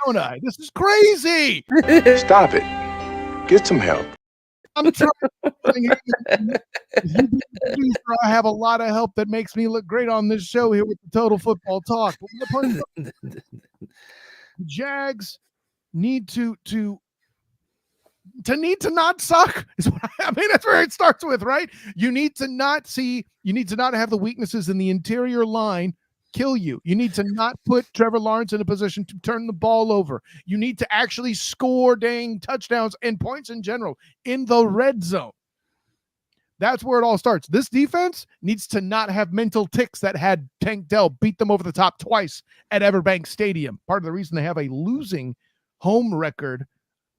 Don't I? This is crazy. Stop it. Get some help. I'm trying. I have a lot of help that makes me look great on this show here with the Total Football Talk. The Jags need to not suck is what I mean. That's where it starts with, right? You need to not have the weaknesses in the interior line kill you. You need to not put Trevor Lawrence in a position to turn the ball over. You need to actually score dang touchdowns and points in general in the red zone. That's where it all starts. This defense needs to not have mental tics that had Tank Dell beat them over the top twice at Everbank Stadium. Part of the reason they have a losing home record.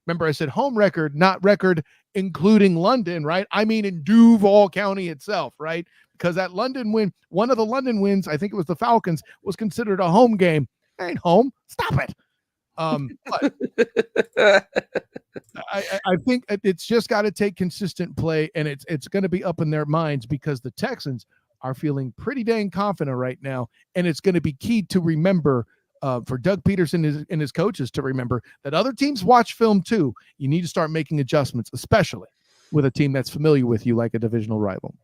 Remember, I said home record, not record including London, right? I mean in Duval County itself, right? Because that London win, one of the London wins, I think it was the Falcons, was considered a home game. It ain't home. Stop it. But I think it's just got to take consistent play, and it's going to be up in their minds because the Texans are feeling pretty dang confident right now, and it's going to be key to remember for Doug Peterson and his coaches to remember that other teams watch film too. You need to start making adjustments, especially with a team that's familiar with you like a divisional rival.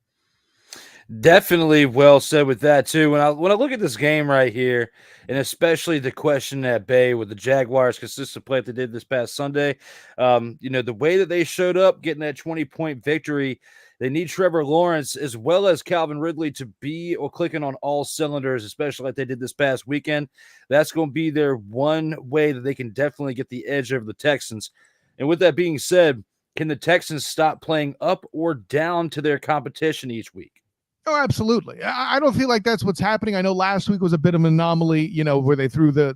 Definitely well said with that too. When I look at this game right here, and especially the question at bay with the Jaguars' consistent play that they did this past Sunday, the way that they showed up, getting that 20-point victory, they need Trevor Lawrence as well as Calvin Ridley to be clicking on all cylinders, especially like they did this past weekend. That's going to be their one way that they can definitely get the edge over the Texans. And with that being said, can the Texans stop playing up or down to their competition each week? Oh, absolutely. I don't feel like that's what's happening. I know last week was a bit of an anomaly, where they threw the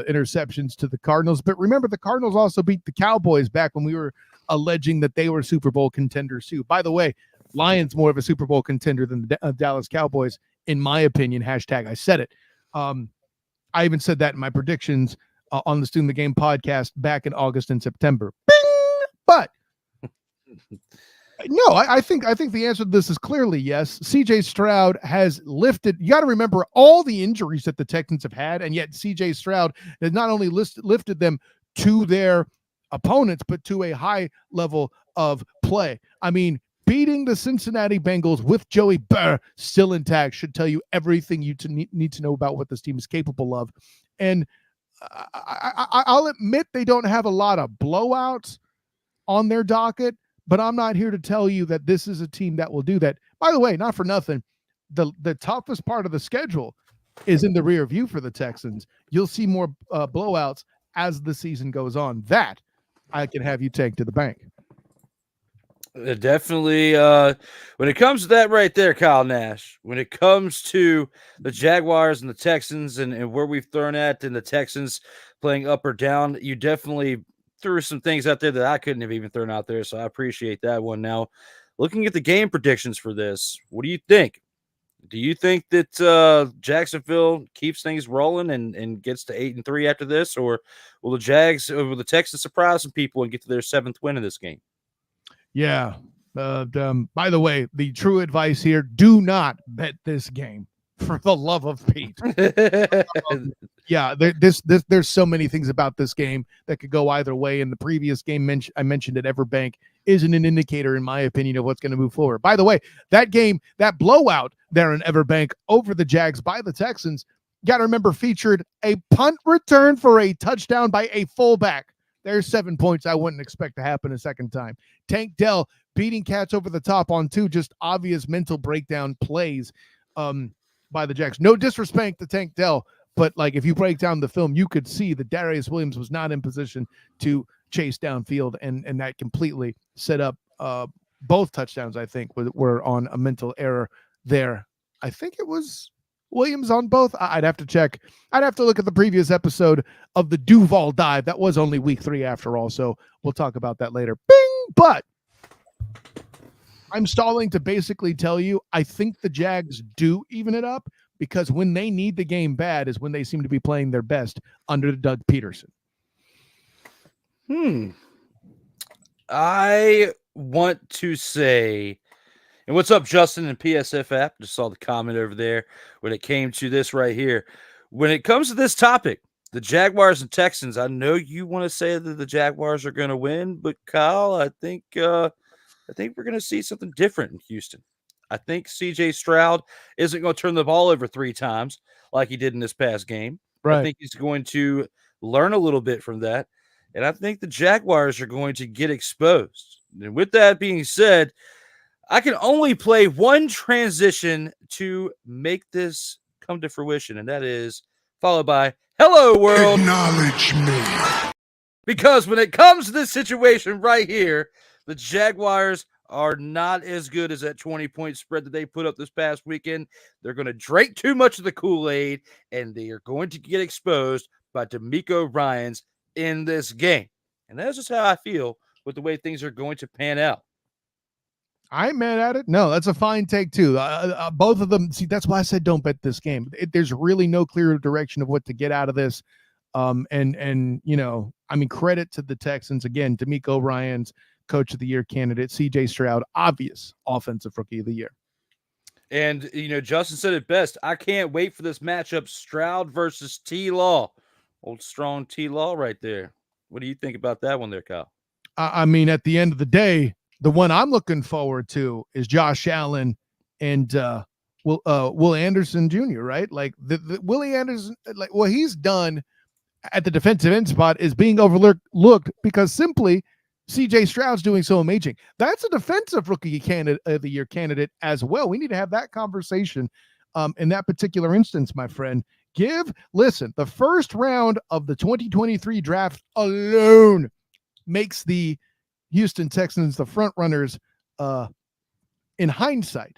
interceptions to the Cardinals. But remember, the Cardinals also beat the Cowboys back when we were alleging that they were Super Bowl contenders too. By the way, Lions more of a Super Bowl contender than the Dallas Cowboys, in my opinion. # I said it. I even said that in my predictions on the Student the Game podcast back in August and September. Bing! But no, I think the answer to this is clearly yes. CJ Stroud has lifted. You got to remember all the injuries that the Texans have had, and yet CJ Stroud has not only lifted them to their opponents, but to a high level of play. I mean, beating the Cincinnati Bengals with Joey Burr still intact should tell you everything you need to know about what this team is capable of. And I'll admit they don't have a lot of blowouts on their docket, but I'm not here to tell you that this is a team that will do that. By the way, not for nothing, the toughest part of the schedule is in the rear view for the Texans. You'll see more blowouts as the season goes on. That I can have you take to the bank. Definitely. When it comes to that right there, Kyle Nash, when it comes to the Jaguars and the Texans and where we've thrown at and the Texans playing up or down, you definitely threw some things out there that I couldn't have even thrown out there. So I appreciate that one. Now, looking at the game predictions for this, what do you think? Do you think that Jacksonville keeps things rolling and gets to 8-3 after this, or will the Texans surprise some people and get to their 7th win in this game? Yeah. By the way, the true advice here: do not bet this game, for the love of Pete. Yeah, there's so many things about this game that could go either way. And the previous game I mentioned at Everbank isn't an indicator, in my opinion, of what's going to move forward. By the way, that game, that blowout there in Everbank over the Jags by the Texans, got to remember, featured a punt return for a touchdown by a fullback. There's 7 points I wouldn't expect to happen a second time. Tank Dell beating Cats over the top on 2 just obvious mental breakdown plays by the Jags. No disrespect to Tank Dell, but like if you break down the film, you could see that Darius Williams was not in position to chase downfield, and that completely set up both touchdowns. I think were on a mental error there. I think it was Williams on both. I'd have to check. I'd have to look at the previous episode of the Duval dive. That was only week 3 after all, so we'll talk about that later. Bing! But I'm stalling to basically tell you I think the Jags do even it up, because when they need the game bad is when they seem to be playing their best under Doug Peterson. I want to say, and what's up, Justin and PSF app? Just saw the comment over there when it came to this right here. When it comes to this topic, the Jaguars and Texans, I know you want to say that the Jaguars are going to win, but Kyle, I think we're going to see something different in Houston. I think CJ Stroud isn't going to turn the ball over 3 times like he did in this past game. Right. I think he's going to learn a little bit from that. And I think the Jaguars are going to get exposed. And with that being said, I can only play one transition to make this come to fruition, and that is followed by "Hello World." Acknowledge me. Because when it comes to this situation right here, the Jaguars are not as good as that 20-point spread that they put up this past weekend. They're going to drink too much of the Kool-Aid, and they are going to get exposed by DeMeco Ryans in this game. And that's just how I feel with the way things are going to pan out. I'm mad at it. No, that's a fine take too. Both of them. See, that's why I said don't bet this game. There's really no clear direction of what to get out of this. And you know, I mean, credit to the Texans again. DeMeco Ryans, Coach of the Year candidate. CJ Stroud, obvious Offensive Rookie of the Year. And you know, Justin said it best. I can't wait for this matchup: Stroud versus T-Law. Old strong T-Law right there. What do you think about that one there, Kyle? I mean, at the end of the day, the one I'm looking forward to is Josh Allen and Will Anderson Jr., right? Like the Willie Anderson, like what he's done at the defensive end spot is being overlooked because simply CJ Stroud's doing so amazing. That's a defensive rookie candidate of the year candidate as well. We need to have that conversation in that particular instance, my friend. Listen, the first round of the 2023 draft alone makes the Houston Texans the front runners in hindsight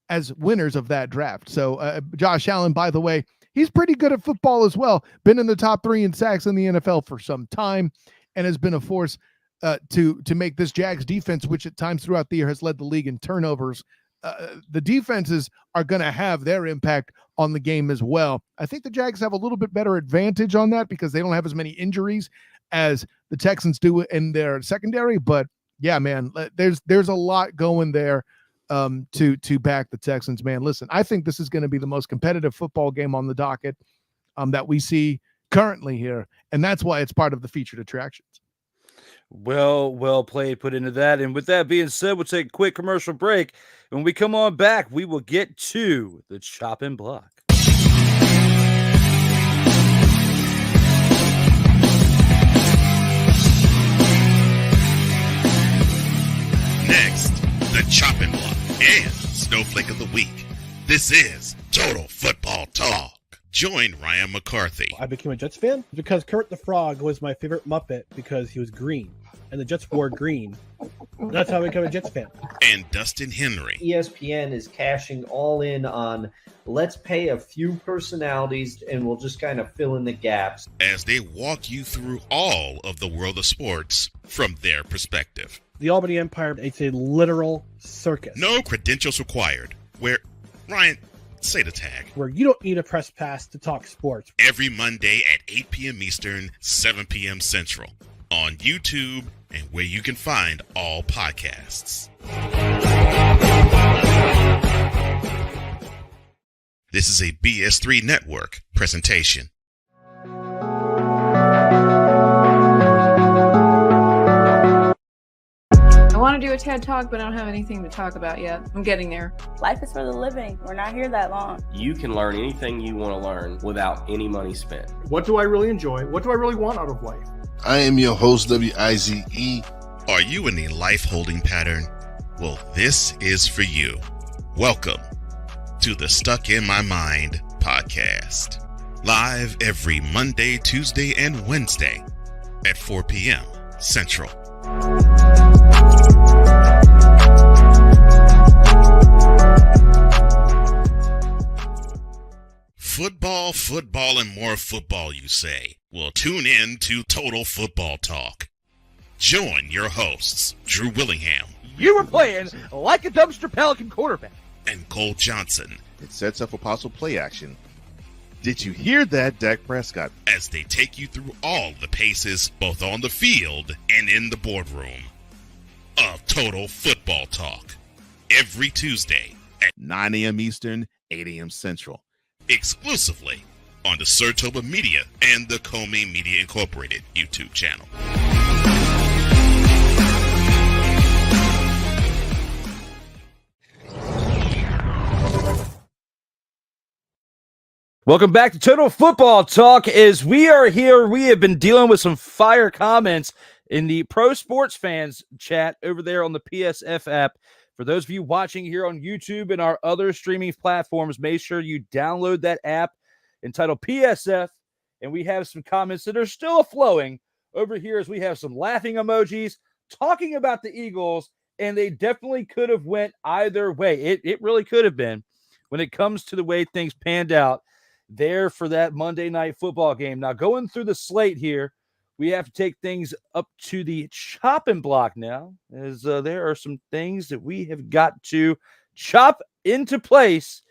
as winners of that draft. So Josh Allen, by the way, he's pretty good at football as well. Been in the top 3 in sacks in the NFL for some time and has been a force to make this Jags defense, which at times throughout the year has led the league in turnovers, the defenses are going to have their impact on the game as well. I think the Jags have a little bit better advantage on that because they don't have as many injuries as the Texans do in their secondary. But yeah, man, there's a lot going there to back the Texans, man. Listen, I think this is going to be the most competitive football game on the docket that we see currently here, and that's why it's part of the featured attractions. Well played, put into that. And with that being said, we'll take a quick commercial break. When we come on back, we will get to the chopping block. Next, the chopping block and snowflake of the week. This is Total Football Talk. Join Ryan McCarthy. I became a Jets fan because Kermit the Frog was my favorite Muppet because he was green, and the Jets wore green. That's how I became a Jets fan. And Dustin Henry. ESPN is cashing all in on let's pay a few personalities and we'll just kind of fill in the gaps. As they walk you through all of the world of sports from their perspective. The Albany Empire, it's a literal circus. No credentials required. Where, Ryan, say the tag. Where you don't need a press pass to talk sports. Every Monday at 8 p.m. Eastern, 7 p.m. Central. On YouTube and where you can find all podcasts. This is a BS3 Network presentation. I want to do a TED Talk, but I don't have anything to talk about yet. I'm getting there. Life is for the living. We're not here that long. You can learn anything you want to learn without any money spent. What do I really enjoy? What do I really want out of life? I am your host, WIZE. Are you in a life holding pattern? Well, this is for you. Welcome to the Stuck in My Mind podcast. Live every Monday, Tuesday, and Wednesday at 4 p.m. Central. Football, and more football, you say? Well, tune in to Total Football Talk. Join your hosts, Drew Willingham. You were playing like a dumpster Pelican quarterback. And Cole Johnson. It sets up a possible play action. Did you hear that, Dak Prescott? As they take you through all the paces, both on the field and in the boardroom, of Total Football Talk. Every Tuesday at 9 a.m. Eastern, 8 a.m. Central. Exclusively on the Sertoba Media and the Comey Media Incorporated YouTube channel. Welcome back to Total Football Talk. As we are here, we have been dealing with some fire comments in the Pro Sports Fans chat over there on the PSF app. For those of you watching here on YouTube and our other streaming platforms, make sure you download that app entitled PSF. And we have some comments that are still flowing over here as we have some laughing emojis talking about the Eagles, and they definitely could have went either way. It really could have been when it comes to the way things panned out there for that Monday night football game. Now, going through the slate here, we have to take things up to the chopping block now, as there are some things that we have got to chop into place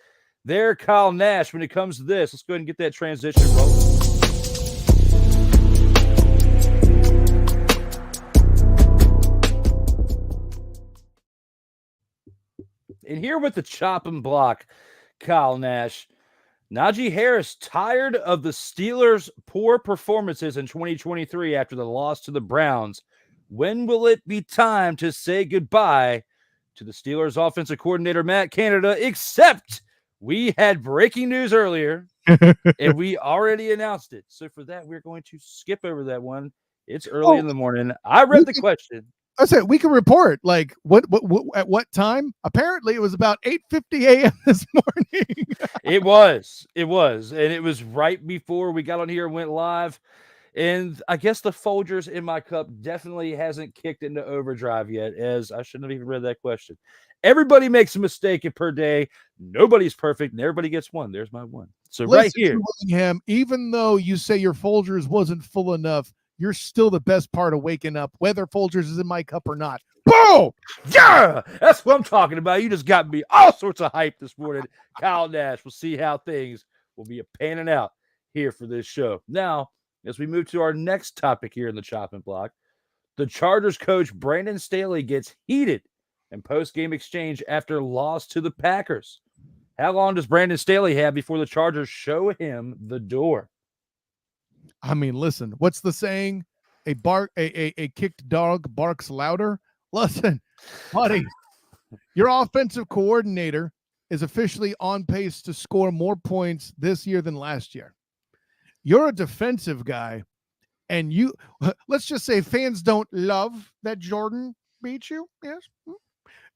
there, Kyle Nash, when it comes to this. Let's go ahead and get that transition rolling. And here with the chopping block, Kyle Nash, Najee Harris tired of the Steelers' poor performances in 2023 after the loss to the Browns. When will it be time to say goodbye to the Steelers' offensive coordinator, Matt Canada? Except we had breaking news earlier, and we already announced it. So for that, we're going to skip over that one. It's early in the morning. I read the question. I said we can report like what at what time. Apparently, it was about 8:50 a.m. this morning. It was, and it was right before we got on here and went live. And I guess the Folgers in my cup definitely hasn't kicked into overdrive yet, as I shouldn't have even read that question. Everybody makes a mistake per day. Nobody's perfect, and everybody gets one. There's my one. So Listen, right here, Willingham, even though you say your Folgers wasn't full enough, you're still the best part of waking up, whether Folgers is in my cup or not. Boom! Yeah, that's what I'm talking about. You just got me all sorts of hype this morning. Kyle Nash. We'll see how things will be panning out here for this show. Now, as we move to our next topic here in the chopping block, the Chargers coach Brandon Staley gets heated in post-game exchange after loss to the Packers. How long does Brandon Staley have before the Chargers show him the door? I mean, listen, what's the saying? A kicked dog barks louder. Listen, buddy, your offensive coordinator is officially on pace to score more points this year than last year. You're a defensive guy, and let's just say fans don't love that Jordan beat you. Yes.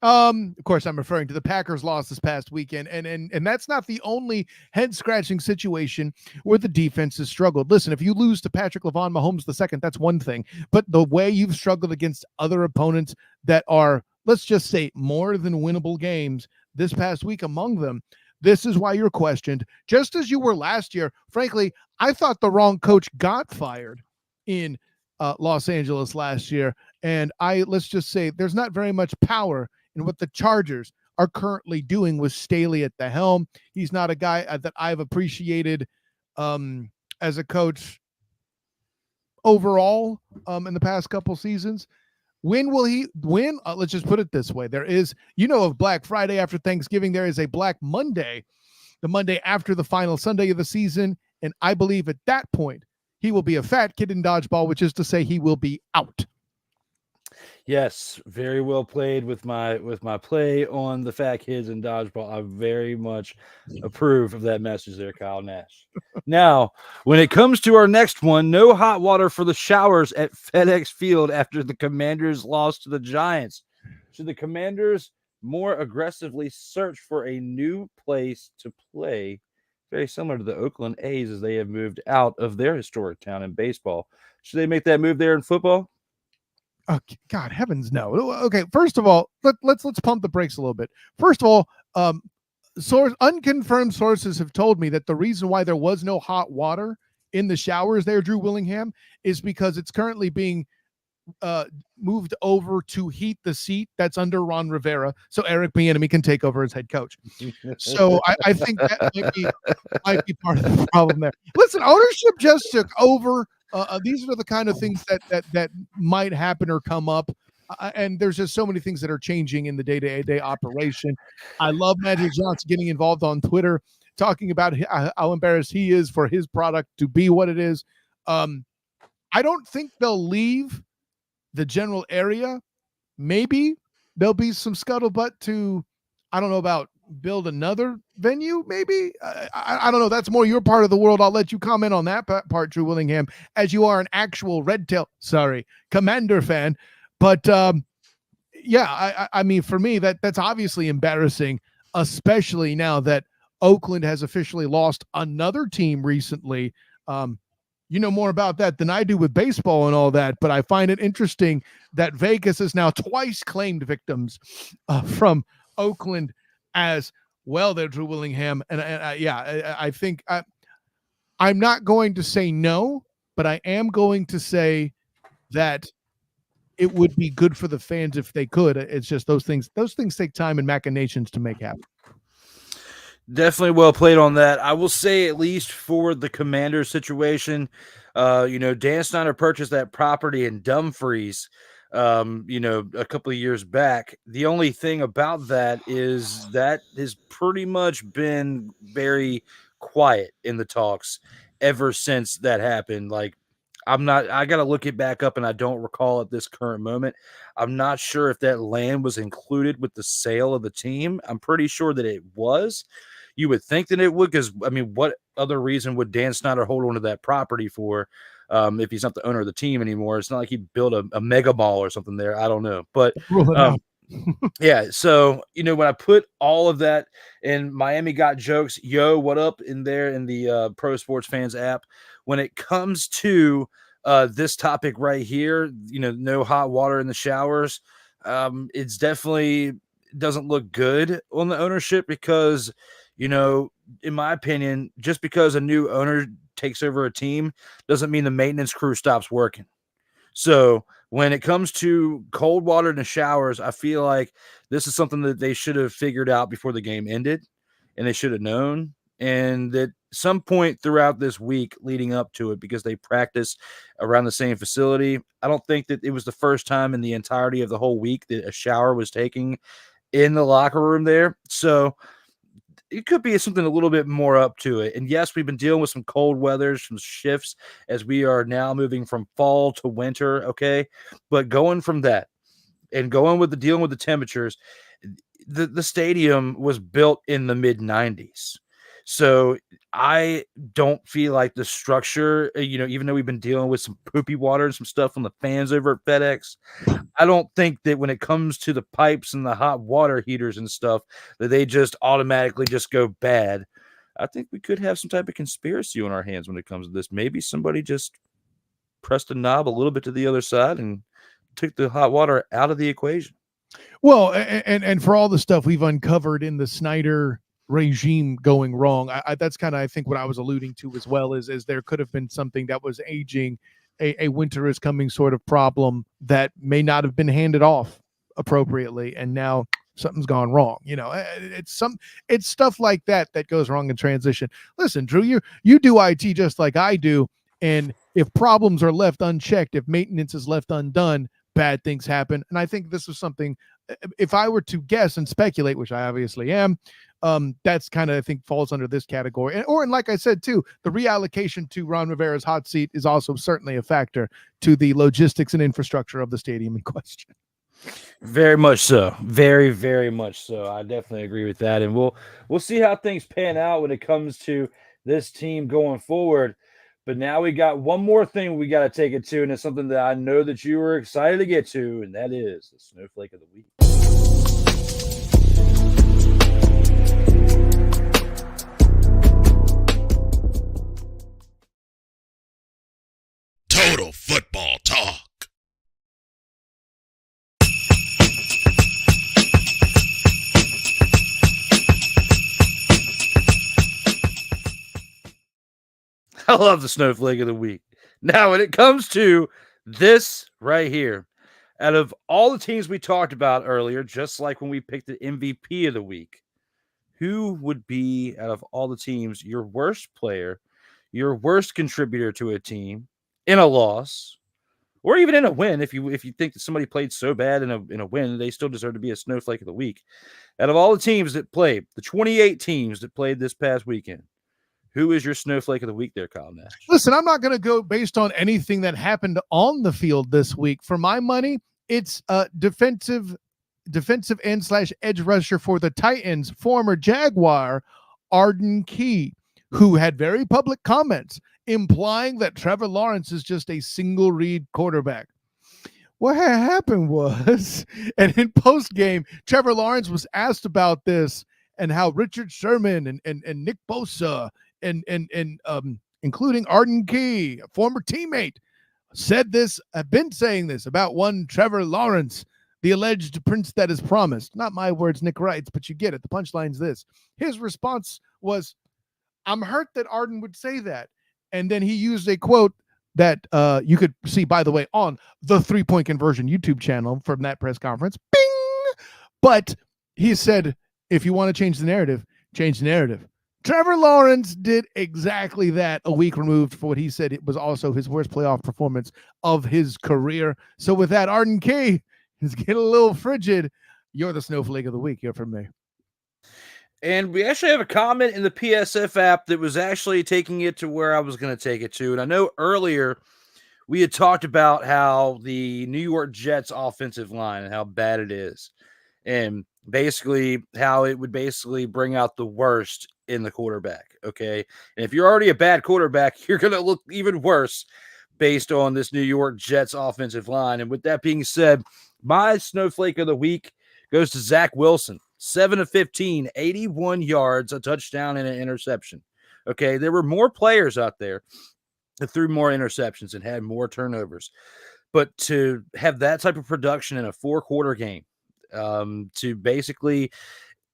Of course, I'm referring to the Packers loss this past weekend, and that's not the only head-scratching situation where the defense has struggled. Listen, if you lose to Patrick Mahomes II, that's one thing, but the way you've struggled against other opponents that are, let's just say, more than winnable games this past week among them, this is why you're questioned, just as you were last year. Frankly, I thought the wrong coach got fired in Los Angeles last year, and let's just say there's not very much power in what the Chargers are currently doing with Staley at the helm. He's not a guy that I've appreciated as a coach overall in the past couple seasons. When will he win? Let's just put it this way. There is, of Black Friday after Thanksgiving, there is a Black Monday, the Monday after the final Sunday of the season. And I believe at that point, he will be a fat kid in dodgeball, which is to say he will be out. Yes, very well played with my play on the fat kids in dodgeball. I very much approve of that message there, Kyle Nash. Now, when it comes to our next one, no hot water for the showers at FedEx Field after the Commanders lost to the Giants. Should the Commanders more aggressively search for a new place to play? Very similar to the Oakland A's as they have moved out of their historic town in baseball. Should they make that move there in football? Oh, God, heavens no. Okay, first of all, let's pump the brakes a little bit. First of all, unconfirmed sources have told me that the reason why there was no hot water in the showers there, Drew Willingham, is because it's currently being moved over to heat the seat that's under Ron Rivera, so Eric Bieniemy can take over as head coach. So I think that might be part of the problem there. Listen, ownership just took over. These are the kind of things that might happen or come up. And there's just so many things that are changing in the day-to-day operation. I love Magic Johnson getting involved on Twitter, talking about how embarrassed he is for his product to be what it is. I don't think they'll leave the general area. Maybe there'll be some scuttlebutt to, I don't know about build another venue, maybe. I don't know. That's more your part of the world. I'll let you comment on that part, Drew Willingham, as you are an actual Commander fan. But yeah, I mean, for me, that's obviously embarrassing, especially now that Oakland has officially lost another team recently. You know more about that than I do with baseball and all that, but I find it interesting that Vegas has now twice claimed victims from Oakland as well. There, Drew Willingham, and I think I'm not going to say no, but I am going to say that it would be good for the fans if they could. It's just those things take time and machinations to make happen. Definitely well played on that. I will say, at least for the Commander situation, Dan Snyder purchased that property in Dumfries, a couple of years back. The only thing about that has pretty much been very quiet in the talks ever since that happened. Like, I got to look it back up, and I don't recall at this current moment. I'm not sure if that land was included with the sale of the team. I'm pretty sure that it was. You would think that it would, because, I mean, what other reason would Dan Snyder hold on to that property for if he's not the owner of the team anymore? It's not like he built a mega mall or something there. I don't know. But yeah, so, when I put all of that in Miami Got Jokes, yo, what up in there in the Pro Sports Fans app, when it comes to this topic right here, no hot water in the showers, it's definitely doesn't look good on the ownership because, in my opinion, just because a new owner takes over a team doesn't mean the maintenance crew stops working. So when it comes to cold water in the showers, I feel like this is something that they should have figured out before the game ended, and they should have known. And at some point throughout this week leading up to it, because they practice around the same facility, I don't think that it was the first time in the entirety of the whole week that a shower was taken in the locker room there. So it could be something a little bit more up to it. And yes, we've been dealing with some cold weathers, some shifts as we are now moving from fall to winter. Okay. But going from that and going with the dealing with the temperatures, the stadium was built in the mid 90s. So I don't feel like the structure, even though we've been dealing with some poopy water and some stuff from the fans over at FedEx, I don't think that when it comes to the pipes and the hot water heaters and stuff, that they just automatically just go bad. I think we could have some type of conspiracy on our hands when it comes to this. Maybe somebody just pressed the knob a little bit to the other side and took the hot water out of the equation. Well, and for all the stuff we've uncovered in the Snyder regime going wrong, that's kind of, I think, what I was alluding to as well, is there could have been something that was aging, a winter is coming sort of problem that may not have been handed off appropriately, and now something's gone wrong. It's stuff like that goes wrong in transition. Listen, Drew, you do IT just like I do, and if problems are left unchecked, if maintenance is left undone, bad things happen. And I think this was something, if I were to guess and speculate, which I obviously am, that's kind of, I think, falls under this category. And like I said, too, the reallocation to Ron Rivera's hot seat is also certainly a factor to the logistics and infrastructure of the stadium in question. Very much so. Very, very much so. I definitely agree with that. And we'll see how things pan out when it comes to this team going forward. But now we got one more thing we got to take it to, and it's something that I know that you were excited to get to, and that is the Snowflake of the Week. Total football talk. I love the Snowflake of the Week. Now, when it comes to this right here, out of all the teams we talked about earlier, just like when we picked the MVP of the week, who would be, out of all the teams, your worst player, your worst contributor to a team in a loss, or even in a win? If you think that somebody played so bad in a win, they still deserve to be a Snowflake of the Week. Out of all the teams that played, the 28 teams that played this past weekend, who is your Snowflake of the Week there, Kyle Nash? Listen, I'm not going to go based on anything that happened on the field this week. For my money, it's defensive end / edge rusher for the Titans, former Jaguar, Arden Key, who had very public comments implying that Trevor Lawrence is just a single read quarterback. What had happened was, and in post game, Trevor Lawrence was asked about this and how Richard Sherman and Nick Bosa and including Arden Key, a former teammate, said this, have been saying this about one Trevor Lawrence, the alleged prince that is promised. Not my words, Nick writes, but you get it. The punchline's this. His response was, I'm hurt that Arden would say that. And then he used a quote that you could see, by the way, on the 3-Point Conversion YouTube channel from that press conference. Bing! But he said, if you want to change the narrative, change the narrative. Trevor Lawrence did exactly that a week removed for what he said it was also his worst playoff performance of his career. So with that, Arden K is getting a little frigid. You're the Snowflake of the Week here from me. And we actually have a comment in the PSF app that was actually taking it to where I was going to take it to. And I know earlier we had talked about how the New York Jets offensive line and how bad it is. And basically how it would basically bring out the worst in the quarterback. Okay. And if you're already a bad quarterback, you're going to look even worse based on this New York Jets offensive line. And with that being said, my Snowflake of the Week goes to Zach Wilson. 7 of 15, 81 yards, a touchdown, and an interception. Okay, there were more players out there that threw more interceptions and had more turnovers. But to have that type of production in a 4-quarter game, to basically,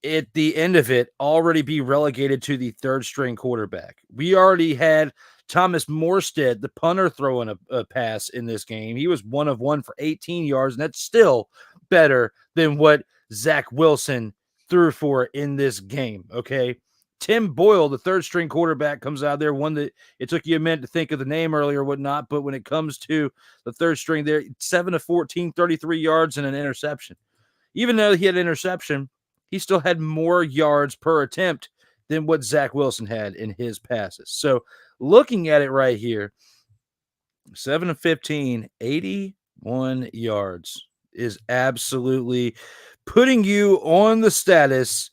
at the end of it, already be relegated to the third-string quarterback. We already had Thomas Morstead, the punter, throwing a pass in this game. He was 1 of 1 for 18 yards, and that's still better than what Zach Wilson threw for in this game, okay? Tim Boyle, the third-string quarterback, comes out there, one that it took you a minute to think of the name earlier or whatnot, but when it comes to the third string there, 7 of 14, 33 yards and an interception. Even though he had an interception, he still had more yards per attempt than what Zach Wilson had in his passes. So looking at it right here, 7 of 15, 81 yards is absolutely putting you on the status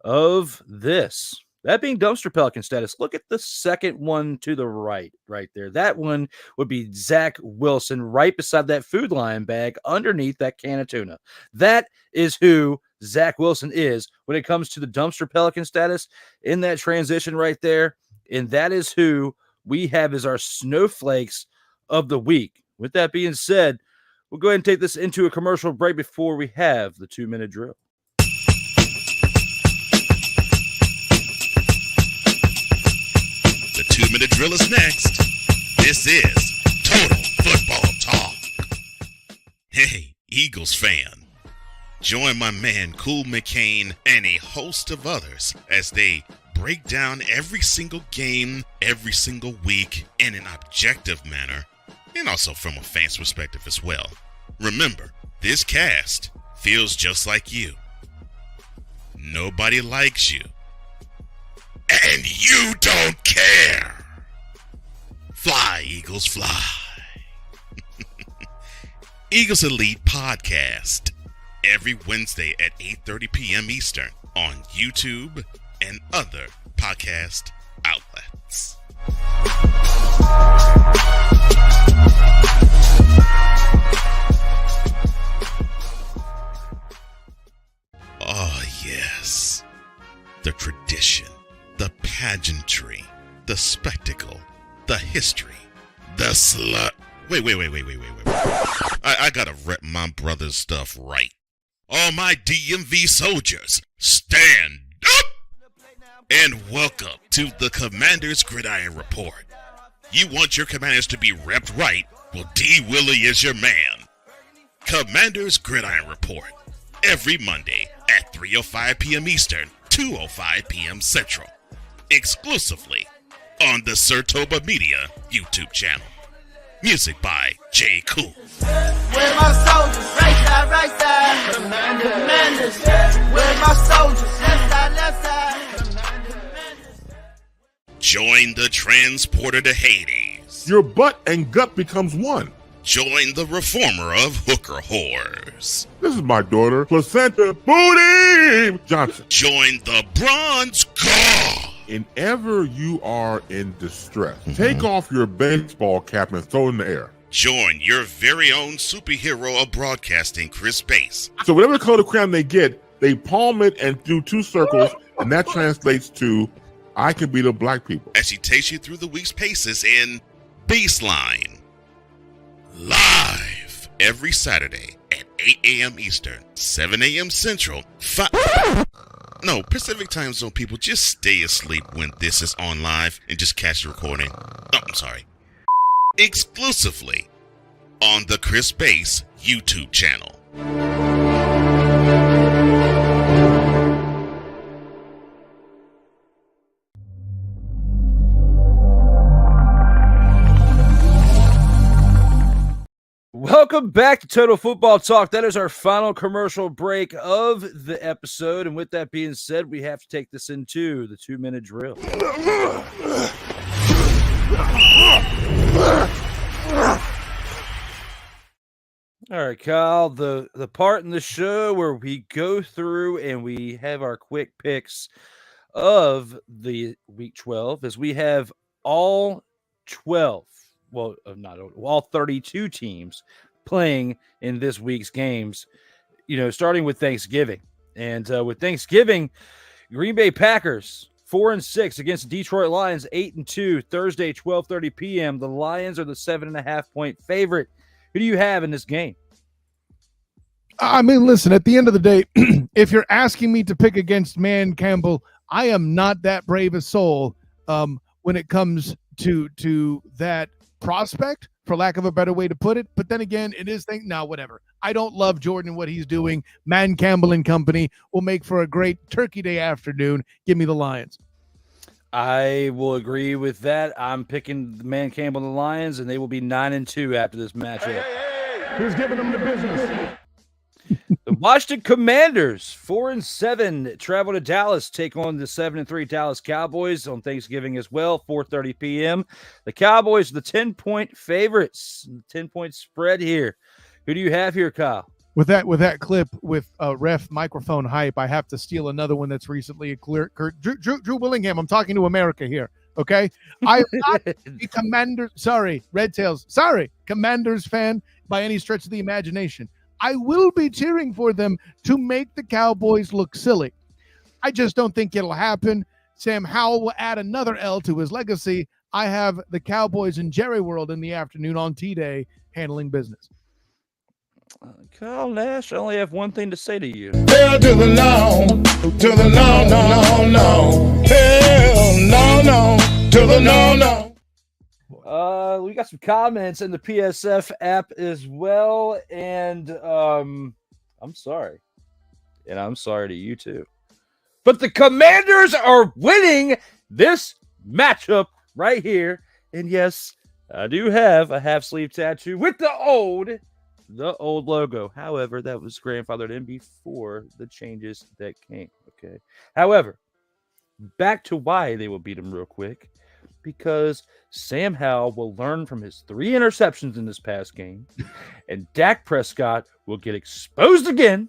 of this. That being Dumpster Pelican status. Look at the second one to the right there. That one would be Zach Wilson right beside that Food Lion bag underneath that can of tuna. That is who Zach Wilson is when it comes to the Dumpster Pelican status in that transition right there. And that is who we have as our snowflakes of the week. With that being said, we'll go ahead and take this into a commercial break before we have the 2-minute drill. The 2-minute drill is next. This is Total Football Talk. Hey, Eagles fan. Join my man Cool McCain and a host of others as they break down every single game, every single week in an objective manner, and also from a fan's perspective as well. Remember, this cast feels just like you. Nobody likes you. And you don't care. Fly, Eagles, fly. Eagles Elite Podcast. Every Wednesday at 8:30 p.m. Eastern on YouTube and other podcast outlets. Oh, yes. The tradition, the pageantry, the spectacle, the history, the slut. Wait. I gotta rep my brother's stuff right. All my DMV soldiers, stand up! And welcome to the Commander's Gridiron Report. You want your commanders to be repped right? Well, D. Willie is your man. Commander's Gridiron Report. Every Monday at 3:05 p.m. Eastern, 2:05 p.m. Central. Exclusively on the Sertoba Media YouTube channel. Music by J. Cool. Where my soldiers, right side, commanders. Where my soldiers, left side. Join the transporter to Hades. Your butt and gut becomes one. Join the reformer of hooker whores. This is my daughter, Placenta Booty Johnson. Join the bronze god. Whenever you are in distress, take off your baseball cap and throw it in the air. Join your very own superhero of broadcasting, Chris Bass. So whatever color crayon they get, they palm it and do 2 circles, and that translates to, I can beat up black people. As she takes you through the week's paces in Baseline. Live every Saturday at 8 a.m. Eastern, 7 a.m. Central, Pacific time zone people, just stay asleep when this is on live and just catch the recording. I'm sorry. Exclusively on the Chris Bass YouTube channel. Welcome back to Total Football Talk. That is our final commercial break of the episode. And with that being said, we have to take this into the 2-minute drill. All right, Kyle, the part in the show where we go through and we have our quick picks of the week 12, as we have all 12. Well, not all 32 teams playing in this week's games, starting with Thanksgiving. And with Thanksgiving, Green Bay Packers 4-6 against Detroit Lions 8-2, Thursday, 12:30 p.m. The Lions are the 7.5-point favorite. Who do you have in this game? I mean, listen, at the end of the day, if you're asking me to pick against Man Campbell, I am not that brave a soul when it comes to that prospect, for lack of a better way to put it. But then again, it is whatever. I don't love Jordan and what he's doing. Man Campbell and company will make for a great Turkey Day afternoon. Give me the Lions. I will agree with that. I'm picking the Man Campbell and the Lions, and they will be 9-2 after this matchup. Who's giving them the business? The Washington Commanders, 4-7, travel to Dallas, take on the 7-3 Dallas Cowboys on Thanksgiving as well, 4:30 p.m. The Cowboys are the 10-point favorites, 10-point spread here. Who do you have here, Kyle? With that clip with ref microphone hype, I have to steal another one that's recently clear. Drew Willingham, I'm talking to America here, okay? I am not a Commanders fan by any stretch of the imagination. I will be cheering for them to make the Cowboys look silly. I just don't think it'll happen. Sam Howell will add another L to his legacy. I have the Cowboys in Jerry World in the afternoon on T-Day handling business. Kyle Nash, I only have one thing to say to you. Hell to the no, to the no, no, no, no. Hell no, to the no. We got some comments in the PSF app as well, and I'm sorry. And I'm sorry to you too. But the Commanders are winning this matchup right here. And yes, I do have a half sleeve tattoo with the old logo. However, that was grandfathered in before the changes that came. Okay. However, back to why they will beat them real quick. Because Sam Howell will learn from his 3 interceptions in this past game, and Dak Prescott will get exposed again,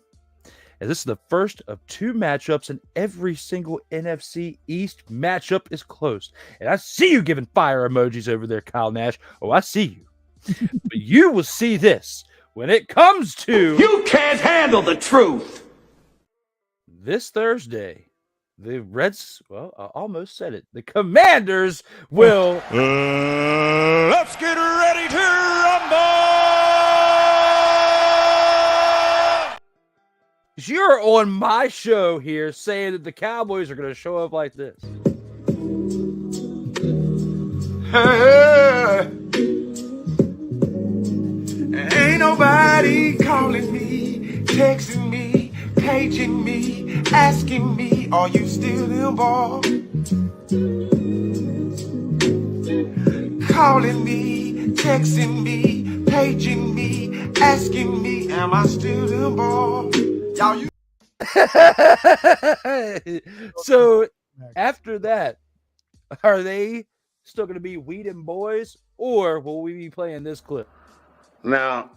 as this is the first of 2 matchups, and every single NFC East matchup is closed. And I see you giving fire emojis over there, Kyle Nash. Oh, I see you. But you will see this when it comes to... You can't handle the truth. This Thursday. The Reds, well, I almost said it. The Commanders will... Let's get ready to rumble! You're on my show here saying that the Cowboys are going to show up like this. Ain't nobody calling me, texting me, paging me, asking me, are you still involved? Calling me, texting me, paging me, asking me, am I still involved? Y'all, you. So after that, are they still going to be Whedon boys, or will we be playing this clip? Now,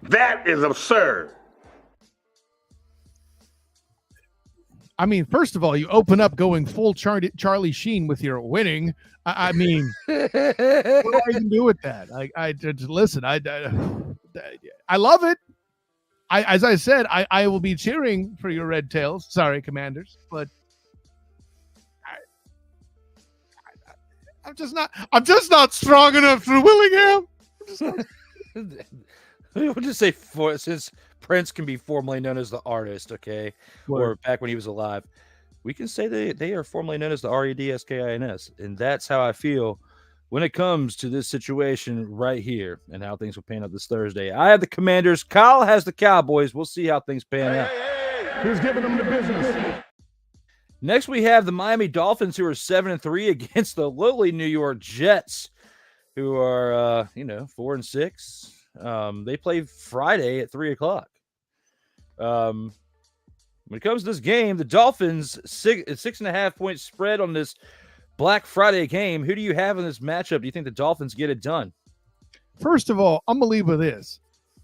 that is absurd. I mean, first of all, you open up going full Charlie Sheen with your winning. I mean, what do I even do with that? I just listen. I love it. As I said, I will be cheering for your Red Tails. Sorry, Commanders, but I'm just not strong enough for Willingham. We'll just say since Prince can be formerly known as the artist, okay, or back when he was alive, we can say they are formerly known as the REDSKINS, and that's how I feel when it comes to this situation right here and how things will pan out this Thursday. I have the Commanders. Kyle has the Cowboys. We'll see how things pan out. Who's giving them the business? Next, we have the Miami Dolphins, who are 7-3 against the lowly New York Jets, who are 4-6. They play Friday at 3:00. When it comes to this game, the Dolphins 6.5 point spread on this Black Friday game. Who do you have in this matchup? Do you think the Dolphins get it done? First of all, I'm gonna leave with this: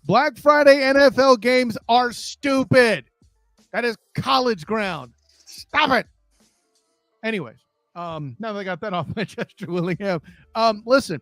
Black Friday NFL games are stupid. That is college ground. Stop it. Anyways, now that I got that off my chest, Willingham. Listen,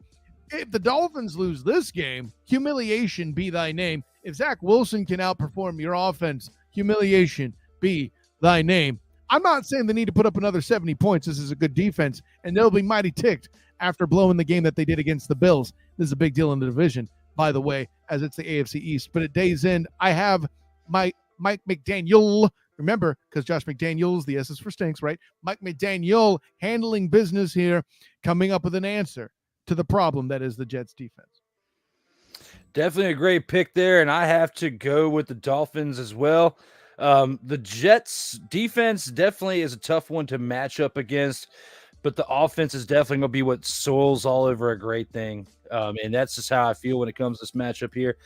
if the Dolphins lose this game, humiliation be thy name. If Zach Wilson can outperform your offense, humiliation be thy name. I'm not saying they need to put up another 70 points. This is a good defense, and they'll be mighty ticked after blowing the game that they did against the Bills. This is a big deal in the division, by the way, as it's the AFC East. But at day's end, I have my Mike McDaniel Remember, because Josh McDaniels, the S is for stinks, right? Mike McDaniel handling business here, coming up with an answer to the problem that is the Jets defense. Definitely a great pick there, and I have to go with the Dolphins as well. The Jets defense definitely is a tough one to match up against, but the offense is definitely going to be what soils all over a great thing. And that's just how I feel when it comes to this matchup here.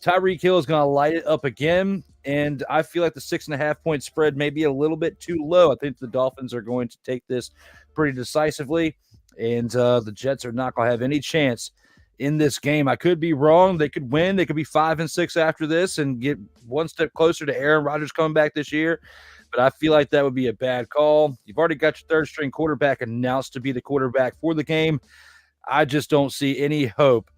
Tyreek Hill is going to light it up again, and I feel like the 6.5 point spread may be a little bit too low. I think the Dolphins are going to take this pretty decisively, and the Jets are not going to have any chance in this game. I could be wrong. They could win. They could be 5-6 after this and get one step closer to Aaron Rodgers coming back this year. But I feel like that would be a bad call. You've already got your third string quarterback announced to be the quarterback for the game. I just don't see any hope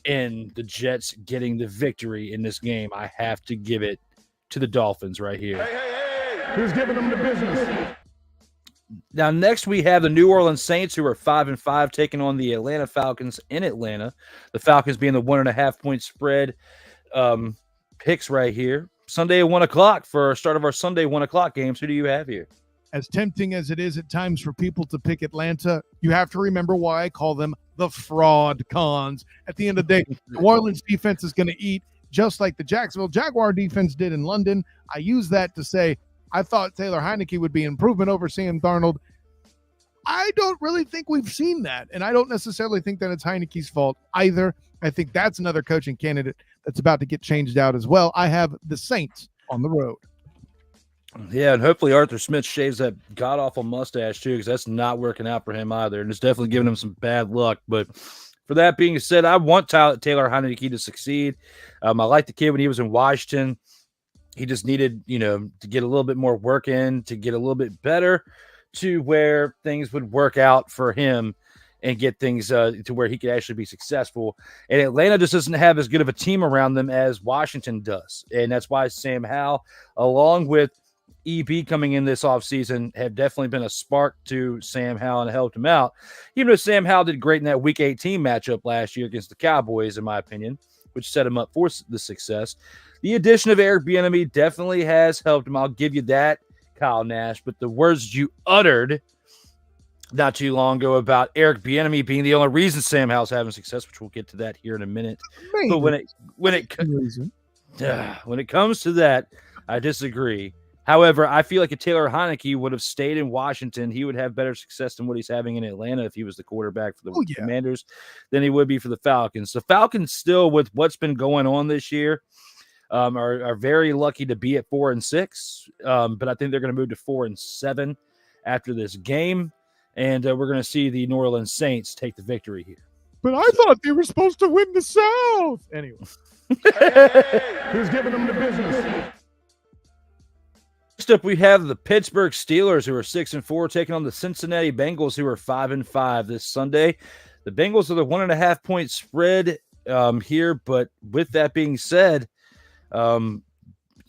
in the Jets getting the victory in this game. I have to give it to the Dolphins right here. Who's giving them the business? Now, next we have the New Orleans Saints, who are 5-5, taking on the Atlanta Falcons in Atlanta. The Falcons being the 1.5 point spread picks right here. Sunday at 1 o'clock for our start of our Sunday 1 o'clock games. Who do you have here? As tempting as it is at times for people to pick Atlanta, you have to remember why I call them the fraud cons. At the end of the day, New Orleans defense is going to eat just like the Jacksonville Jaguar defense did in London. I use that to say I thought Taylor Heineke would be an improvement over Sam Darnold. I don't really think we've seen that, and I don't necessarily think that it's Heineke's fault either. I think that's another coaching candidate that's about to get changed out as well. I have the Saints on the road. Yeah, and hopefully Arthur Smith shaves that god-awful mustache too, because that's not working out for him either, and it's definitely giving him some bad luck. But for that being said, I want Taylor Heineke to succeed. I like the kid when he was in Washington. He just needed, to get a little bit more work in, to get a little bit better to where things would work out for him and get things to where he could actually be successful. And Atlanta just doesn't have as good of a team around them as Washington does. And that's why Sam Howell, along with EB coming in this offseason, have definitely been a spark to Sam Howell and helped him out. Even though Sam Howell did great in that Week 18 matchup last year against the Cowboys, in my opinion, which set him up for the success. The addition of Eric Bieniemy definitely has helped him. I'll give you that, Kyle Nash. But the words you uttered not too long ago about Eric Bieniemy being the only reason Sam Howell's having success, which we'll get to that here in a minute. Maybe. But when it comes to that, I disagree. However, I feel like if Taylor Heineke would have stayed in Washington, he would have better success than what he's having in Atlanta if he was the quarterback for the Commanders than he would be for the Falcons. The Falcons still, with what's been going on this year, are very lucky to be at 4-6. But I think they're going to move to 4-7 after this game. And we're going to see the New Orleans Saints take the victory here. But I thought they were supposed to win the South. Anyway. Who's giving them the business? Next up, we have the Pittsburgh Steelers, who are 6-4, taking on the Cincinnati Bengals, who are 5-5 this Sunday. The Bengals are the 1.5 point spread here, but with that being said, you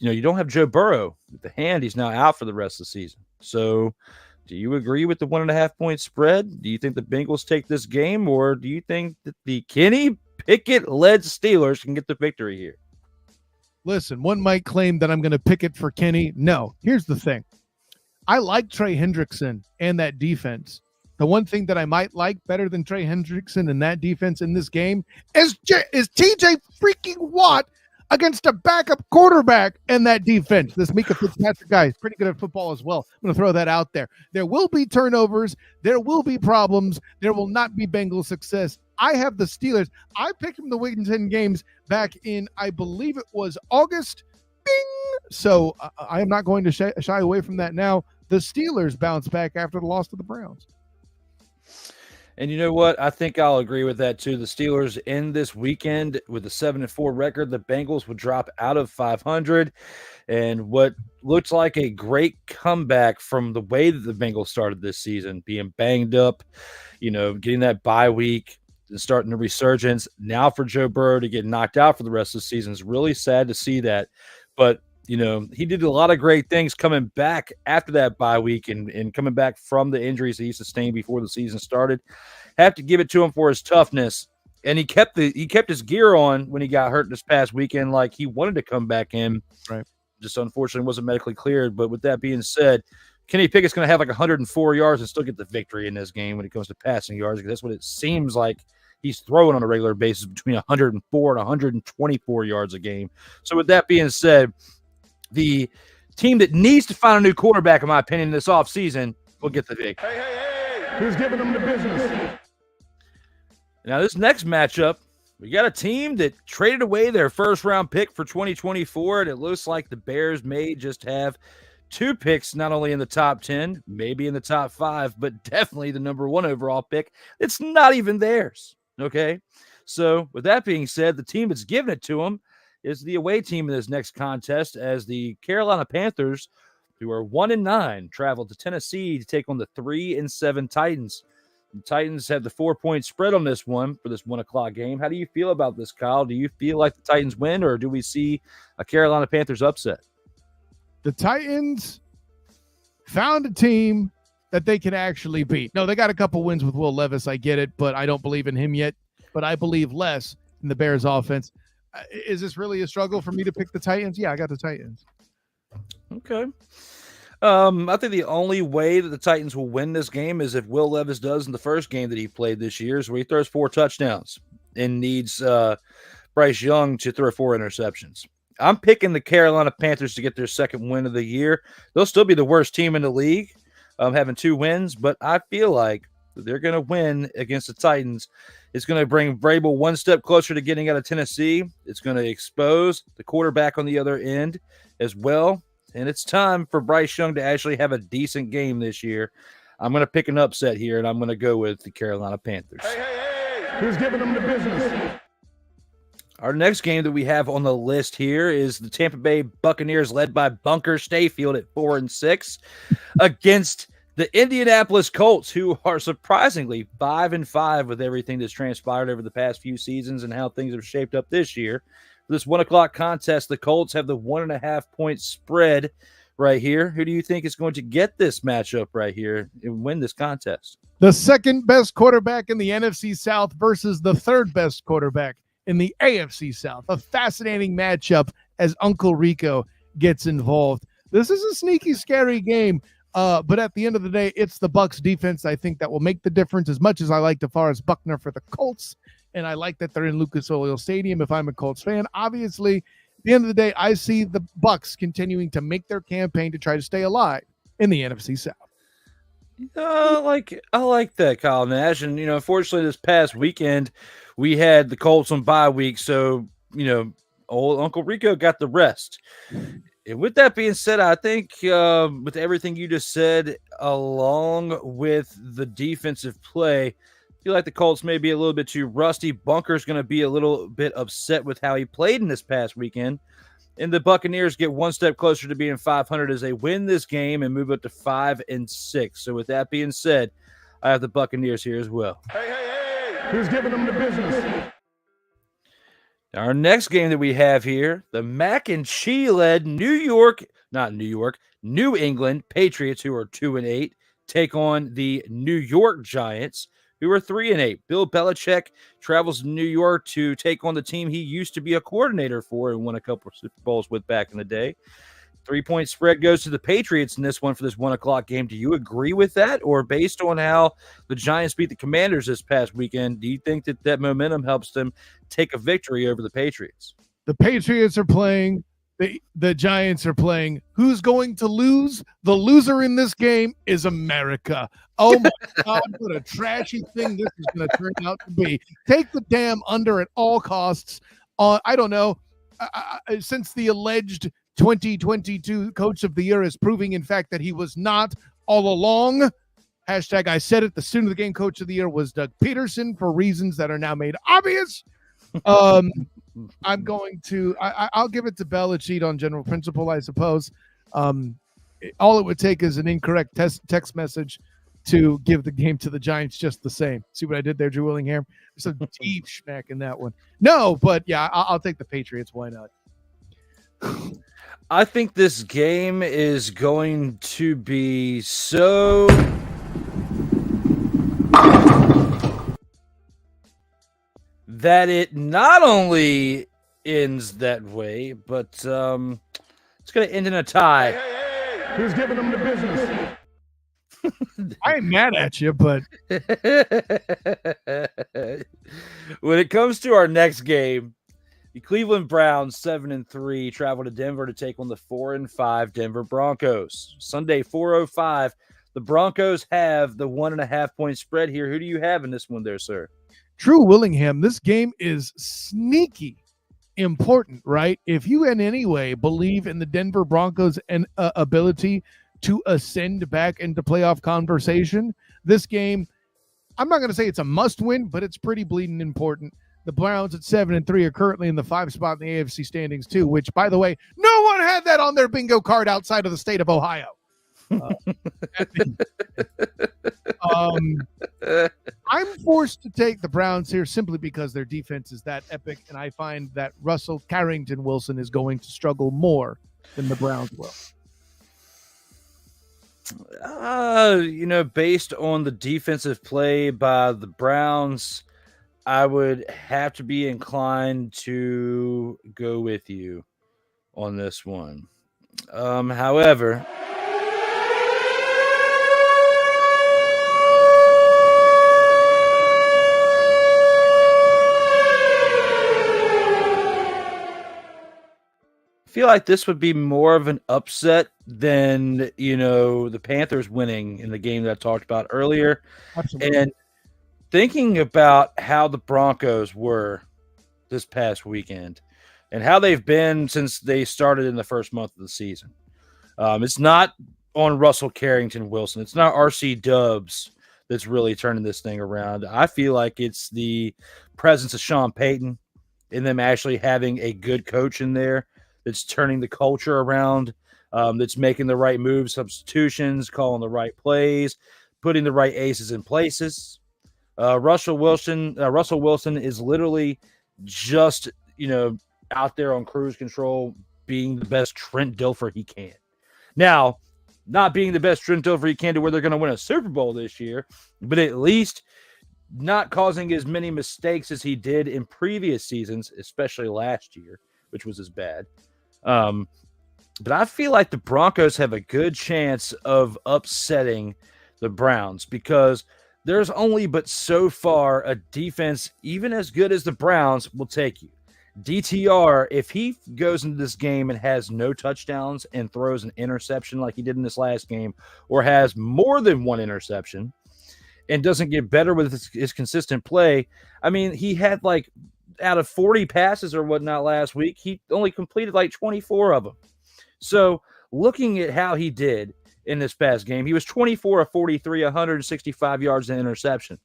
don't have Joe Burrow with the hand. He's now out for the rest of the season. So do you agree with the 1.5 point spread? Do you think the Bengals take this game, or do you think that the Kenny Pickett-led Steelers can get the victory here? Listen, one might claim that I'm going to pick it for Kenny. No, here's the thing. I like Trey Hendrickson and that defense. The one thing that I might like better than Trey Hendrickson and that defense in this game is TJ freaking Watt against a backup quarterback and that defense. This Mika Fitzpatrick guy is pretty good at football as well. I'm going to throw that out there. There will be turnovers. There will be problems. There will not be Bengals success. I have the Steelers. I picked them to win 10 games back in, I believe it was August. Bing! So I am not going to shy away from that now. The Steelers bounce back after the loss to the Browns. And you know what? I think I'll agree with that too. The Steelers end this weekend with a 7-4 record. The Bengals would drop out of 500. And what looks like a great comeback from the way that the Bengals started this season, being banged up, getting that bye week and starting the resurgence. Now for Joe Burrow to get knocked out for the rest of the season is really sad to see that. But he did a lot of great things coming back after that bye week and coming back from the injuries that he sustained before the season started. Have to give it to him for his toughness. And he kept his gear on when he got hurt this past weekend, like he wanted to come back in. Right. just unfortunately wasn't medically cleared. But with that being said, Kenny Pickett's going to have like 104 yards and still get the victory in this game when it comes to passing yards, because that's what it seems like he's throwing on a regular basis, between 104 and 124 yards a game. So with that being said, the team that needs to find a new quarterback, in my opinion, this offseason will get the victory. Who's giving them the business? Now, this next matchup, we got a team that traded away their first-round pick for 2024, and it looks like the Bears may just have 2 picks, not only in the top 10, maybe in the top 5, but definitely the number 1 overall pick. It's not even theirs, okay? So, with that being said, the team that's giving it to them is the away team in this next contest, as the Carolina Panthers, who are 1-9, traveled to Tennessee to take on the 3-7 Titans. The Titans have the 4-point spread on this one for this 1 o'clock game. How do you feel about this, Kyle? Do you feel like the Titans win, or do we see a Carolina Panthers upset? The Titans found a team that they can actually beat. No, they got a couple wins with Will Levis. I get it, but I don't believe in him yet. But I believe less in the Bears offense. Is this really a struggle for me to pick the Titans? Yeah, I got the Titans. Okay. I think the only way that the Titans will win this game is if Will Levis does in the first game that he played this year, is where he throws 4 touchdowns and needs Bryce Young to throw 4 interceptions. I'm picking the Carolina Panthers to get their 2nd win of the year. They'll still be the worst team in the league, having 2 wins, but I feel like they're going to win against the Titans. It's going to bring Vrabel 1 step closer to getting out of Tennessee. It's going to expose the quarterback on the other end as well. And it's time for Bryce Young to actually have a decent game this year. I'm going to pick an upset here, and I'm going to go with the Carolina Panthers. Who's giving them the business? Our next game that we have on the list here is the Tampa Bay Buccaneers, led by Bunker Stayfield at 4-6, against the Indianapolis Colts, who are surprisingly 5-5 with everything that's transpired over the past few seasons and how things have shaped up this year. For this 1 o'clock contest, the Colts have the 1.5-point spread right here. Who do you think is going to get this matchup right here and win this contest? The 2nd best quarterback in the NFC South versus the 3rd best quarterback in the AFC South. A fascinating matchup as Uncle Rico gets involved. This is a sneaky, scary game, but at the end of the day, it's the Bucs defense, I think, that will make the difference. As much as I like DeForest Buckner for the Colts, and I like that they're in Lucas Oil Stadium if I'm a Colts fan, obviously, at the end of the day, I see the Bucs continuing to make their campaign to try to stay alive in the NFC South. I like that, Kyle Nash. And, unfortunately, this past weekend, we had the Colts on bye week. So, old Uncle Rico got the rest. And with that being said, I think with everything you just said, along with the defensive play, I feel like the Colts may be a little bit too rusty. Bunker's going to be a little bit upset with how he played in this past weekend. And the Buccaneers get 1 step closer to being 500 as they win this game and move up to 5-6. So with that being said, I have the Buccaneers here as well. Who's giving them the business? Our next game that we have here, the Mac and Cheese-led New England Patriots, who are 2-8, take on the New York Giants, who are 3-8. Bill Belichick travels to New York to take on the team he used to be a coordinator for and won a couple of Super Bowls with back in the day. 3-point spread goes to the Patriots in this one for this 1 o'clock game. Do you agree with that? Or based on how the Giants beat the Commanders this past weekend, do you think that that momentum helps them take a victory over the Patriots? The Patriots are playing. The Giants are playing. Who's going to lose? The loser in this game is America. Oh, my God, what a trashy thing this is going to turn out to be. Take the damn under at all costs. I don't know. Since the alleged 2022 Coach of the Year is proving, in fact, that he was not all along. Hashtag I said it. The student of the game Coach of the Year was Doug Peterson for reasons that are now made obvious. I'm going to I'll give it to Belichick on general principle, I suppose. All it would take is an incorrect text message to give the game to the Giants just the same. See what I did there, Drew Willingham? There's a deep schmack in that one. No, but yeah, I'll take the Patriots. Why not? I think this game is going to be so that it not only ends that way, but It's going to end in a tie. Who's giving them the business? I ain't mad at you, but when it comes to our next game, the Cleveland Browns, 7-3, travel to Denver to take on the 4-5 Denver Broncos. Sunday, 4:05. The Broncos have the 1.5-point spread here. Who do you have in this one there, sir? Drew Willingham, this game is sneaky important, right? If you in any way believe in the Denver Broncos and ability to ascend back into playoff conversation, this game, I'm not going to say it's a must win, but it's pretty bleeding important. The Browns at 7-3 are currently in the 5 spot in the AFC standings too, which, by the way, no one had that on their bingo card outside of the state of Ohio. I'm forced to take the Browns here simply because their defense is that epic, and I find that Russell Carrington Wilson is going to struggle more than the Browns will. Based on the defensive play by the Browns, I would have to be inclined to go with you on this one. However, I feel like this would be more of an upset than, the Panthers winning in the game that I talked about earlier. Absolutely. And thinking about how the Broncos were this past weekend and how they've been since they started in the first month of the season. It's not on Russell Carrington Wilson. It's not RC Dubs that's really turning this thing around. I feel like it's the presence of Sean Payton and them actually having a good coach in there that's turning the culture around, that's making the right moves, substitutions, calling the right plays, putting the right aces in places. Russell Wilson is literally just, out there on cruise control, being the best Trent Dilfer he can. Now, not being the best Trent Dilfer he can to where they're going to win a Super Bowl this year, but at least not causing as many mistakes as he did in previous seasons, especially last year, which was as bad. But I feel like the Broncos have a good chance of upsetting the Browns because there's only but so far a defense, even as good as the Browns, will take you. DTR, if he goes into this game and has no touchdowns and throws an interception like he did in this last game, or has more than one interception and doesn't get better with his consistent play, I mean, he had out of 40 passes or whatnot last week, he only completed 24 of them. So looking at how he did in this past game, he was 24 of 43, 165 yards and interception.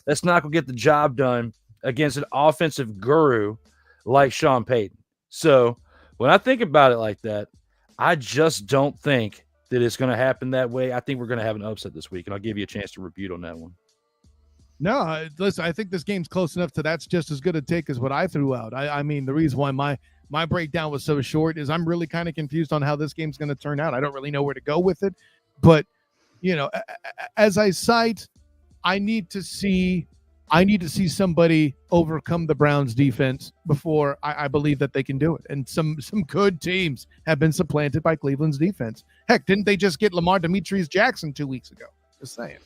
That's not going to get the job done against an offensive guru like Sean Payton. So when I think about it like that, I just don't think that it's going to happen that way. I think we're going to have an upset this week, and I'll give you a chance to rebut on that one. No, listen, I think this game's close enough to that's just as good a take as what I threw out. I mean, the reason why my breakdown was so short is I'm really kind of confused on how this game's going to turn out. I don't really know where to go with it. But, as I cite, I need to see somebody overcome the Browns defense before I believe that they can do it. And some good teams have been supplanted by Cleveland's defense. Heck, didn't they just get Lamar Demetrius Jackson 2 weeks ago? Just saying.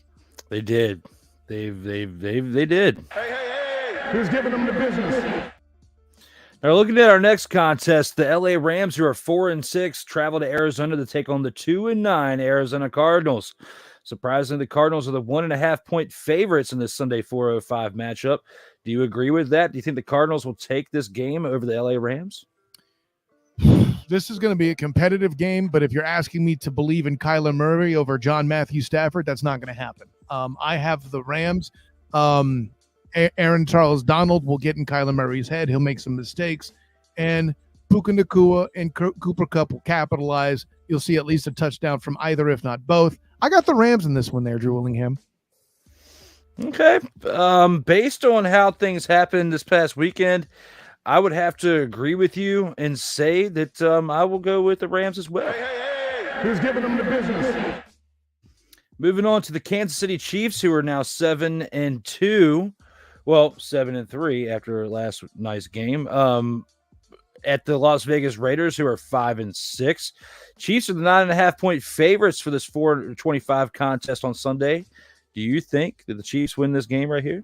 They did. They did. Hey. Who's giving them the business? Now, looking at our next contest, the LA Rams, who are 4-6, travel to Arizona to take on the 2-9 Arizona Cardinals. Surprisingly, the Cardinals are the 1.5-point favorites in this Sunday 4:05 matchup. Do you agree with that? Do you think the Cardinals will take this game over the LA Rams? This is going to be a competitive game, but if you're asking me to believe in Kyler Murray over John Matthew Stafford, that's not going to happen. I have the Rams. Aaron Charles Donald will get in Kyler Murray's head. He'll make some mistakes. And Puka Nacua and Cooper Kupp will capitalize. You'll see at least a touchdown from either, if not both. I got the Rams in this one there, Drew Willingham. Okay. Based on how things happened this past weekend, I would have to agree with you and say that I will go with the Rams as well. Who's giving them the business? Moving on to the Kansas City Chiefs, who are now 7-2. Well, 7-3 after last night's game. at the Las Vegas Raiders, who are 5-6. Chiefs are the 9.5-point favorites for this 425 contest on Sunday. Do you think that the Chiefs win this game right here?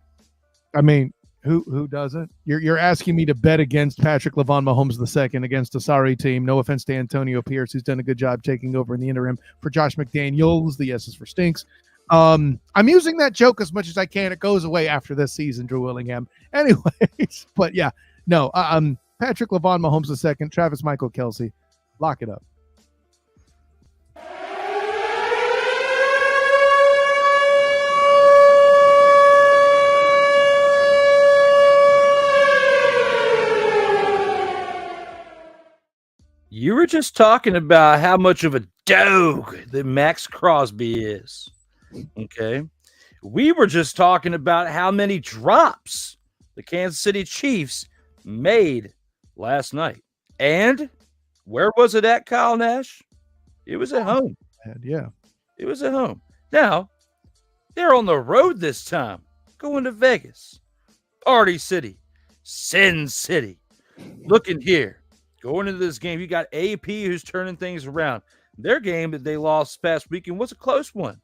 I mean, who doesn't? You're asking me to bet against Patrick Lavon Mahomes II against a sorry team. No offense to Antonio Pierce, who's done a good job taking over in the interim for Josh McDaniels. The S is for stinks. I'm using that joke as much as I can. It goes away after this season, Drew Willingham. Anyways, but yeah, no. Patrick Lavon Mahomes II, Travis Michael Kelce, lock it up. You were just talking about how much of a dog that Max Crosby is. Okay. We were just talking about how many drops the Kansas City Chiefs made last night. And where was it at, Kyle Nash? It was at home. Yeah. It was at home. Now, they're on the road this time, going to Vegas. Party City. Sin City. Looking here. Going into this game, you got AP who's turning things around. Their game that they lost past weekend was a close one.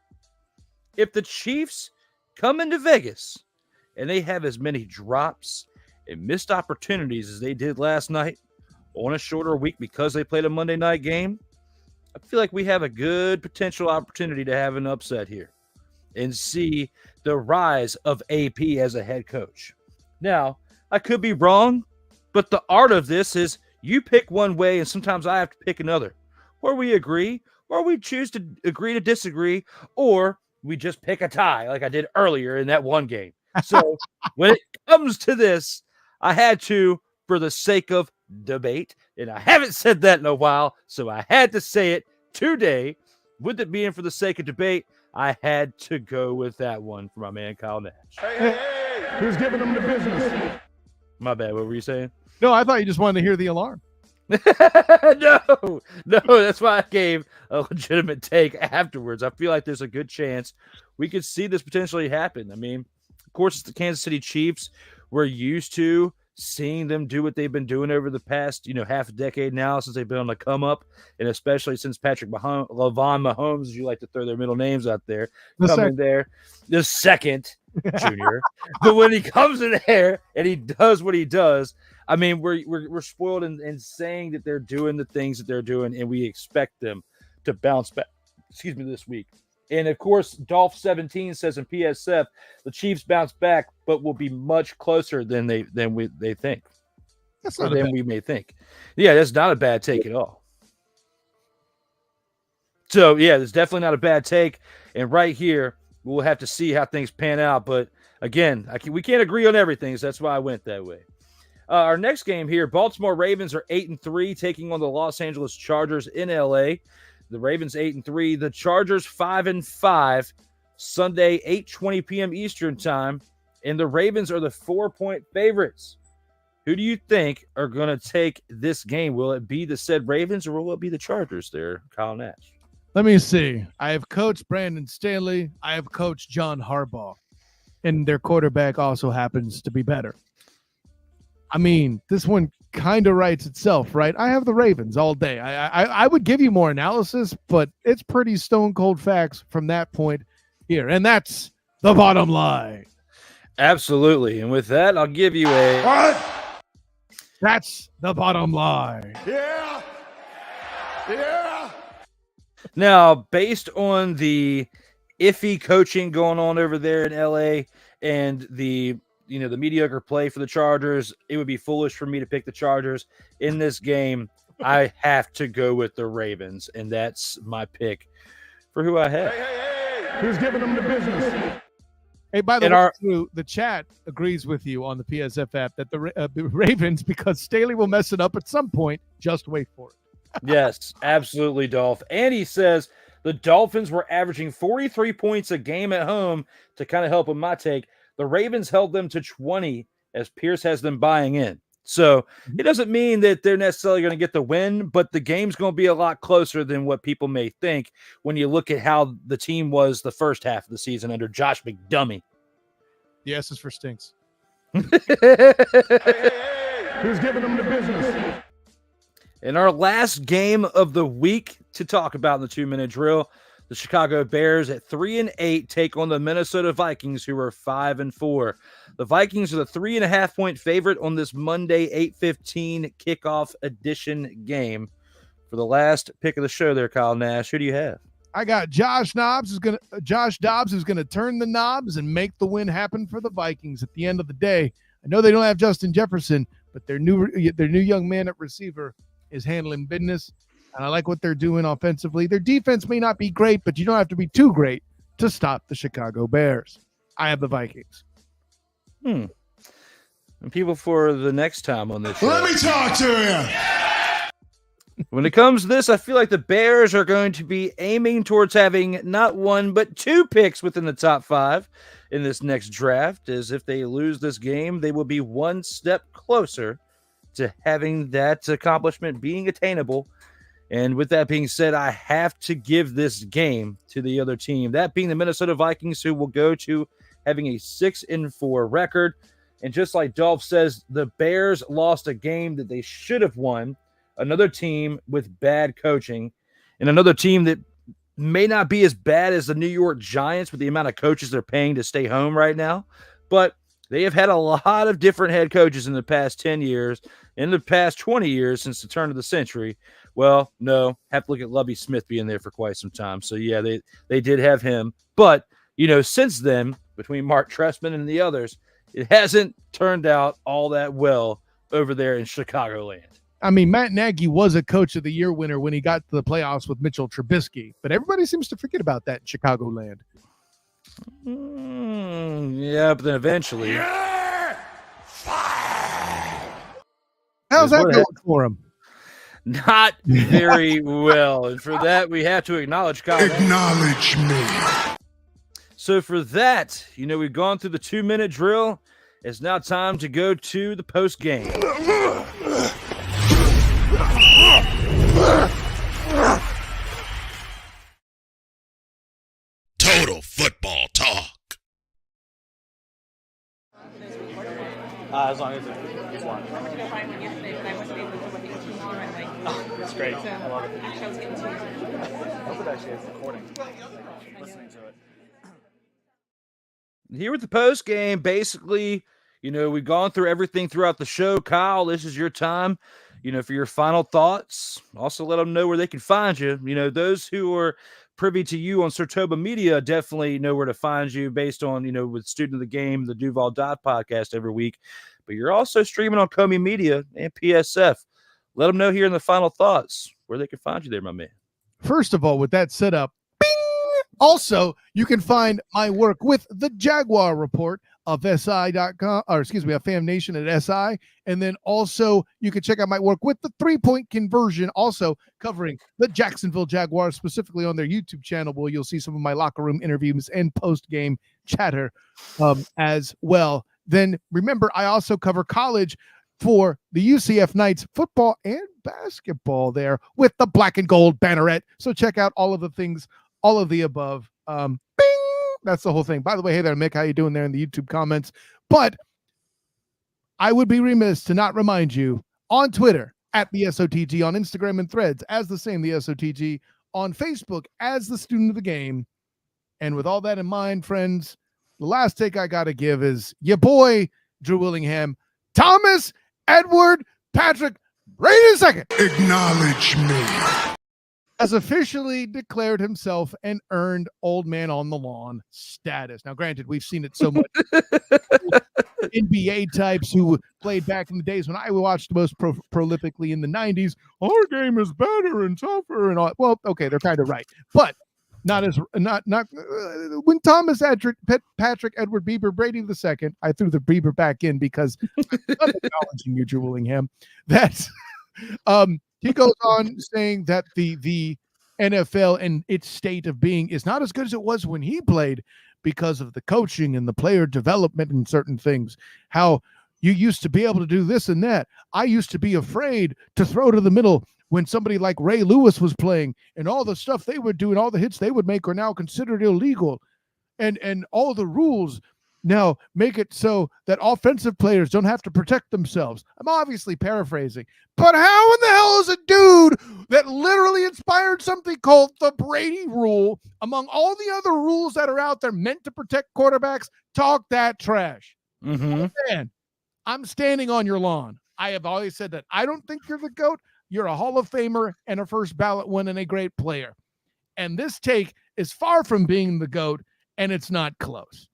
If the Chiefs come into Vegas and they have as many drops and missed opportunities as they did last night on a shorter week because they played a Monday night game, I feel like we have a good potential opportunity to have an upset here and see the rise of AP as a head coach. Now, I could be wrong, but the art of this is you pick one way, and sometimes I have to pick another. Or we agree, or we choose to agree to disagree, or we just pick a tie like I did earlier in that one game. So when it comes to this, I had to, for the sake of debate, and I haven't said that in a while, so I had to say it today. With it being for the sake of debate, I had to go with that one for my man Kyle Nash. Hey. Who's giving them the business? My bad. What were you saying? No, I thought you just wanted to hear the alarm. No, that's why I gave a legitimate take afterwards. I feel like there's a good chance we could see this potentially happen. I mean, of course, it's the Kansas City Chiefs. We're used to seeing them do what they've been doing over the past, half a decade now since they've been on the come up, and especially since Patrick Lavon Mahomes, as you like to throw their middle names out there, coming there, the second junior. But when he comes in there and he does what he does, I mean, we're spoiled in saying that they're doing the things that they're doing, and we expect them to bounce back. This week. And of course, Dolph17 says in PSF, the Chiefs bounce back, but will be much closer than they think. That's not than we may think. Yeah, that's not a bad take at all. So yeah, it's definitely not a bad take. And right here, we'll have to see how things pan out. But again, we can't agree on everything, so that's why I went that way. Our next game here, Baltimore Ravens are 8-3, taking on the Los Angeles Chargers in LA. The Ravens 8-3, the Chargers 5-5. Sunday, 8:20 p.m. Eastern time, and the Ravens are the 4-point favorites. Who do you think are going to take this game? Will it be the said Ravens, or will it be the Chargers there, Kyle Nash? Let me see. I have coached Brandon Staley. I have coached John Harbaugh, and their quarterback also happens to be better. I mean, this one kind of writes itself, right? I have the Ravens all day. I would give you more analysis, but it's pretty stone cold facts from that point here. And that's the bottom line. Absolutely. And with that, I'll give you a... What? That's the bottom line. Yeah. Now, based on the iffy coaching going on over there in LA and the mediocre play for the Chargers, it would be foolish for me to pick the Chargers in this game. I have to go with the Ravens, and that's my pick for who I have. Hey. Who's giving them the business? Hey, by the way, the chat agrees with you on the PSF app that the Ravens, because Staley will mess it up at some point. Just wait for it. Yes, absolutely, Dolph. And he says the Dolphins were averaging 43 points a game at home to kind of help with my take. The Ravens held them to 20 as Pierce has them buying in. So it doesn't mean that they're necessarily going to get the win, but the game's going to be a lot closer than what people may think when you look at how the team was the first half of the season under Josh McDummy. The S is for stinks. Hey. Who's giving them the business? In our last game of the week to talk about in the 2-minute drill, the Chicago Bears at 3-8 take on the Minnesota Vikings, who are 5-4. The Vikings are the 3.5-point favorite on this Monday 8:15 kickoff edition game. For the last pick of the show there, Kyle Nash, who do you have? I got Josh Dobbs who's gonna turn the knobs and make the win happen for the Vikings at the end of the day. I know they don't have Justin Jefferson, but their new young man at receiver is handling business, and I like what they're doing offensively. Their defense may not be great, but you don't have to be too great to stop the Chicago Bears. I have the Vikings. And people for the next time on this show. Let me talk to you. When it comes to this, I feel like the Bears are going to be aiming towards having not one, but 2 picks within the top 5 in this next draft, as if they lose this game, they will be one step closer to having that accomplishment being attainable. And with that being said, I have to give this game to the other team, that being the Minnesota Vikings, who will go to having a 6-4 record. And just like Dolph says, the Bears lost a game that they should have won. Another team with bad coaching, and another team that may not be as bad as the New York Giants with the amount of coaches they're paying to stay home right now. But they have had a lot of different head coaches in the past 10 years, in the past 20 years since the turn of the century. Well, no, have to look at Lovie Smith being there for quite some time. So, yeah, they did have him. But, since then, between Mark Trestman and the others, it hasn't turned out all that well over there in Chicagoland. I mean, Matt Nagy was a Coach of the Year winner when he got to the playoffs with Mitchell Trubisky, but everybody seems to forget about that in Chicagoland. Yeah, but then eventually. How's that going for him? Not very well. And for that, we have to acknowledge Kyle. Acknowledge me. So for that, we've gone through the 2-minute drill. It's now time to go to the post game. Total football talk. As long as it's one. Oh, that's great. I love it. I hope it actually is recording. Listening to it. Here with the post game, basically, we've gone through everything throughout the show. Kyle, this is your time, for your final thoughts. Also, let them know where they can find you. Those who are privy to you on Sartoba Media definitely know where to find you based on, with Student of the Game, the Duval Dot podcast every week. But you're also streaming on Comey Media and PSF. Let them know here in the final thoughts where they can find you there, my man. First of all, with that set up, bing! Also, you can find my work with the Jaguar Report of SI.com, or excuse me, of Fam Nation at SI. And then also you can check out my work with the 3-point conversion, also covering the Jacksonville Jaguars, specifically on their YouTube channel, where you'll see some of my locker room interviews and post-game chatter as well. Then remember, I also cover college for the UCF Knights football and basketball there with the Black and Gold Banneret. So check out all of the things, all of the above. Bing! That's the whole thing. By the way, hey there, Mick, how you doing there in the YouTube comments? But I would be remiss to not remind you on Twitter at the SOTG, on Instagram and Threads as the same, the SOTG, on Facebook as the Student of the Game. And with all that in mind, friends, the last take I got to give is your boy, Drew Willingham, Thomas Edward Patrick Brady II. Acknowledge me. Has officially declared himself an earned old man on the lawn status. Now, granted, we've seen it so much. NBA types who played back in the days when I watched most prolifically in the 90s. Our game is better and tougher and all. Well, okay, they're kind of right, but not when Thomas Patrick Edward Bieber Brady II. I threw the Bieber back in because I'm acknowledging you, Drew Willingham. That's he goes on saying that the NFL and its state of being is not as good as it was when he played because of the coaching and the player development and certain things. How you used to be able to do this and that. I used to be afraid to throw to the middle when somebody like Ray Lewis was playing, and all the stuff they would do and all the hits they would make are now considered illegal. And all the rules Now make it so that offensive players don't have to protect themselves. I'm obviously paraphrasing, but how in the hell is a dude that literally inspired something called the Brady rule among all the other rules that are out there meant to protect quarterbacks talk that trash? Mm-hmm. Man, I'm standing on your lawn. I have always said that. I don't think you're the GOAT. You're a Hall of Famer and a first ballot win and a great player. And this take is far from being the GOAT, and it's not close.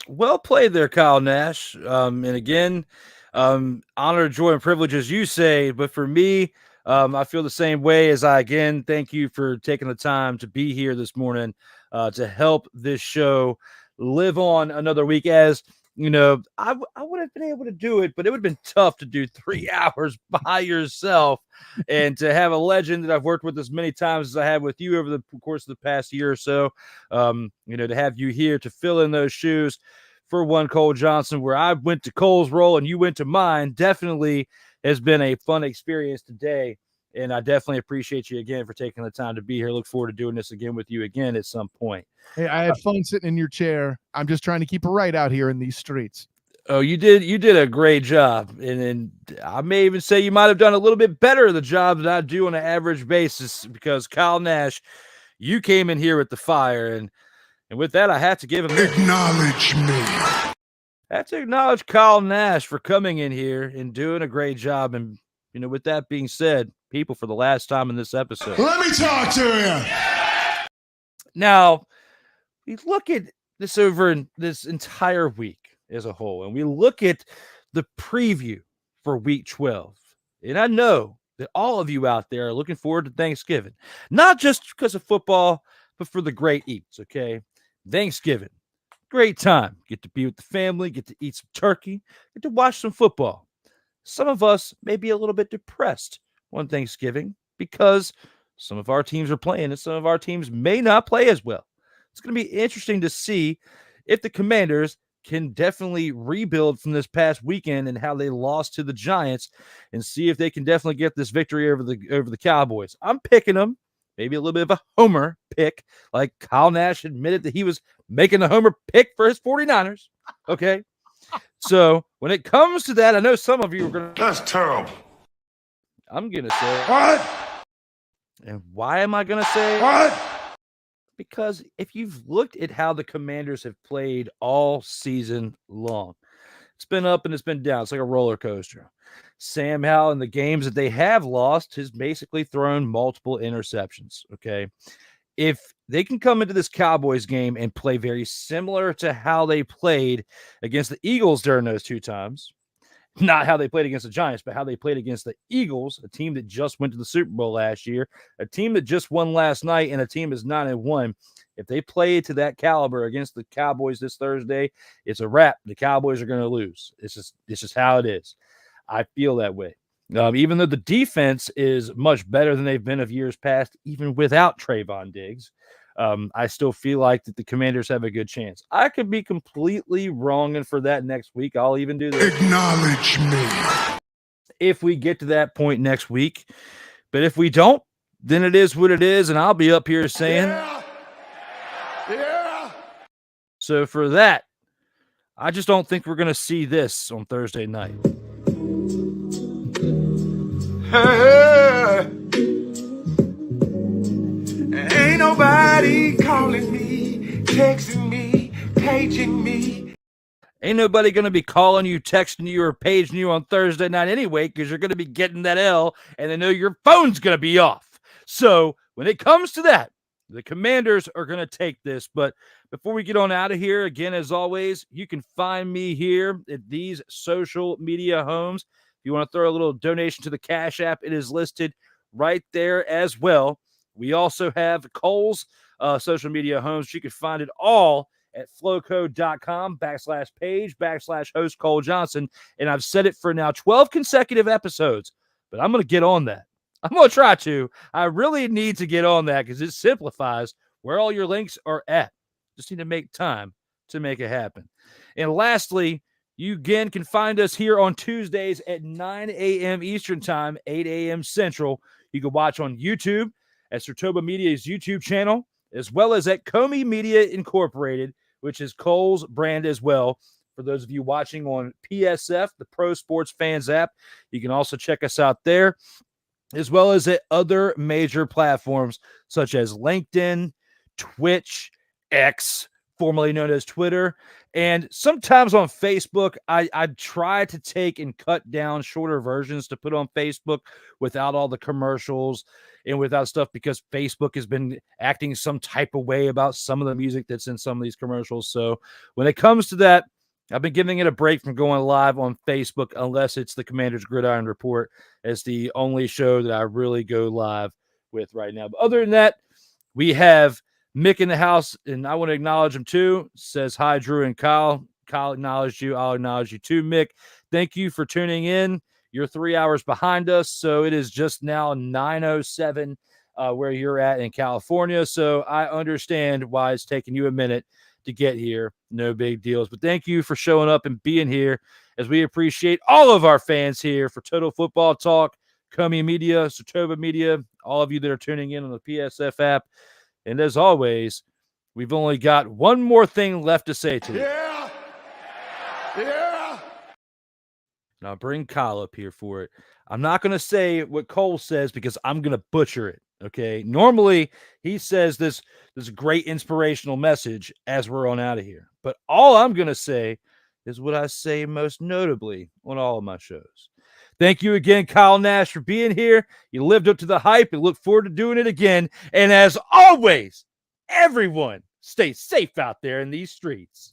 Well played there, Kyle Nash. And again, honor, joy, and privilege, as you say. But for me, I feel the same way. As I again thank you for taking the time to be here this morning to help this show live on another week. As you know, I would have been able to do it, but it would have been tough to do 3 hours by yourself, and to have a legend that I've worked with as many times as I have with you over the course of the past year or so. To have you here to fill in those shoes for one Cole Johnson, where I went to Cole's role and you went to mine, definitely has been a fun experience today. And I definitely appreciate you again for taking the time to be here. Look forward to doing this again with you again at some point. Hey, I had fun sitting in your chair. I'm just trying to keep it right out here in these streets. Oh, you did a great job. And I may even say you might have done a little bit better the job that I do on an average basis, because Kyle Nash, you came in here with the fire. And with that, I have to give him acknowledge me. I have to acknowledge Kyle Nash for coming in here and doing a great job. And, with that being said, people, for the last time in this episode, let me talk to you. Now, we look at this over in this entire week as a whole, and we look at the preview for week 12. And I know that all of you out there are looking forward to Thanksgiving, not just because of football, but for the great eats, okay? Thanksgiving, great time. Get to be with the family, get to eat some turkey, get to watch some football. Some of us may be a little bit depressed on Thanksgiving because some of our teams are playing and some of our teams may not play as well. It's going to be interesting to see if the Commanders can definitely rebuild from this past weekend and how they lost to the Giants, and see if they can definitely get this victory over the Cowboys. I'm picking them. Maybe a little bit of a homer pick, like Kyle Nash admitted that he was making a homer pick for his 49ers. Okay. So when it comes to that, I know some of you are going to. That's terrible. I'm going to say. What? And why am I going to say? What? Because if you've looked at how the Commanders have played all season long, it's been up and it's been down. It's like a roller coaster. Sam Howell, in the games that they have lost, has basically thrown multiple interceptions. Okay. If they can come into this Cowboys game and play very similar to how they played against the Eagles during those 2 times, not how they played against the Giants, but how they played against the Eagles, a team that just went to the Super Bowl last year, a team that just won last night, and a team that's 9-1. If they play to that caliber against the Cowboys this Thursday, it's a wrap. The Cowboys are going to lose. It's just how it is. I feel that way. Even though the defense is much better than they've been of years past, even without Trayvon Diggs, I still feel like that the Commanders have a good chance. I could be completely wrong, and for that next week, I'll even do this. Acknowledge me. If we get to that point next week. But if we don't, then it is what it is, and I'll be up here saying, Yeah. So for that, I just don't think we're going to see this on Thursday night. Hey, ain't nobody calling me, texting me, paging me. Ain't nobody going to be calling you, texting you, or paging you on Thursday night anyway, because you're going to be getting that L, and they know your phone's going to be off. So when it comes to that, the Commanders are going to take this. But before we get on out of here, again, as always, you can find me here at these social media homes. If you want to throw a little donation to the Cash App, it is listed right there as well. We also have Cole's social media homes. You can find it all at flowcode.com/page/host Cole Johnson. And I've said it for now 12 consecutive episodes, but I'm going to get on that. I'm going to try to. I really need to get on that because it simplifies where all your links are at. Just need to make time to make it happen. And lastly, you again can find us here on Tuesdays at 9 a.m. Eastern Time, 8 a.m. Central. You can watch on YouTube at Sertoba Media's YouTube channel, as well as at Comey Media Incorporated, which is Cole's brand as well. For those of you watching on PSF, the Pro Sports Fans app, you can also check us out there, as well as at other major platforms such as LinkedIn, Twitch, X, formerly known as Twitter, and sometimes on Facebook. I try to take and cut down shorter versions to put on Facebook without all the commercials and without stuff, because Facebook has been acting some type of way about some of the music that's in some of these commercials. So when it comes to that, I've been giving it a break from going live on Facebook, unless it's the Commander's Gridiron Report as the only show that I really go live with right now. But other than that, we have Mick in the house, and I want to acknowledge him too. Says hi, Drew and Kyle. Kyle acknowledged you. I'll acknowledge you too, Mick. Thank you for tuning in. You're 3 hours behind us, so it is just now 9:07 where you're at in California. So I understand why it's taking you a minute to get here. No big deals. But thank you for showing up and being here, as we appreciate all of our fans here for Total Football Talk, Comey Media, Sotoba Media, all of you that are tuning in on the PSF app. And as always, we've only got one more thing left to say to you. Yeah. Yeah. And I'll bring Kyle up here for it. I'm not going to say what Cole says because I'm going to butcher it. Okay. Normally, he says this great inspirational message as we're on out of here. But all I'm going to say is what I say most notably on all of my shows. Thank you again, Kyle Nash, for being here. You lived up to the hype and look forward to doing it again. And as always, everyone, stay safe out there in these streets.